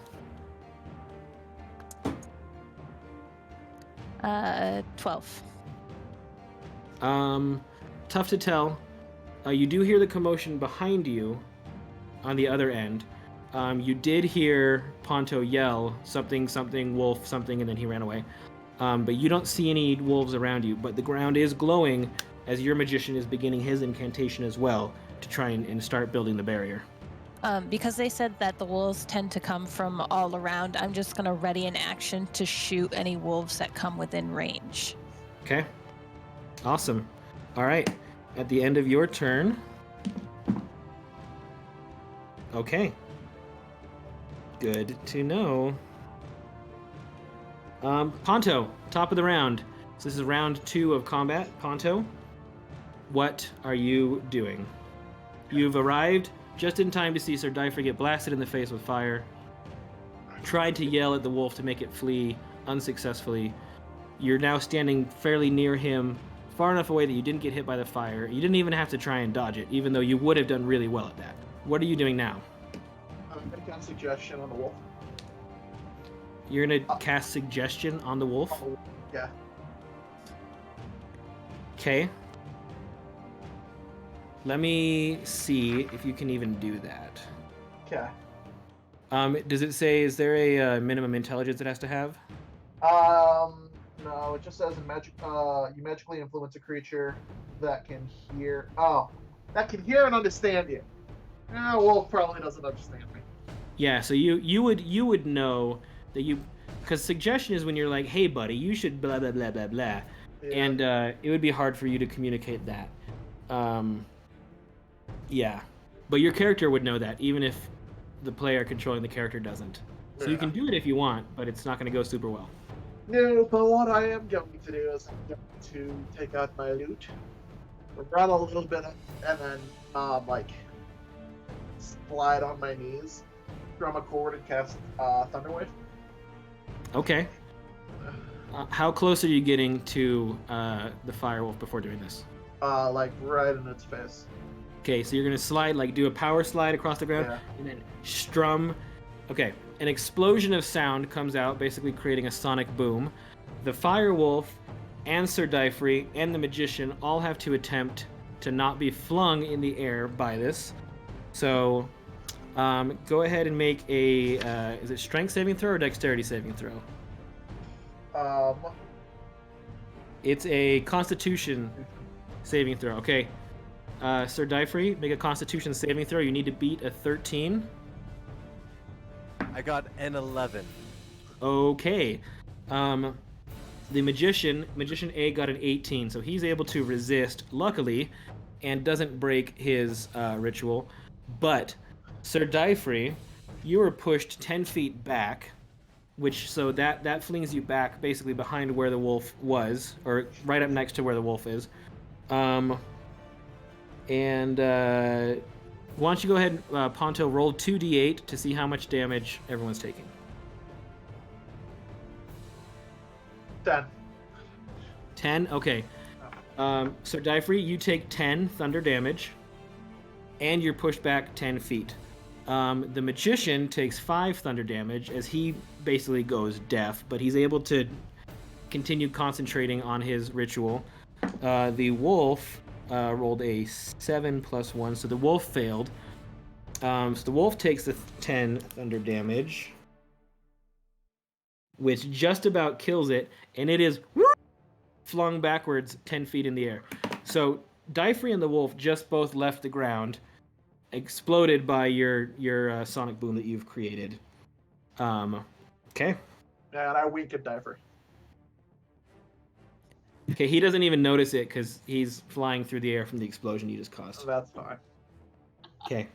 12. Tough to tell. You do hear the commotion behind you on the other end. You did hear Ponto yell something, wolf, something, and then he ran away. But you don't see any wolves around you, but the ground is glowing as your magician is beginning his incantation as well to try and start building the barrier. Because they said that the wolves tend to come from all around, I'm just going to ready an action to shoot any wolves that come within range. Okay. Awesome. All right. At the end of your turn. Okay. Good to know. Ponto, top of the round. So this is round 2 of combat. Ponto, what are you doing? You've arrived just in time to see Sir Dyfrey get blasted in the face with fire. Tried to yell at the wolf to make it flee, unsuccessfully. You're now standing fairly near him, far enough away that you didn't get hit by the fire. You didn't even have to try and dodge it, even though you would have done really well at that. What are you doing now? I'm going to cast suggestion on the wolf. You're going to cast suggestion on the wolf? Yeah. Okay. Let me see if you can even do that. Okay. Does it say, is there a minimum intelligence it has to have? No, it just says you magically influence a creature that can hear. Oh, that can hear and understand you. Wolf probably doesn't understand me. Yeah, so you would know that because suggestion is when you're like, hey buddy, you should blah blah blah blah blah, Yeah. and it would be hard for you to communicate that. Yeah, but your character would know that, even if the player controlling the character doesn't. So you can do it if you want, but it's not going to go super well. No, but what I am going to do is I'm going to take out my loot, run a little bit, and then slide on my knees, drum a chord, and cast Thunderwave. Okay. How close are you getting to the firewolf before doing this? Right in its face. Okay, so you're gonna slide, do a power slide across the ground, and then strum. Okay, an explosion of sound comes out, basically creating a sonic boom. The firewolf and Sir Dyfrey and the magician all have to attempt to not be flung in the air by this. So, go ahead and make a, is it strength saving throw or dexterity saving throw? It's a constitution saving throw. Okay. Sir Dyfrey, make a constitution saving throw. You need to beat a 13. I got an 11. Okay. The magician A got an 18, so he's able to resist, luckily, and doesn't break his ritual. But Sir Dyfrey, you were pushed 10 feet back, so that flings you back basically behind where the wolf was, or right up next to where the wolf is. And why don't you go ahead and, Ponto, roll 2d8 to see how much damage everyone's taking. 10. 10? Okay. So Dyfree, you take 10 thunder damage, and you're pushed back 10 feet. The magician takes 5 thunder damage as he basically goes deaf, but he's able to continue concentrating on his ritual. The wolf rolled a 7 plus 1, so the wolf failed. So the wolf takes the 10 thunder damage, which just about kills it, and it is flung backwards 10 feet in the air. So Dyfree and the wolf just both left the ground, exploded by your sonic boom that you've created. Okay. Yeah, and I wink at Diver. Okay, he doesn't even notice it because he's flying through the air from the explosion you just caused. So that's fine. Okay.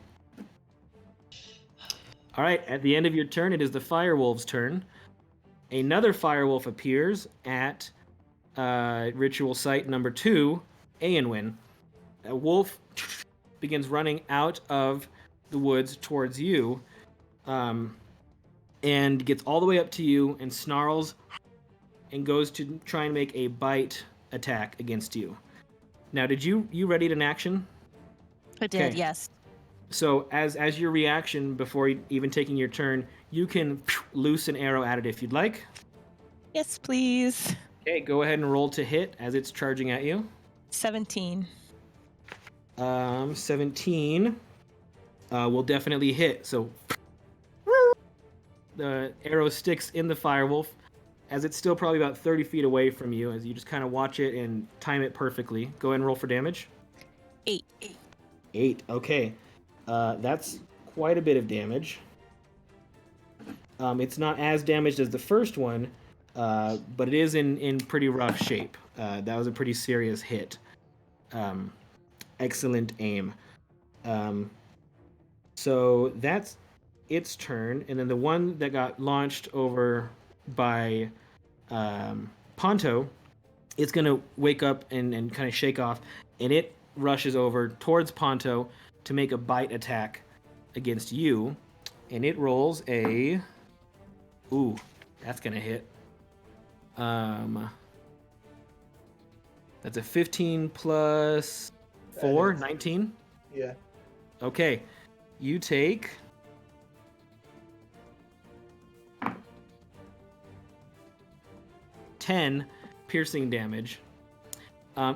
All right, at the end of your turn, it is the Firewolf's turn. Another Firewolf appears at ritual site number 2, Aenwyn. A wolf begins running out of the woods towards you, and gets all the way up to you and snarls and goes to try and make a bite attack against you. Now, did you readied an action? I did, Okay. yes. So as your reaction before even taking your turn, you can loose an arrow at it if you'd like. Yes, please. Okay, go ahead and roll to hit as it's charging at you. 17. 17 will definitely hit. So the arrow sticks in the firewolf as it's still probably about 30 feet away from you as you just kind of watch it and time it perfectly. Go ahead and roll for damage. 8. 8. Okay. That's quite a bit of damage. It's not as damaged as the first one, but it is in pretty rough shape. That was a pretty serious hit. Excellent aim. So that's its turn, and then the one that got launched over by Ponto, it's going to wake up and kind of shake off, and it rushes over towards Ponto to make a bite attack against you, and it rolls a... Ooh, that's going to hit. That's a 15 plus 4, 19? Yeah. Okay, you take... 10 piercing damage.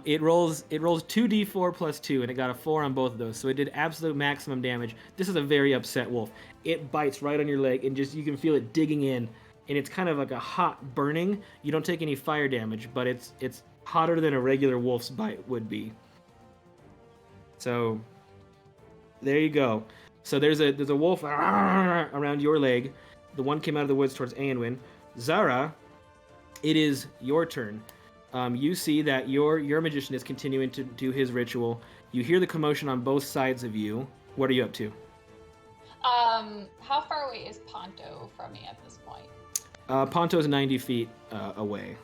It rolls 2d4 plus 2, and it got a 4 on both of those, so it did absolute maximum damage. This is a very upset wolf. It bites right on your leg, and just you can feel it digging in, and it's kind of like a hot burning. You don't take any fire damage, but it's hotter than a regular wolf's bite would be. So there you go. So there's a wolf around your leg. The one came out of the woods towards Aenwyn. Zara, it is your turn. You see that your magician is continuing to do his ritual. You hear the commotion on both sides of you. What are you up to? How far away is Ponto from me at this point? Ponto's 90 feet away.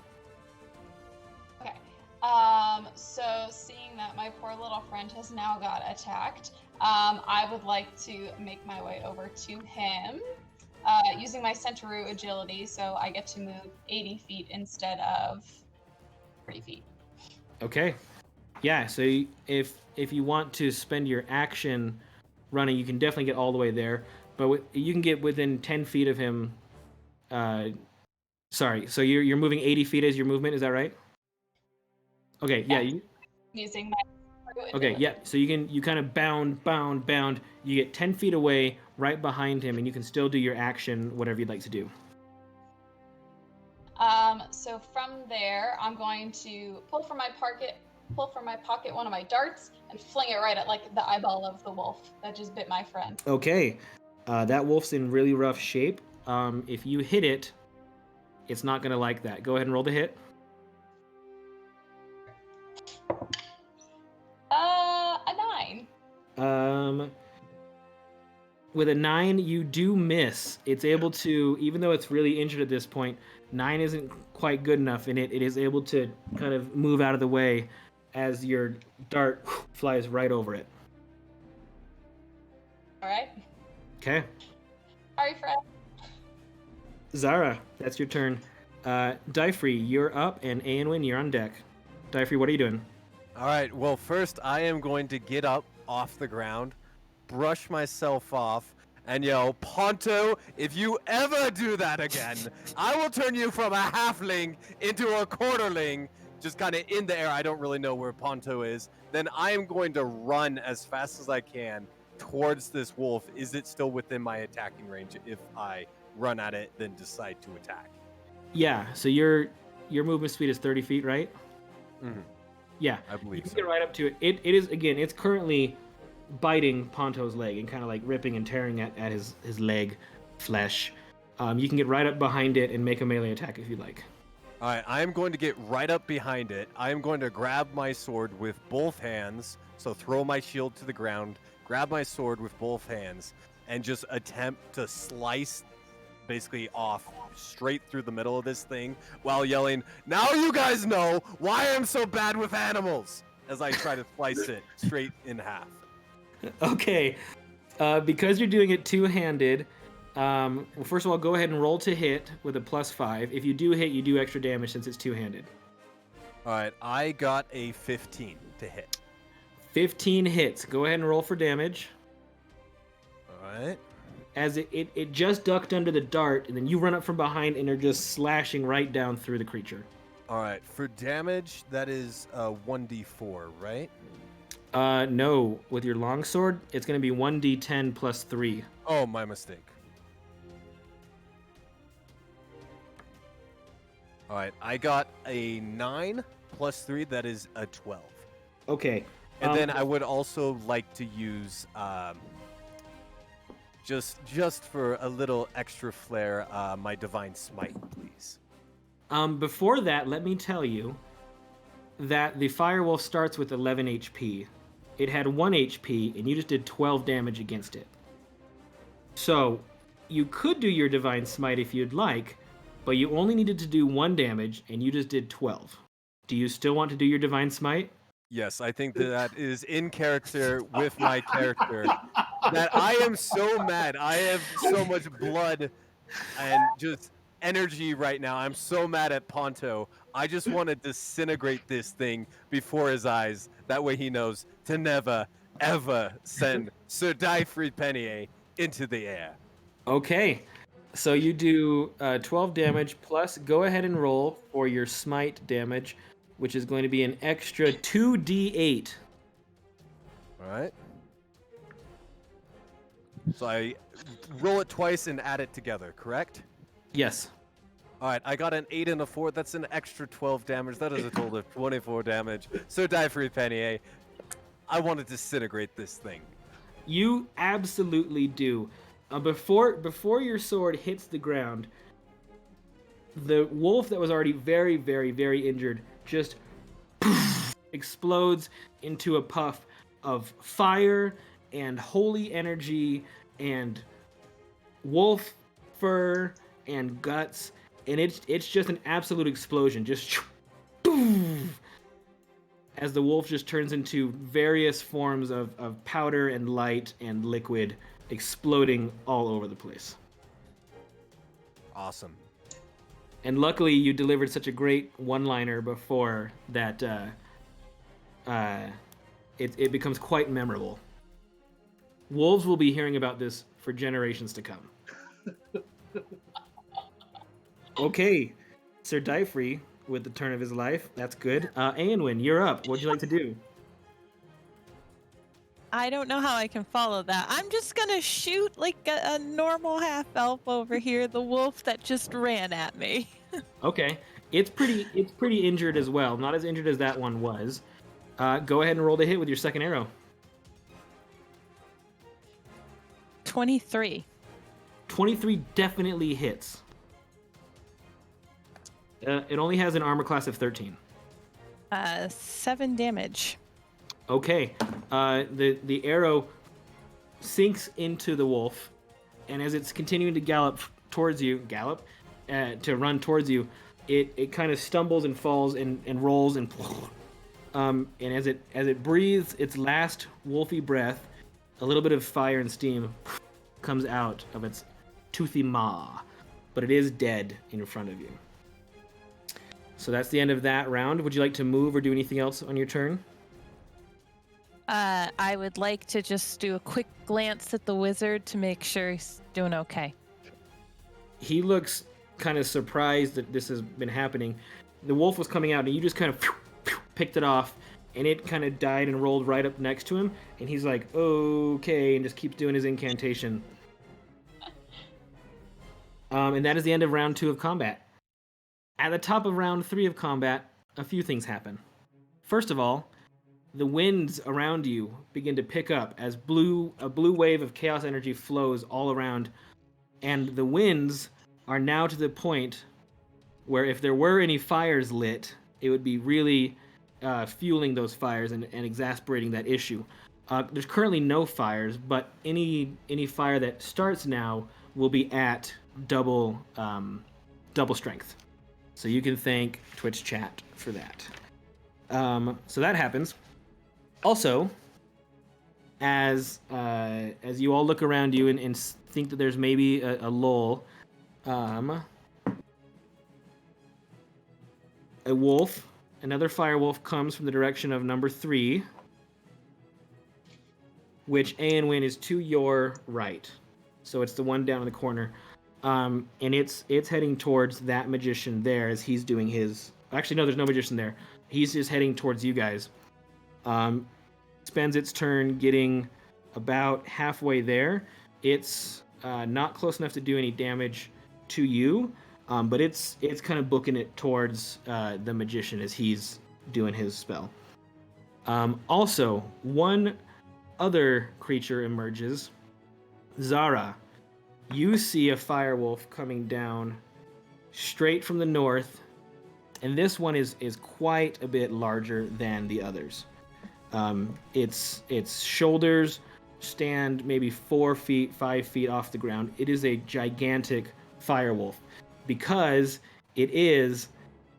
Okay. So seeing that my poor little friend has now got attacked, I would like to make my way over to him. Using my Centauru agility, so I get to move 80 feet instead of 30 feet. Okay. Yeah, so if you want to spend your action running, you can definitely get all the way there, but you can get within 10 feet of him. Sorry, so you're moving 80 feet as your movement, is that right? Okay, yeah. Using my Okay, yeah. So you kind of bound. You get 10 feet away, right behind him, and you can still do your action, whatever you'd like to do. So from there, I'm going to pull from my pocket one of my darts and fling it right at like the eyeball of the wolf that just bit my friend. Okay, that wolf's in really rough shape. If you hit it, it's not gonna like that. Go ahead and roll the hit. A 9. With a 9, you do miss. It's able to, even though it's really injured at this point, 9 isn't quite good enough, and it is able to kind of move out of the way as your dart flies right over it. All right. Okay. Sorry, Fred. Zara, that's your turn. Dyfree, you're up, and Aenwyn, you're on deck. Dyfree, what are you doing? All right. Well, first I am going to get up off the ground, brush myself off, and yell, Ponto, if you ever do that again, I will turn you from a halfling into a quarterling, just kind of in the air. I don't really know where Ponto is. Then I am going to run as fast as I can towards this wolf. Is it still within my attacking range if I run at it, then decide to attack? Yeah, so your movement speed is 30 feet, right? Mm-hmm. Yeah, I believe you can so. get right up to it. It is, again, it's currently biting Ponto's leg and kind of like ripping and tearing at his leg flesh. You can get right up behind it and make a melee attack if you'd like. All right, I am going to get right up behind it. I am going to grab my sword with both hands, so throw my shield to the ground, grab my sword with both hands, and just attempt to slice basically off straight through the middle of this thing while yelling, now you guys know why I'm so bad with animals, as I try to slice it straight in half. Okay, because you're doing it two-handed, well, first of all, go ahead and roll to hit with a +5. If you do hit, you do extra damage since it's two-handed. All right, I got a 15 to hit. 15 hits. Go ahead and roll for damage. All right. As it just ducked under the dart, and then you run up from behind and are just slashing right down through the creature. All right, for damage, that is 1d4, right? No. With your longsword, it's going to be 1d10 plus 3. Oh, my mistake. All right, I got a 9 plus 3, that is a 12. Okay. And then I would also like to use, just for a little extra flair, my Divine Smite, please. Before that, let me tell you that the Firewolf starts with 11 HP. It had 1 HP, and you just did 12 damage against it. So, you could do your Divine Smite if you'd like, but you only needed to do 1 damage, and you just did 12. Do you still want to do your Divine Smite? Yes, I think that is in character with my character. That I am so mad. I have so much blood and just energy right now. I'm so mad at Ponto. I just want to disintegrate this thing before his eyes. That way he knows to never, ever send Sir Dyfree Penier into the air. Okay. So you do 12 damage, plus go ahead and roll for your smite damage, which is going to be an extra 2d8. All right. So I roll it twice and add it together, correct? Yes. All right, I got an 8 and a 4. That's an extra 12 damage. That is a total of 24 damage. So Dyfree Penier, I want to disintegrate this thing. You absolutely do. Before your sword hits the ground, the wolf that was already very, very, very injured just explodes into a puff of fire and holy energy and wolf fur and guts, and it's just an absolute explosion, just boom, as the wolf just turns into various forms of powder and light and liquid exploding all over the place. Awesome. And luckily you delivered such a great one-liner before that it becomes quite memorable. Wolves will be hearing about this for generations to come. Okay, Sir Dyfree with the turn of his life. That's good. Aenwyn, you're up. What'd you like to do? I don't know how I can follow that. I'm just gonna shoot like a normal half elf over here, the wolf that just ran at me. Okay, it's pretty injured as well. Not as injured as that one was. Go ahead and roll to hit with your second arrow. 23. 23 definitely hits. It only has an armor class of 13. 7 damage. Okay, the arrow sinks into the wolf, and as it's continuing to gallop towards you, to run towards you, it kind of stumbles and falls and rolls and as it breathes its last wolfy breath, a little bit of fire and steam comes out of its toothy maw, but it is dead in front of you. So that's the end of that round. Would you like to move or do anything else on your turn? I would like to just do a quick glance at the wizard to make sure he's doing okay. He looks kind of surprised that this has been happening. The wolf was coming out, and you just kind of picked it off, and it kind of died and rolled right up next to him, and he's like, okay, and just keeps doing his incantation. And that is the end of round 2 of combat. At the top of round 3 of combat, a few things happen. First of all, the winds around you begin to pick up as a blue wave of chaos energy flows all around, and the winds are now to the point where if there were any fires lit, it would be really fueling those fires and exasperating that issue. There's currently no fires, but any fire that starts now will be at double strength. So you can thank Twitch chat for that. So that happens. Also, as you all look around you and think that there's maybe a lull, a wolf, another fire wolf, comes from the direction of number 3, which Aenwyn is to your right. So it's the one down in the corner. And it's heading towards that magician there as he's doing his... Actually, no, there's no magician there. He's just heading towards you guys. Spends its turn getting about halfway there. It's not close enough to do any damage to you, but it's kind of booking it towards the magician as he's doing his spell. Also, one other creature emerges. Zara, you see a firewolf coming down straight from the north, and this one is quite a bit larger than the others. Its shoulders stand maybe 4 feet, 5 feet off the ground. It is a gigantic firewolf because it is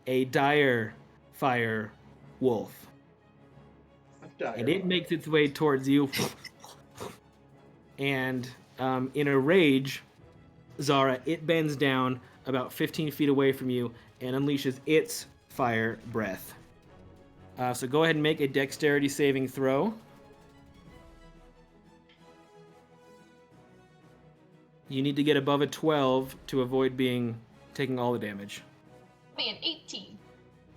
a dire fire wolf. And it makes its way towards you. And in a rage, Zara, it bends down about 15 feet away from you and unleashes its fire breath. So go ahead and make a dexterity saving throw. You need to get above a 12 to avoid taking all the damage. Be an 18.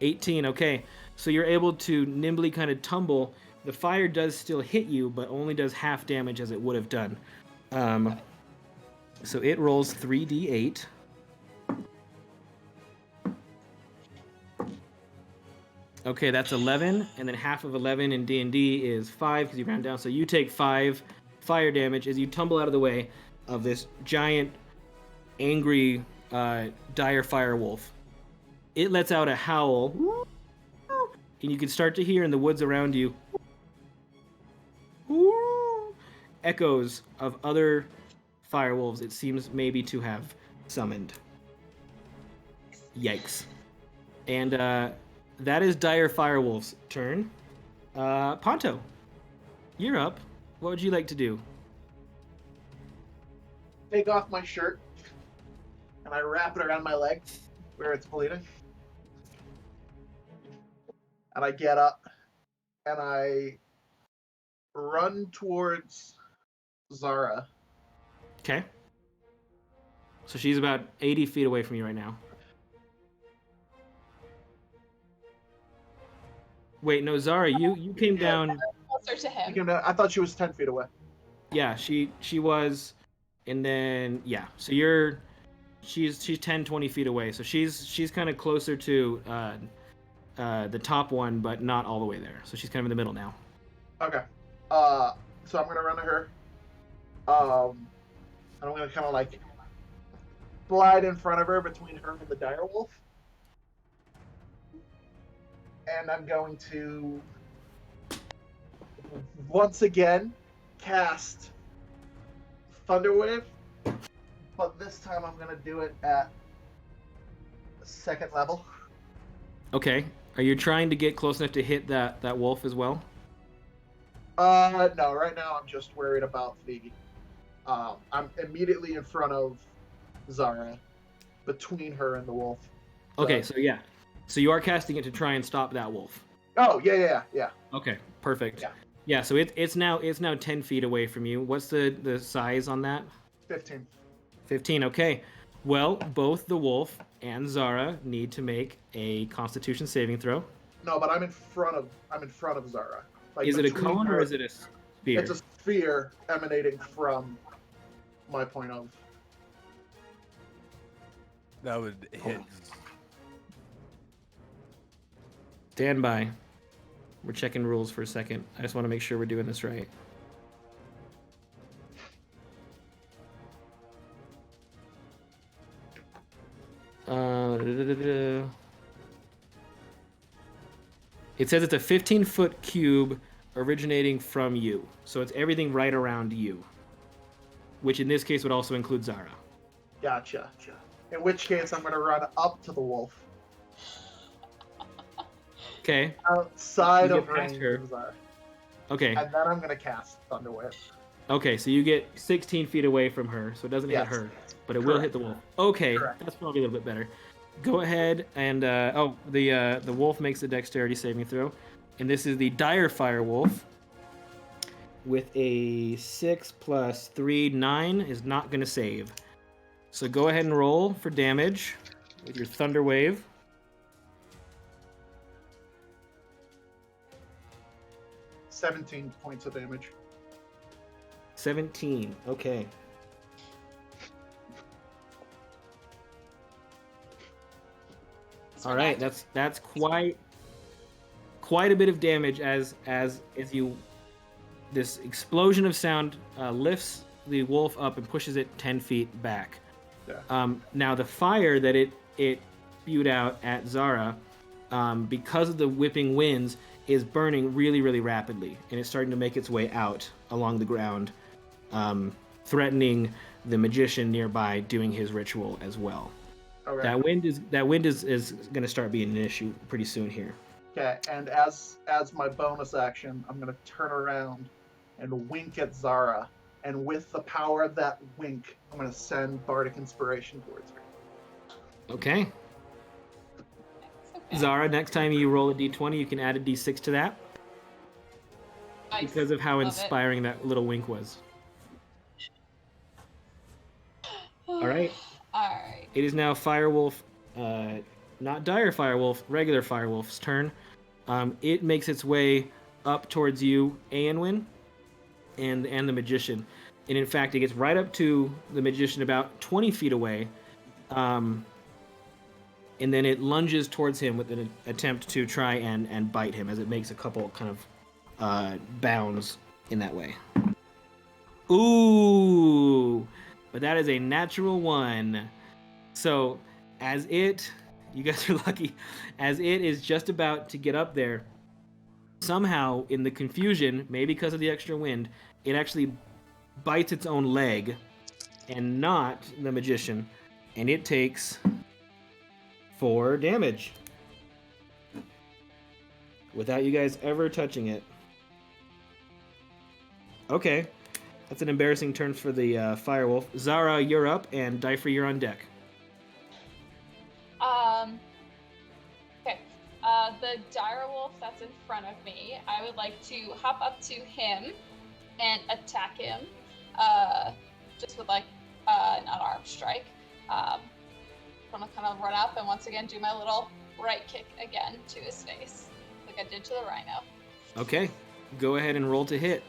18, okay. So you're able to nimbly kind of tumble. The fire does still hit you, but only does half damage as it would have done. So it rolls 3d8. Okay, that's 11, and then half of 11 in D&D is 5 because you round down. So you take 5 fire damage as you tumble out of the way of this giant, angry, dire fire wolf. It lets out a howl, and you can start to hear in the woods around you echoes of other fire wolves it seems maybe to have summoned. Yikes. And that is Dire Firewolf's turn. Ponto, you're up. What would you like to do? Take off my shirt, and I wrap it around my leg where it's bleeding. And I get up, and I run towards Zara. Okay. So she's about 80 feet away from you right now. Wait, no, Zara, you came down. Closer to him. I thought she was 10 feet away. Yeah, she was, and then yeah. So she's 10, 20 feet away. So she's kind of closer to the top one, but not all the way there. So she's kind of in the middle now. Okay. So I'm gonna run to her. And I'm gonna kind of like slide in front of her between her and the dire wolf. And I'm going to once again cast Thunderwave, but this time I'm gonna do it at 2nd level. Okay. Are you trying to get close enough to hit that wolf as well? No. Right now I'm just worried about the. I'm immediately in front of Zara, between her and the wolf. Okay, so yeah. So you are casting it to try and stop that wolf. Oh, yeah. Okay, perfect. Yeah. Yeah, so it's now 10 feet away from you. What's the size on that? 15. 15. Okay. Well, both the wolf and Zara need to make a Constitution saving throw. No, but I'm in front of Zara. Like, Is it a between cone or her- is it a sphere? It's a sphere emanating from my point of. That would hit. Stand by. We're checking rules for a second. I just want to make sure we're doing this right. It says it's a 15-foot cube originating from you. So it's everything right around you. Which in this case would also include Zara. Gotcha. In which case, I'm going to run up to the wolf. Okay. Outside You of get past range her. of Zara. Okay. And then I'm going to cast Thunder Whip. Okay, so you get 16 feet away from her, so it doesn't hit Yes. her, but it will hit the wolf. Okay, Correct. that's probably a little bit better. Go ahead and the wolf makes a dexterity saving throw, and this is the dire fire wolf with a 6 + 3, 9 is not going to save. So go ahead and roll for damage with your thunder wave. $17 points of damage. 17. Okay. All right, that's quite a bit of damage as you this explosion of sound lifts the wolf up and pushes it 10 feet back. Yeah. Now the fire that it spewed out at Zara, because of the whipping winds, is burning really, really rapidly, and it's starting to make its way out along the ground, threatening the magician nearby doing his ritual as well. Okay. That wind is going to start being an issue pretty soon here. Okay, and as my bonus action, I'm going to turn around and wink at Zara. And with the power of that wink, I'm going to send Bardic Inspiration towards her. Okay. Zara, next time you roll a d20, you can add a d6 to that Nice. because of how Love it. inspiring that little wink was. All right. All right. It is now Firewolf, not Dire Firewolf, regular Firewolf's turn. It makes its way up towards you, Aenwyn, and the Magician. And in fact, it gets right up to the Magician about 20 feet away. And then it lunges towards him with an attempt to try and bite him as it makes a couple kind of bounds in that way. Ooh! But that is a natural 1. So, you guys are lucky, as it is just about to get up there, somehow in the confusion, maybe because of the extra wind, it actually bites its own leg and not the Magician, and it takes 4 damage without you guys ever touching it. Okay. That's an embarrassing turn for the Firewolf. Zara, you're up, and Dyfrey, you're on deck. Okay. The dire wolf that's in front of me, I would like to hop up to him and attack him, just with like an unarmed strike. I'm gonna kind of run up and once again do my little right kick again to his face, like I did to the rhino. Okay. Go ahead and roll to hit.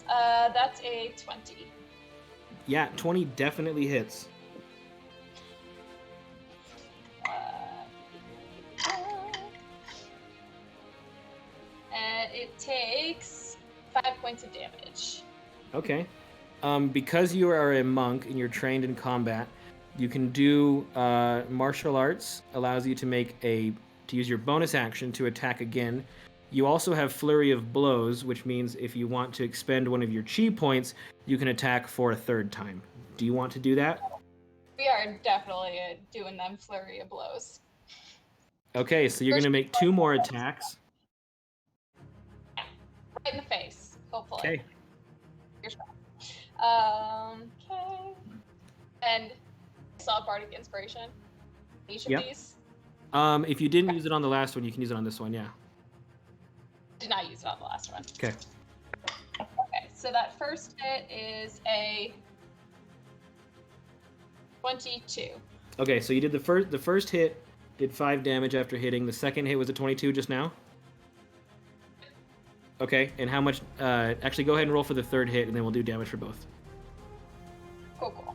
That's a 20. Yeah, 20 definitely hits. And it takes 5 points of damage. Okay. Because you are a monk and you're trained in combat, you can do martial arts, allows you to use your bonus action to attack again. You also have Flurry of Blows, which means if you want to expend one of your chi points, you can attack for a 3rd time. Do you want to do that? We are definitely doing them flurry of blows. Okay, so you're going to make 2 more attacks. Right in the face, hopefully. Okay. Your shot. Okay. And I saw Bardic Inspiration. Each of Yep. these? If you didn't use it on the last one, you can use it on this one. Yeah. Did not use it on the last one. Okay. Okay, so that first hit is a 22. Okay, so you did the first hit did 5 damage after hitting. The second hit was a 22 just now. Okay, and how much? Actually, go ahead and roll for the third hit, and then we'll do damage for both. Cool.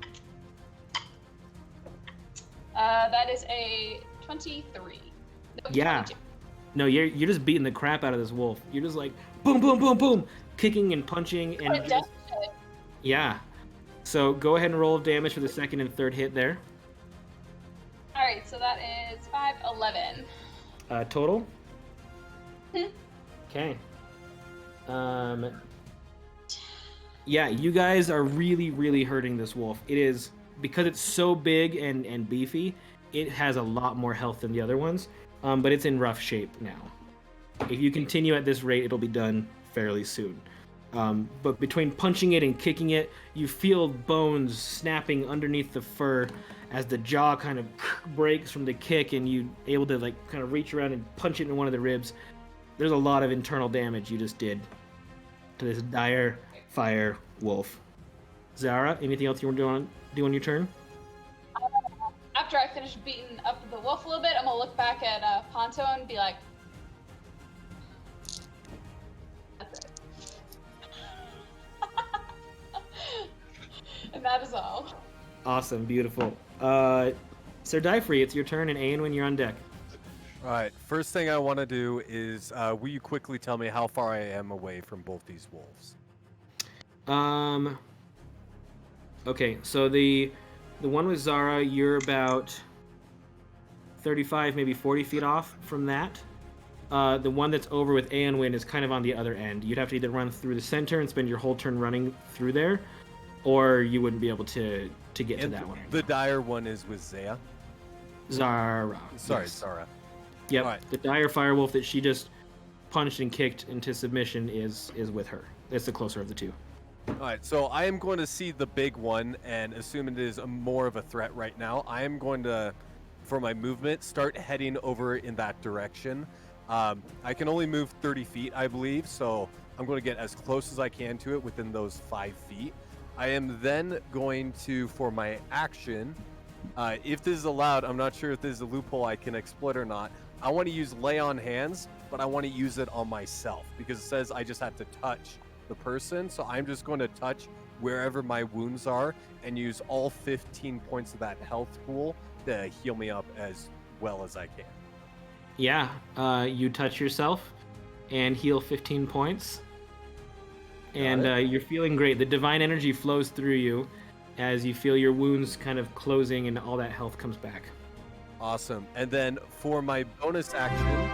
That is a 23. No, Yeah. 22. No, you're just beating the crap out of this wolf. You're just like boom, boom, boom, boom, kicking and punching and What a death hit. yeah. So go ahead and roll damage for the second and third hit there. All right, so that is 5, 11. Total. Hmm. Okay. Yeah, you guys are really, really hurting this wolf. It is because it's so big and beefy. It has a lot more health than the other ones, but it's in rough shape now. If you continue at this rate, it'll be done fairly soon. But between punching it and kicking it, you feel bones snapping underneath the fur as the jaw kind of breaks from the kick, and you able to like kind of reach around and punch it in one of the ribs. There's a lot of internal damage you just did to this dire fire wolf. Zara, anything else you want to do on your turn? After I finish beating up the wolf a little bit, I'm gonna look back at Ponto and be like, "That's it." And that is all. Awesome, beautiful. Sir Dyfree, it's your turn, and Aenwyn, you're on deck. All right. First thing I want to do is, will you quickly tell me how far I am away from both these wolves? Okay, so the one with Zara, you're about 35, maybe 40 feet off from that. The one that's over with Aenwyn is kind of on the other end. You'd have to either run through the center and spend your whole turn running through there, or you wouldn't be able to get to And that one. the dire one is with Zaya. Zara. Sorry, yes. Zara. Yep. Alright. The dire firewolf that she just punched and kicked into submission is with her. It's the closer of the two. All right, so I am going to see the big one and assume it is more of a threat right now. I am going to, for my movement, start heading over in that direction. I can only move 30 feet, I believe, so I'm going to get as close as I can to it within those 5 feet. I am then going to, for my action, if this is allowed, I'm not sure if this is a loophole I can exploit or not. I want to use lay on hands, but I want to use it on myself because it says I just have to touch the person. So I'm just going to touch wherever my wounds are and use all 15 points of that health pool to heal me up as well as I can. Yeah, you touch yourself and heal 15 points. And you're feeling great. The divine energy flows through you as you feel your wounds kind of closing and all that health comes back. Awesome. And then for my bonus action,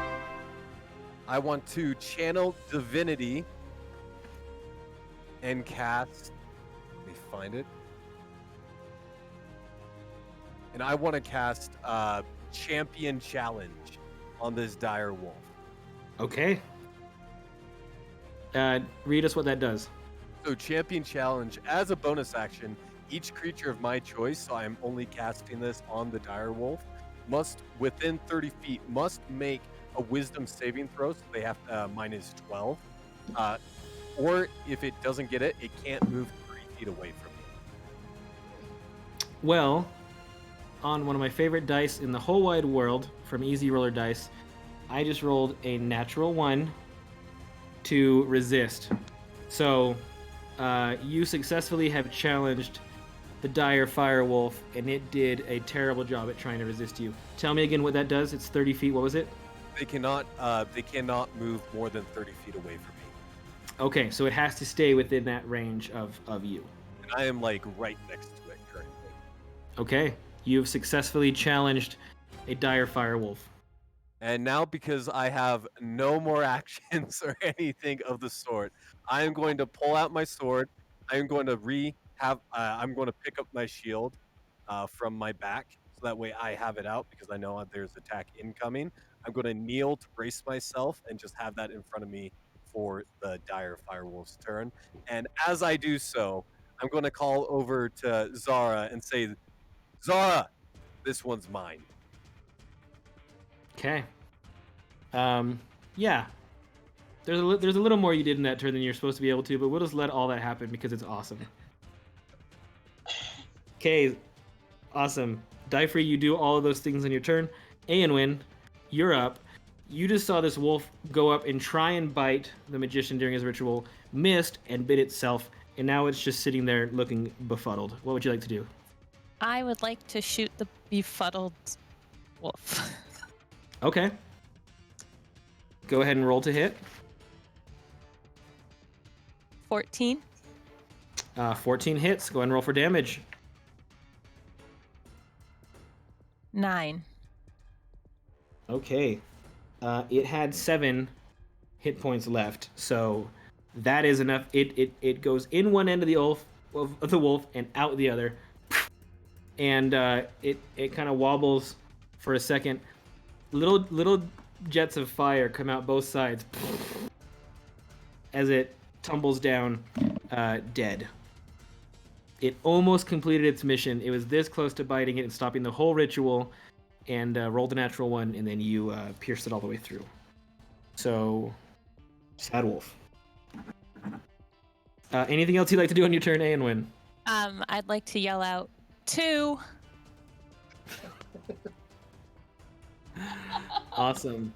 I want to channel divinity and cast. Let me find it. And I want to cast Champion Challenge on this dire wolf. Okay. Read us what that does. So Champion Challenge, as a bonus action, each creature of my choice, so I'm only casting this on the dire wolf, must, within 30 feet, must make a wisdom saving throw, so they have minus 12. Or if it doesn't get it, it can't move 3 feet away from me. Well, on one of my favorite dice in the whole wide world, from Easy Roller Dice, I just rolled a natural 1 to resist. So, you successfully have challenged the dire firewolf, and it did a terrible job at trying to resist you. Tell me again what that does. It's 30 feet. What was it? They cannot move more than 30 feet away from me. Okay, so it has to stay within that range of you. And I am like right next to it currently. Okay, you've successfully challenged a dire firewolf. And now, because I have no more actions or anything of the sort, I am going to pull out my sword. I am going to I'm going to pick up my shield from my back, so that way I have it out because I know there's attack incoming. I'm going to kneel to brace myself and just have that in front of me for the dire firewolf's turn. And as I do so, I'm going to call over to Zara and say, Zara, this one's mine. Okay. Yeah. There's a little more you did in that turn than you're supposed to be able to, but we'll just let all that happen because it's awesome. Okay. Awesome. Dyfree, you do all of those things on your turn. Aenwyn, you're up. You just saw this wolf go up and try and bite the magician during his ritual, missed, and bit itself, and now it's just sitting there looking befuddled. What would you like to do? I would like to shoot the befuddled wolf. Okay. Go ahead and roll to hit. 14. 14 hits. Go ahead and roll for damage. 9. Okay. It had 7 hit points left, so that is enough. It goes in one end of the wolf and out the other, and it kind of wobbles for a second. Little jets of fire come out both sides as it tumbles down, dead. It almost completed its mission. It was this close to biting it and stopping the whole ritual, and rolled a natural 1, and then you pierced it all the way through. So, sad wolf. Anything else you'd like to do on your turn, Aenwyn? I'd like to yell out 2. Awesome.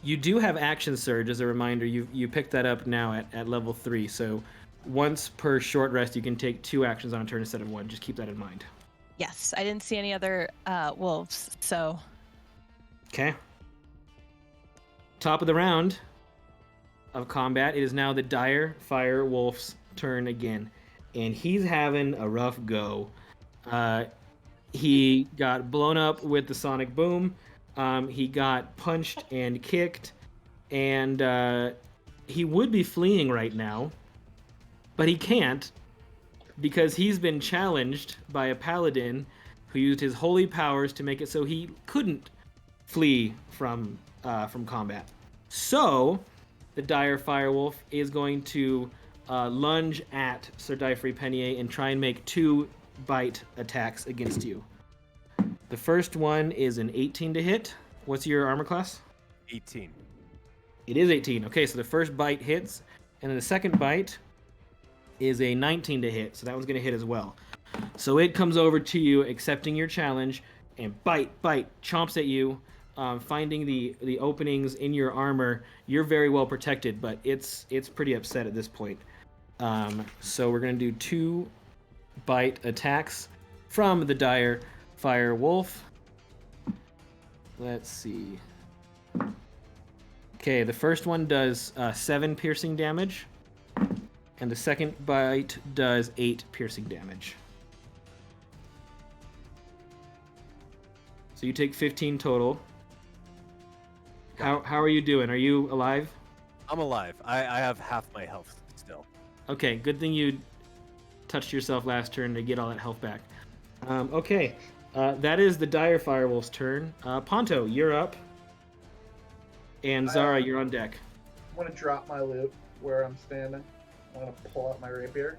You do have action surge as a reminder. You picked that up now at level 3. So once per short rest, you can take 2 actions on a turn instead of 1. Just keep that in mind. Yes, I didn't see any other wolves, so. Okay. Top of the round of combat. It is now the Dire Fire Wolf's turn again, and he's having a rough go. He got blown up with the sonic boom. He got punched and kicked, and he would be fleeing right now, but he can't because he's been challenged by a paladin who used his holy powers to make it so he couldn't flee from combat. So the Dire Firewolf is going to lunge at Sir Dyfree Penier and try and make 2 bite attacks against you. The first one is an 18 to hit. What's your armor class? 18. It is 18. Okay, so the first bite hits, and then the second bite is a 19 to hit, so that one's going to hit as well. So it comes over to you, accepting your challenge, and bite, chomps at you, finding the openings in your armor. You're very well protected, but it's pretty upset at this point. So we're going to do 2 bite attacks from the Dire Fire Wolf. Let's see. Okay, the first one does 7 piercing damage, and the second bite does 8 piercing damage. So you take 15 total. How are you doing? Are you alive? I'm alive. I have half my health still. Okay, good thing you touched yourself last turn to get all that health back. Okay, that is the Dire Firewolf's turn. Ponto, you're up. And Zara, you're on deck. I'm going to drop my loot where I'm standing. I'm going to pull out my rapier.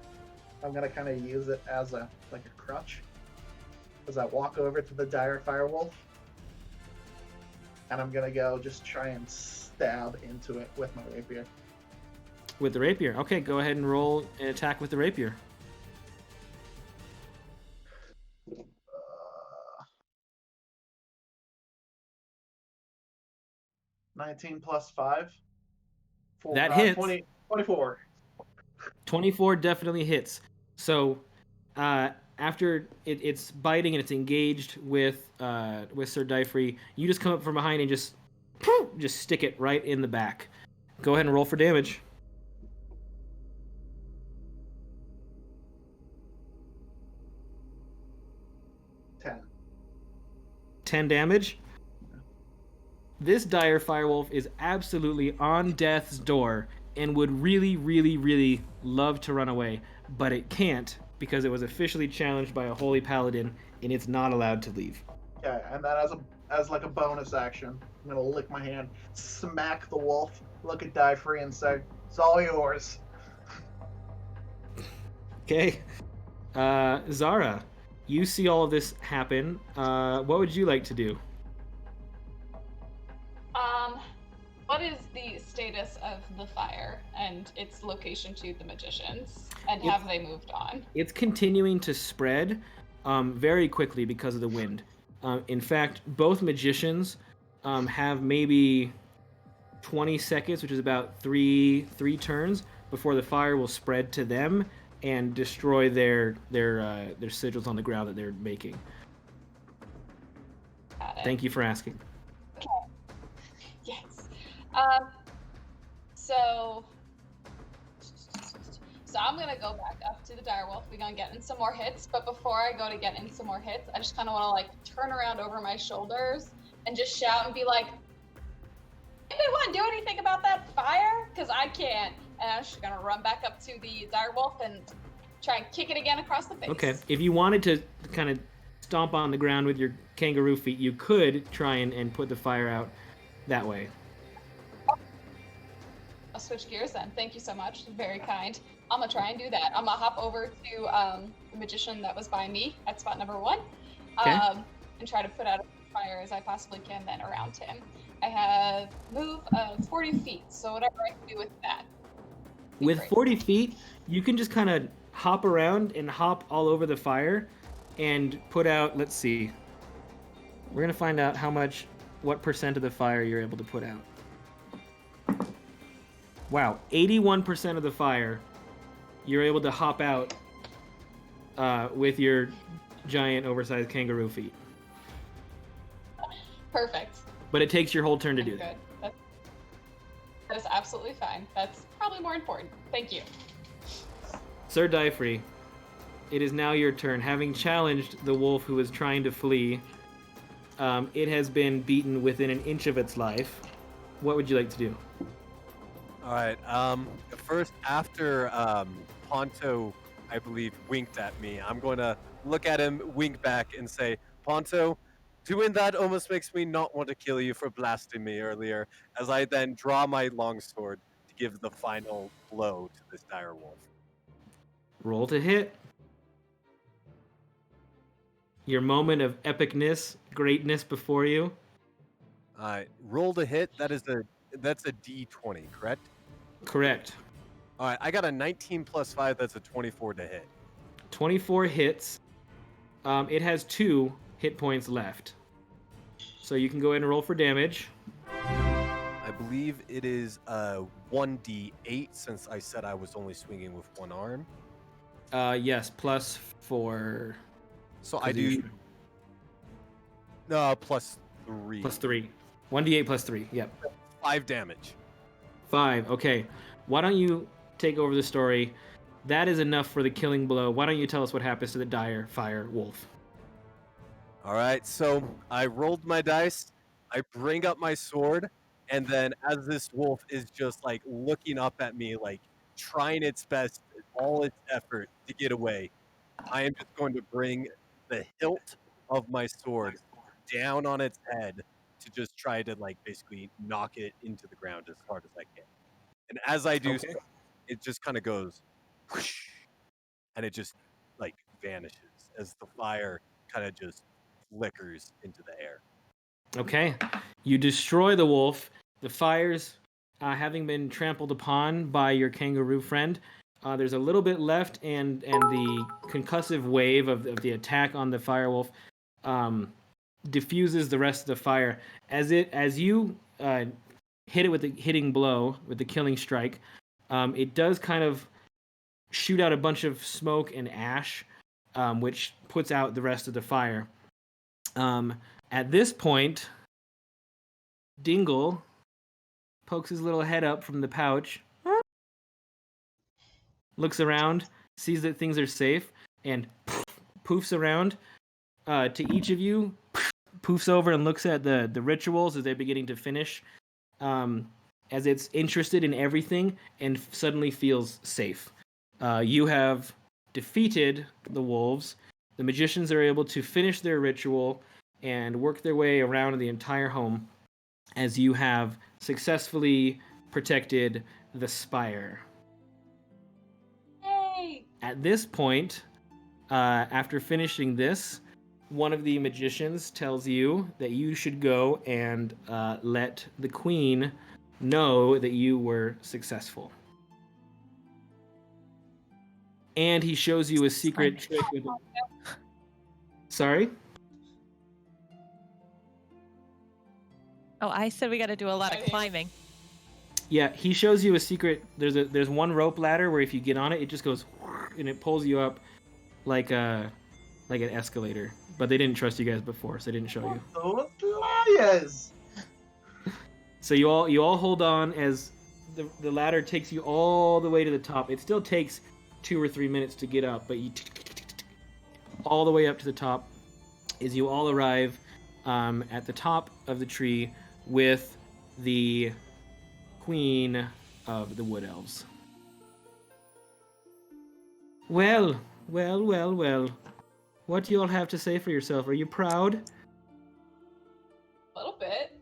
I'm going to kind of use it as a crutch as I walk over to the Dire Firewolf. And I'm going to go just try and stab into it with my rapier. With the rapier. Okay, go ahead and roll an attack with the rapier. 19 plus 5. That hits. 24. 24 definitely hits. So after it's biting and it's engaged with Sir Dyfree, you just come up from behind and just stick it right in the back. Go ahead and roll for damage. Ten. 10 damage. This Dire Firewolf is absolutely on death's door and would really, really, really love to run away, but it can't because it was officially challenged by a holy paladin and it's not allowed to leave. Okay, and then as like a bonus action, I'm gonna lick my hand, smack the wolf, look at Dyfree and say, "It's all yours." Okay. Zara, You see all of this happen. What would you like to do? What is the status of the fire and its location to the magicians? And have they moved on? It's continuing to spread very quickly because of the wind. In fact, both magicians have maybe 20 seconds, which is about three turns, before the fire will spread to them and destroy their sigils on the ground that they're making. Got it. Thank you for asking. Yes. So I'm gonna go back up to the direwolf. We're gonna get in some more hits, but before I go to get in some more hits, I just kind of want to like turn around over my shoulders and just shout and be like, "Anyone do anything about that fire? Because I can't." And I'm just gonna run back up to the direwolf and try and kick it again across the face. Okay, if you wanted to kind of stomp on the ground with your kangaroo feet, you could try and put the fire out that way. I'll switch gears then. Thank you so much. Very kind. I'm gonna try and do that. I'm gonna hop over to the magician that was by me at spot number 1, Okay. and try to put out as much fire as I possibly can then around him. I have move of 40 feet, so whatever I can do with that. be With great. 40 feet, you can just kind of hop around and hop all over the fire and put out, let's see. We're going to find out what percent of the fire you're able to put out. Wow, 81% of the fire you're able to hop out with your giant oversized kangaroo feet. Perfect. But it takes your whole turn to do Good. that. That is absolutely fine. That's probably more important. Thank you. Sir Dyfree, it is now your turn. Having challenged the wolf who is trying to flee, it has been beaten within an inch of its life. What would you like to do? All right. First, after Ponto, I believe, winked at me, I'm going to look at him, wink back, and say, Ponto, doing that almost makes me not want to kill you for blasting me earlier, as I then draw my longsword to give the final blow to this dire wolf. Roll to hit. Your moment of epicness, greatness before you. Roll to hit. That's a D20, correct? Correct. All right, I got a 19 plus 5. That's a 24 to hit. 24 hits. It has 2 hit points left. So you can go ahead and roll for damage. I believe it is 1d8 since I said I was only swinging with one arm. Yes, plus 4. So I do. No, plus 3. Plus 3. 1d8 plus 3. Yep. 5 damage. 5. Okay. Why don't you take over the story? That is enough for the killing blow. Why don't you tell us what happens to the dire fire wolf? All right, so I rolled my dice. I bring up my sword, and then as this wolf is just like looking up at me, like trying its best, all its effort to get away, I am just going to bring the hilt of my sword down on its head to just try to like basically knock it into the ground as hard as I can. And as I do so, it just kind of goes whoosh, and it just like vanishes as the fire kind of just flickers into the air. Okay. You destroy the wolf. The fires, having been trampled upon by your kangaroo friend, there's a little bit left, and the concussive wave of the attack on the fire wolf diffuses the rest of the fire. As you hit it with the hitting blow, with the killing strike, it does kind of shoot out a bunch of smoke and ash, which puts out the rest of the fire. At this point, Dingle pokes his little head up from the pouch, looks around, sees that things are safe, and poofs around to each of you, poofs over and looks at the rituals as they're beginning to finish, as it's interested in everything and suddenly feels safe. You have defeated the wolves. The magicians are able to finish their ritual and work their way around the entire home as you have successfully protected the spire. Yay! At this point, After finishing this, one of the magicians tells you that you should go and let the queen know that you were successful. And he shows you a secret trick with... Sorry? Oh, I said we got to do a lot of climbing. Yeah, he shows you a secret. There's one rope ladder where if you get on it, it just goes and it pulls you up like an escalator. But they didn't trust you guys before, so they didn't show you. Those liars! So you all hold on as the ladder takes you all the way to the top. It still takes 2 or 3 minutes to get up, but you all the way up to the top as you all arrive at the top of the tree with the queen of the wood elves. Well. What do you all have to say for yourself? Are you proud? A little bit.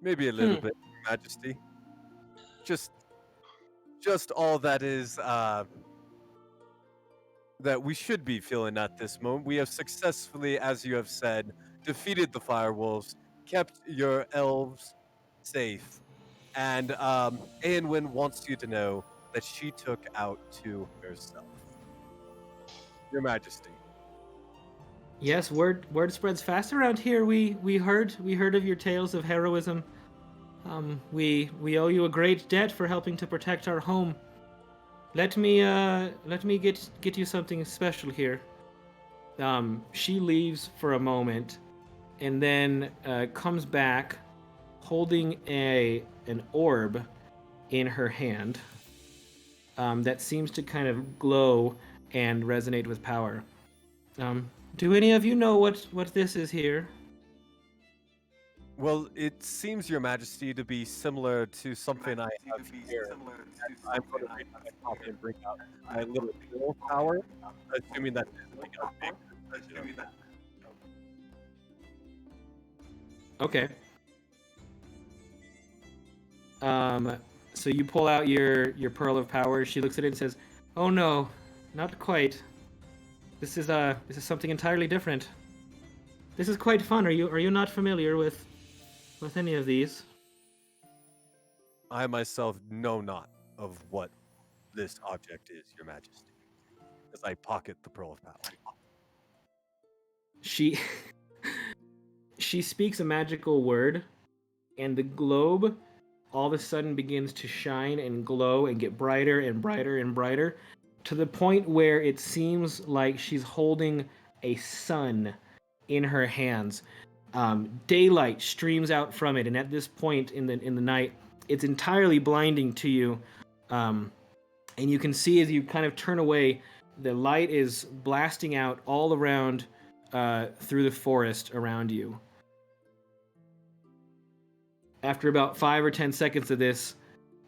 Maybe a little bit, Your Majesty. Just all that is that we should be feeling at this moment. We have successfully, as you have said, defeated the firewolves, kept your elves safe, and Aenwyn wants you to know that she took out 2 herself. Your Majesty. Yes, word spreads fast around here. We heard of your tales of heroism. We owe you a great debt for helping to protect our home. Let me get you something special here. She leaves for a moment, and then comes back, holding an orb in her hand that seems to kind of glow and resonate with power. Do any of you know what this is here? Well, it seems, Your Majesty, to be similar to something I have here. I'm going to read my copy and bring out my little drill power, assuming that like a big. Okay. So you pull out your pearl of power. She looks at it and says, "Oh no, not quite. This is something entirely different. This is quite fun. Are you not familiar with any of these?" I myself know not of what this object is, Your Majesty, as I pocket the pearl of power. She speaks a magical word, and the globe all of a sudden begins to shine and glow and get brighter and brighter and brighter, to the point where it seems like she's holding a sun in her hands. Daylight streams out from it, and at this point in the night, it's entirely blinding to you. And you can see as you kind of turn away, the light is blasting out all around through the forest around you. After about 5 or 10 seconds of this,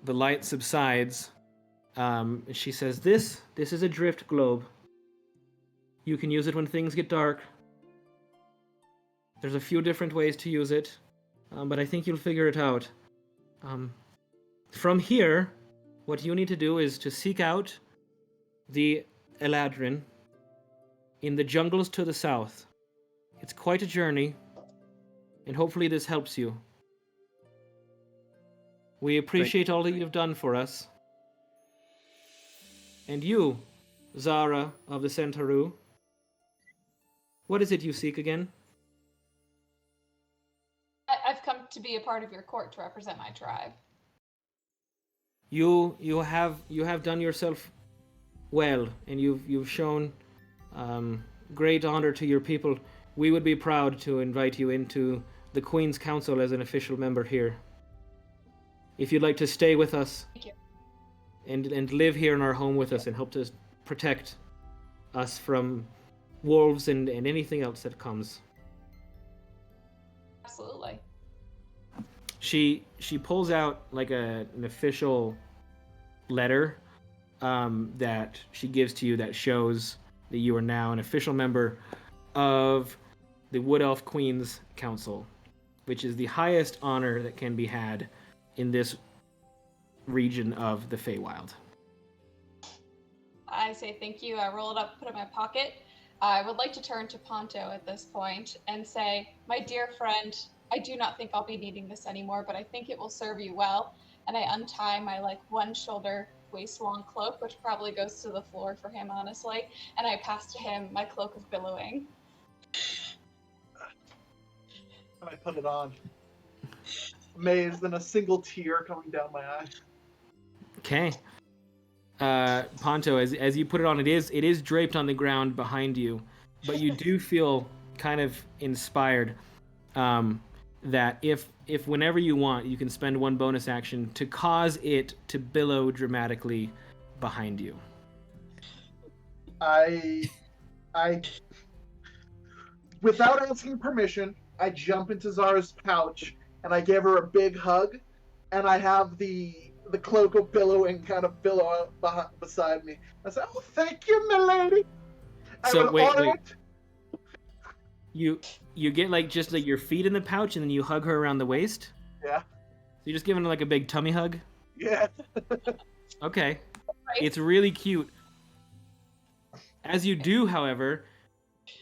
the light subsides. She says, This is a drift globe. You can use it when things get dark. There's a few different ways to use it, but I think you'll figure it out. From here, what you need to do is to seek out the Eladrin in the jungles to the south. It's quite a journey, and hopefully this helps you. We appreciate all that you've done for us. And you, Zara of the Centaru, what is it you seek again? I've come to be a part of your court to represent my tribe. You have done yourself well, and you've shown great honor to your people. We would be proud to invite you into the Queen's Council as an official member here. If you'd like to stay with us, Thank you. and live here in our home with us and help to protect us from wolves and anything else that comes. Absolutely. She pulls out like an official letter that she gives to you that shows that you are now an official member of the Wood Elf Queen's Council, which is the highest honor that can be had in this region of the Feywild. I say thank you. I roll it up, put it in my pocket. I would like to turn to Ponto at this point and say, my dear friend, I do not think I'll be needing this anymore, but I think it will serve you well. And I untie my one shoulder waist long cloak, which probably goes to the floor for him, honestly. And I pass to him my cloak of billowing. And I put it on. Amazed, and a single tear coming down my eye. Okay. Ponto, as you put it on, it is draped on the ground behind you, but you do feel kind of inspired that if whenever you want, you can spend one bonus action to cause it to billow dramatically behind you. I, without asking permission, I jump into Zara's pouch and I give her a big hug, and I have the cloak of billowing kind of billow beside me. I say, "Oh, thank you, milady." So wait. You get just your feet in the pouch and then you hug her around the waist? Yeah. So you're just giving her a big tummy hug? Yeah. Okay. It's really cute. As you do, however,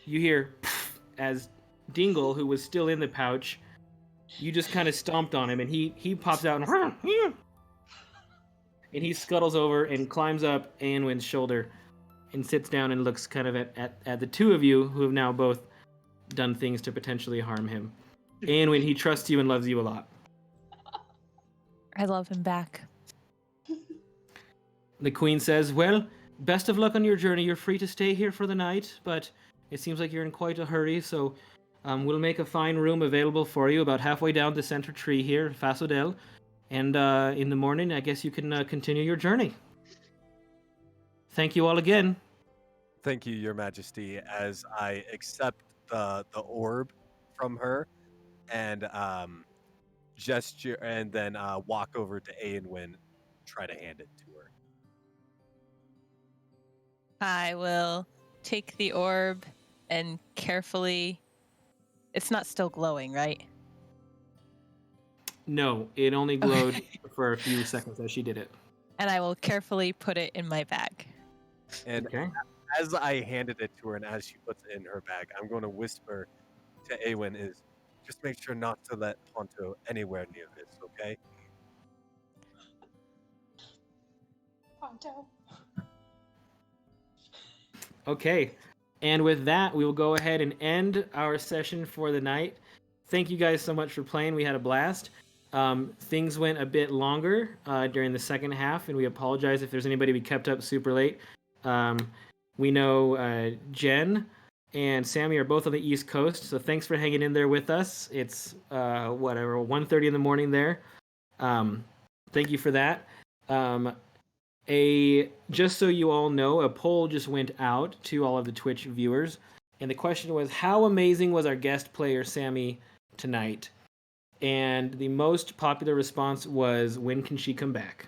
you hear as Dingle, who was still in the pouch, you just kind of stomped on him and he pops out and he scuttles over and climbs up Aenwyn's shoulder and sits down and looks kind of at the two of you who have now both done things to potentially harm him. Aenwyn, he trusts you and loves you a lot. I love him back. The queen says, well, best of luck on your journey. You're free to stay here for the night, but it seems like you're in quite a hurry, so we'll make a fine room available for you about halfway down the center tree here, Fasodel. And in the morning, I guess you can continue your journey. Thank you all again. Thank you, Your Majesty, as I accept the orb from her and gesture and then walk over to Aenwyn, try to hand it to her. I will take the orb and carefully... It's not still glowing, right? No, it only glowed for a few seconds as she did it. And I will carefully put it in my bag. And Okay. as I handed it to her and as she puts it in her bag, I'm going to whisper to Aenwyn is, just make sure not to let Ponto anywhere near this, okay? Ponto. Okay. And with that, we will go ahead and end our session for the night. Thank you guys so much for playing. We had a blast. Things went a bit longer during the second half, and we apologize if there's anybody we kept up super late. We know Jen and Sammy are both on the East Coast, so thanks for hanging in there with us. It's 1:30 in the morning there. Thank you for that. Just so you all know, a poll just went out to all of the Twitch viewers, and the question was, how amazing was our guest player Sammy tonight? And the most popular response was, when can she come back?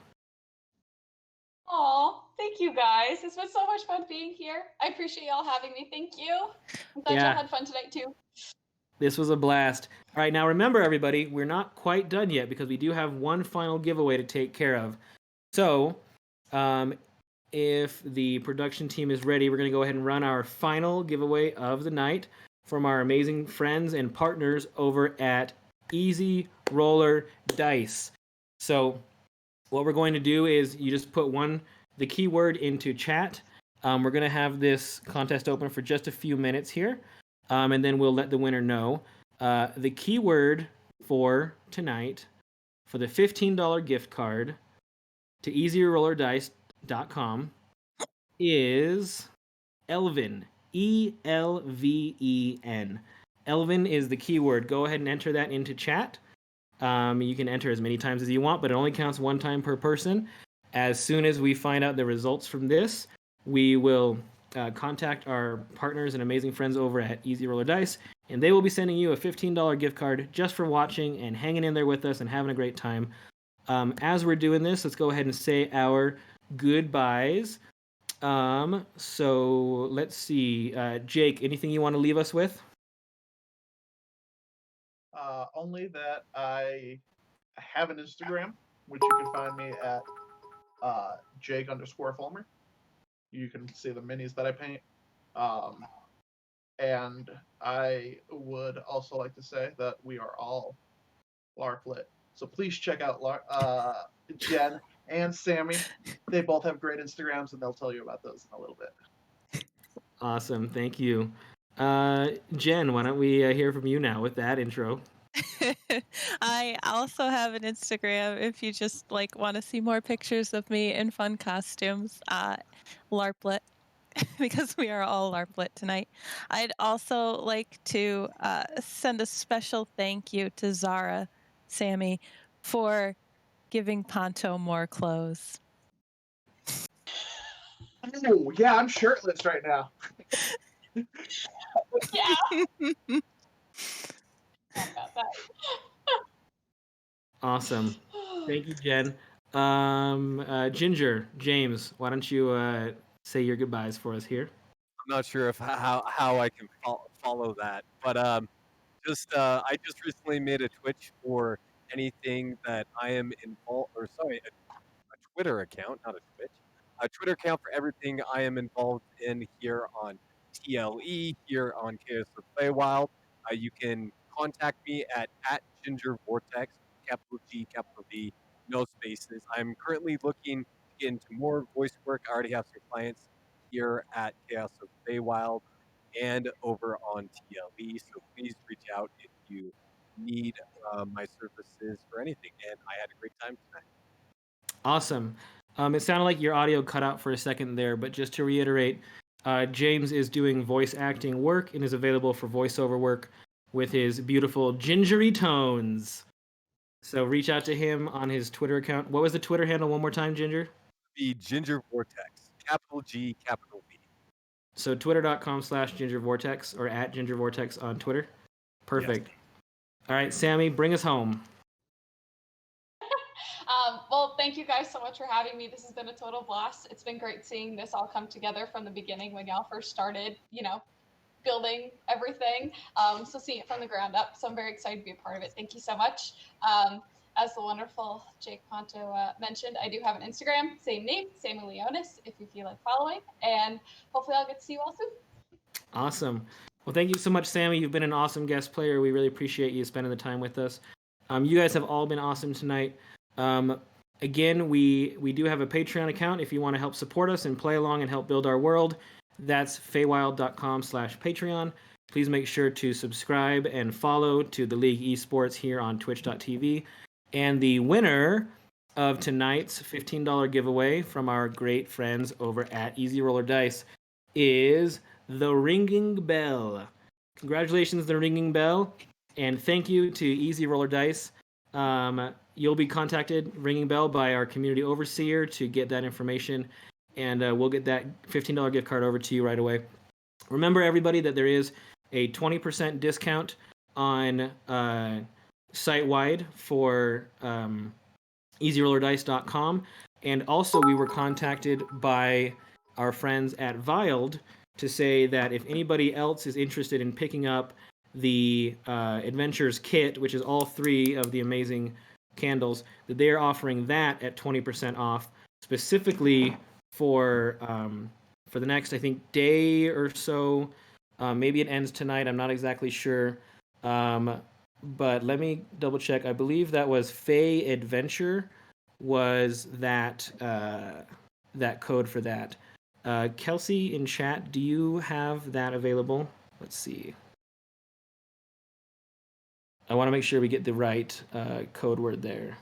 Aw, thank you guys. It's been so much fun being here. I appreciate y'all having me. Thank you. I'm glad y'all had fun tonight too. This was a blast. All right, now remember everybody, we're not quite done yet because we do have one final giveaway to take care of. So, if the production team is ready, we're going to go ahead and run our final giveaway of the night from our amazing friends and partners over at Easy Roller Dice. So what we're going to do is you just put the keyword into chat. We're going to have this contest open for just a few minutes here, and then we'll let the winner know. The keyword for tonight for the $15 gift card to easyrollerdice.com is Elven. ELVEN. Elven is the keyword. Go ahead and enter that into chat. You can enter as many times as you want, but it only counts one time per person. As soon as we find out the results from this, we will contact our partners and amazing friends over at Easy Roller Dice, and they will be sending you a $15 gift card just for watching and hanging in there with us and having a great time. As we're doing this, let's go ahead and say our goodbyes. So let's see. Jake, anything you want to leave us with? Only that I have an Instagram, which you can find me at Jake_Fulmer. you can see the minis that I paint. And I would also like to say that we are all LARPlit. So please check out Jen and Sammy. They both have great Instagrams, and they'll tell you about those in a little bit. Awesome. Thank you. Jen, why don't we hear from you now with that intro? I also have an Instagram if you just want to see more pictures of me in fun costumes. LARPlit, because we are all LARPlit tonight. I'd also like to send a special thank you to Zara, Sammy, for giving Ponto more clothes. Oh, yeah, I'm shirtless right now. Yeah. About that. Awesome. Thank you, Jen. Ginger, James, why don't you say your goodbyes for us here? I'm not sure if how I can follow that, but I just recently made a Twitch for anything that I am involved, or sorry, a Twitter account, not a Twitch, a Twitter account for everything I am involved in here on TLE, here on Chaos of Feywild. You can contact me at @GingerVortex, capital G, capital V, no spaces. I'm currently looking to get into more voice work. I already have some clients here at Chaos of Feywild and over on TLE, so please reach out if you need my services for anything. And I had a great time tonight. Awesome. It sounded like your audio cut out for a second there, but just to reiterate, James is doing voice acting work and is available for voiceover work with his beautiful gingery tones. So reach out to him on his Twitter account. What was the Twitter handle one more time, Ginger? The Ginger Vortex, capital G, capital V. So twitter.com/gingervortex or @gingervortex on Twitter. Perfect. Yes. All right, Sammy, bring us home. Well, thank you guys so much for having me. This has been a total blast. It's been great seeing this all come together from the beginning when y'all first started, building everything. So seeing it from the ground up. So I'm very excited to be a part of it. Thank you so much. As the wonderful Jake Ponto mentioned, I do have an Instagram, same name, Sammy Leonis, if you feel like following. And hopefully I'll get to see you all soon. Awesome. Well, thank you so much, Sammy. You've been an awesome guest player. We really appreciate you spending the time with us. You guys have all been awesome tonight. Again, we do have a Patreon account if you want to help support us and play along and help build our world. That's feywild.com/Patreon. Please make sure to subscribe and follow to the League Esports here on twitch.tv. And the winner of tonight's $15 giveaway from our great friends over at Easy Roller Dice is the Ringing Bell. Congratulations, the Ringing Bell. And thank you to Easy Roller Dice. You'll be contacted, Ringing Bell, by our community overseer to get that information, and we'll get that $15 gift card over to you right away. Remember, everybody, that there is a 20% discount on site-wide for EasyRollerDice.com, and also we were contacted by our friends at Feywild to say that if anybody else is interested in picking up the Adventures kit, which is all 3 of the amazing candles, that they are offering that at 20% off, specifically for the next, I think, day or so. Maybe it ends tonight. I'm not exactly sure. But let me double check. I believe that was Fey Adventure was that code for that. Kelsey in chat, do you have that available? Let's see. I want to make sure we get the right code word there.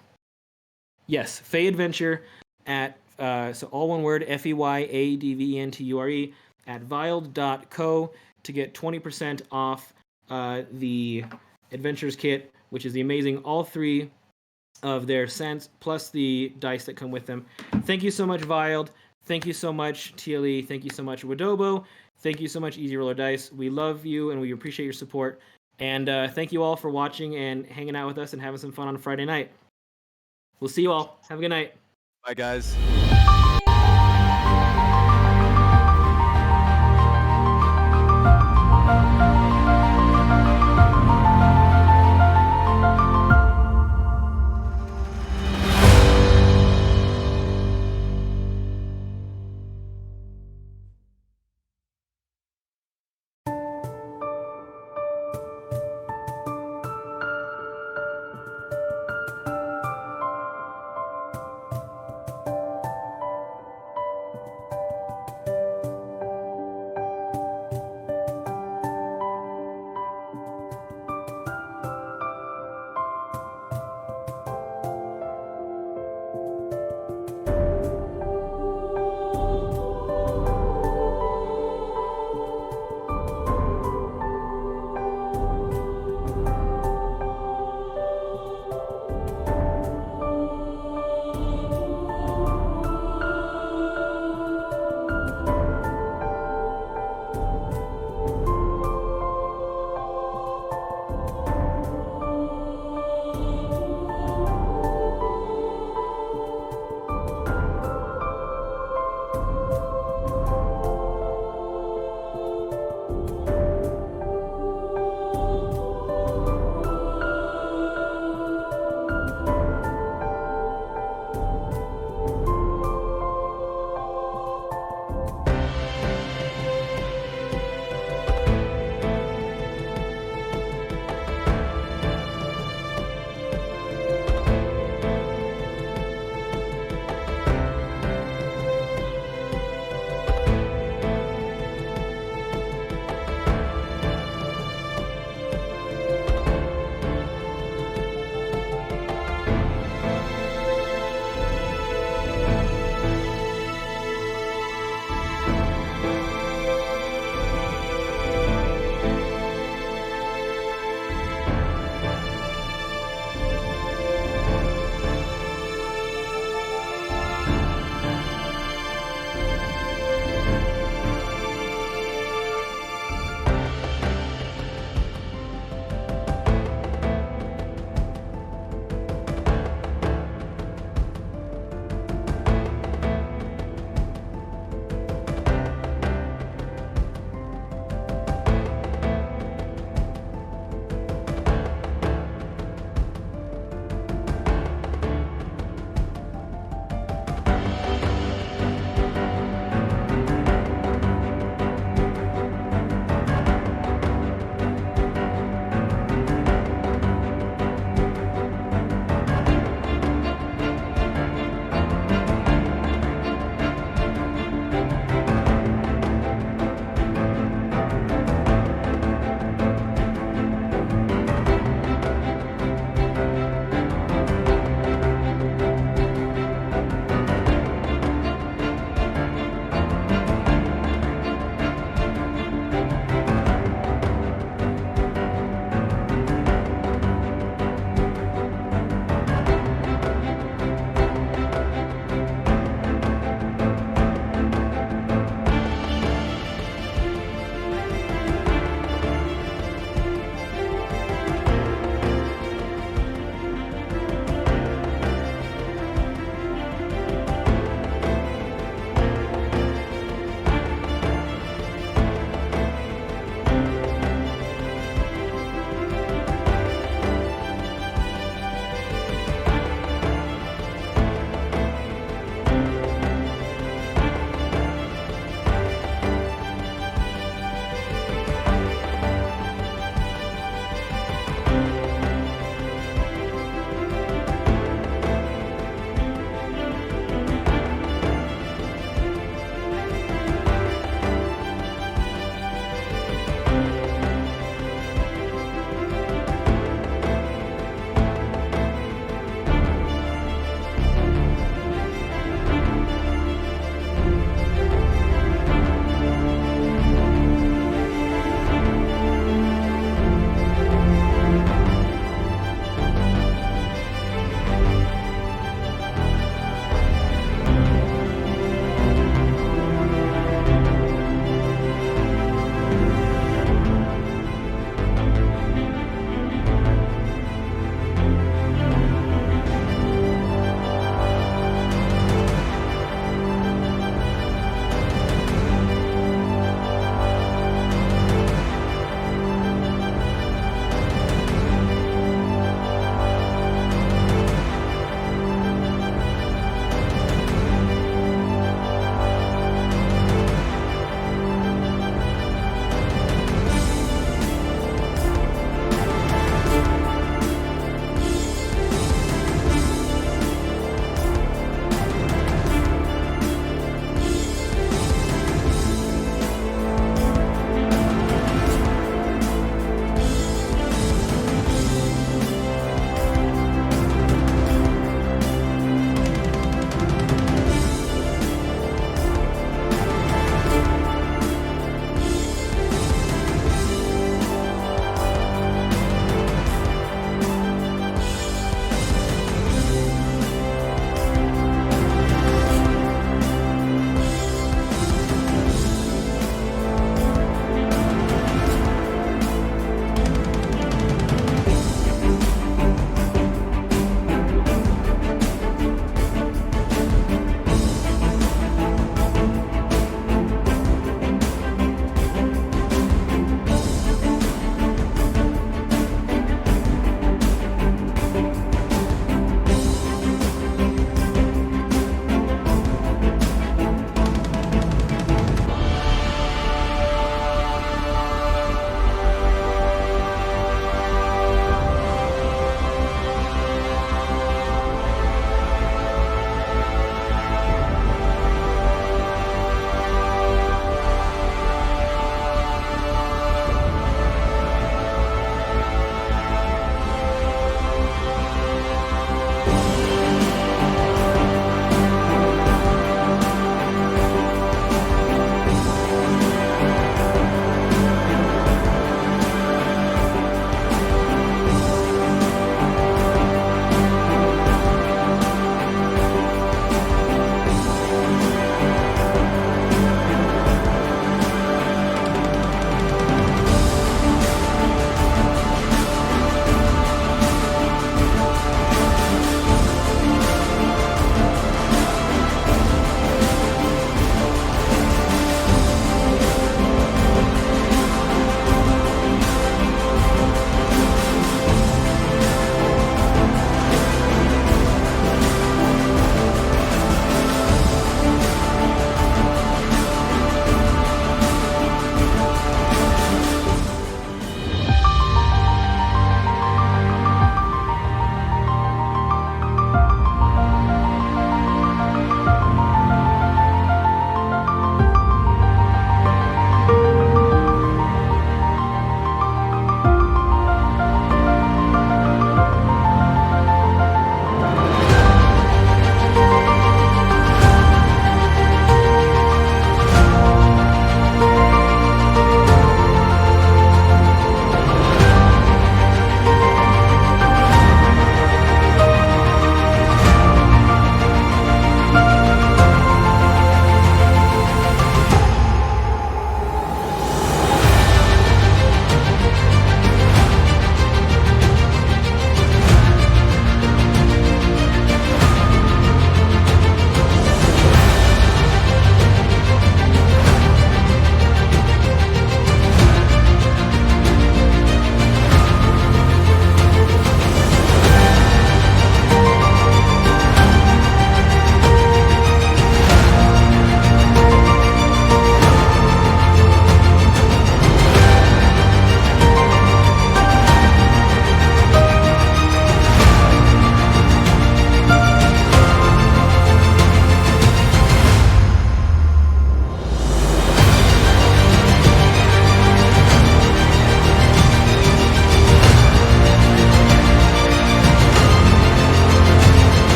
Yes, Fey Adventure at, so all one word, FEYADVENTURE at Feywild.co to get 20% off the Adventures kit, which is the amazing all 3 of their scents, plus the dice that come with them. Thank you so much, Feywild. Thank you so much, TLE. Thank you so much, Wadobo. Thank you so much, Easy Roller Dice. We love you, and we appreciate your support. And thank you all for watching and hanging out with us and having some fun on Friday night. We'll see you all. Have a good night. Bye, guys.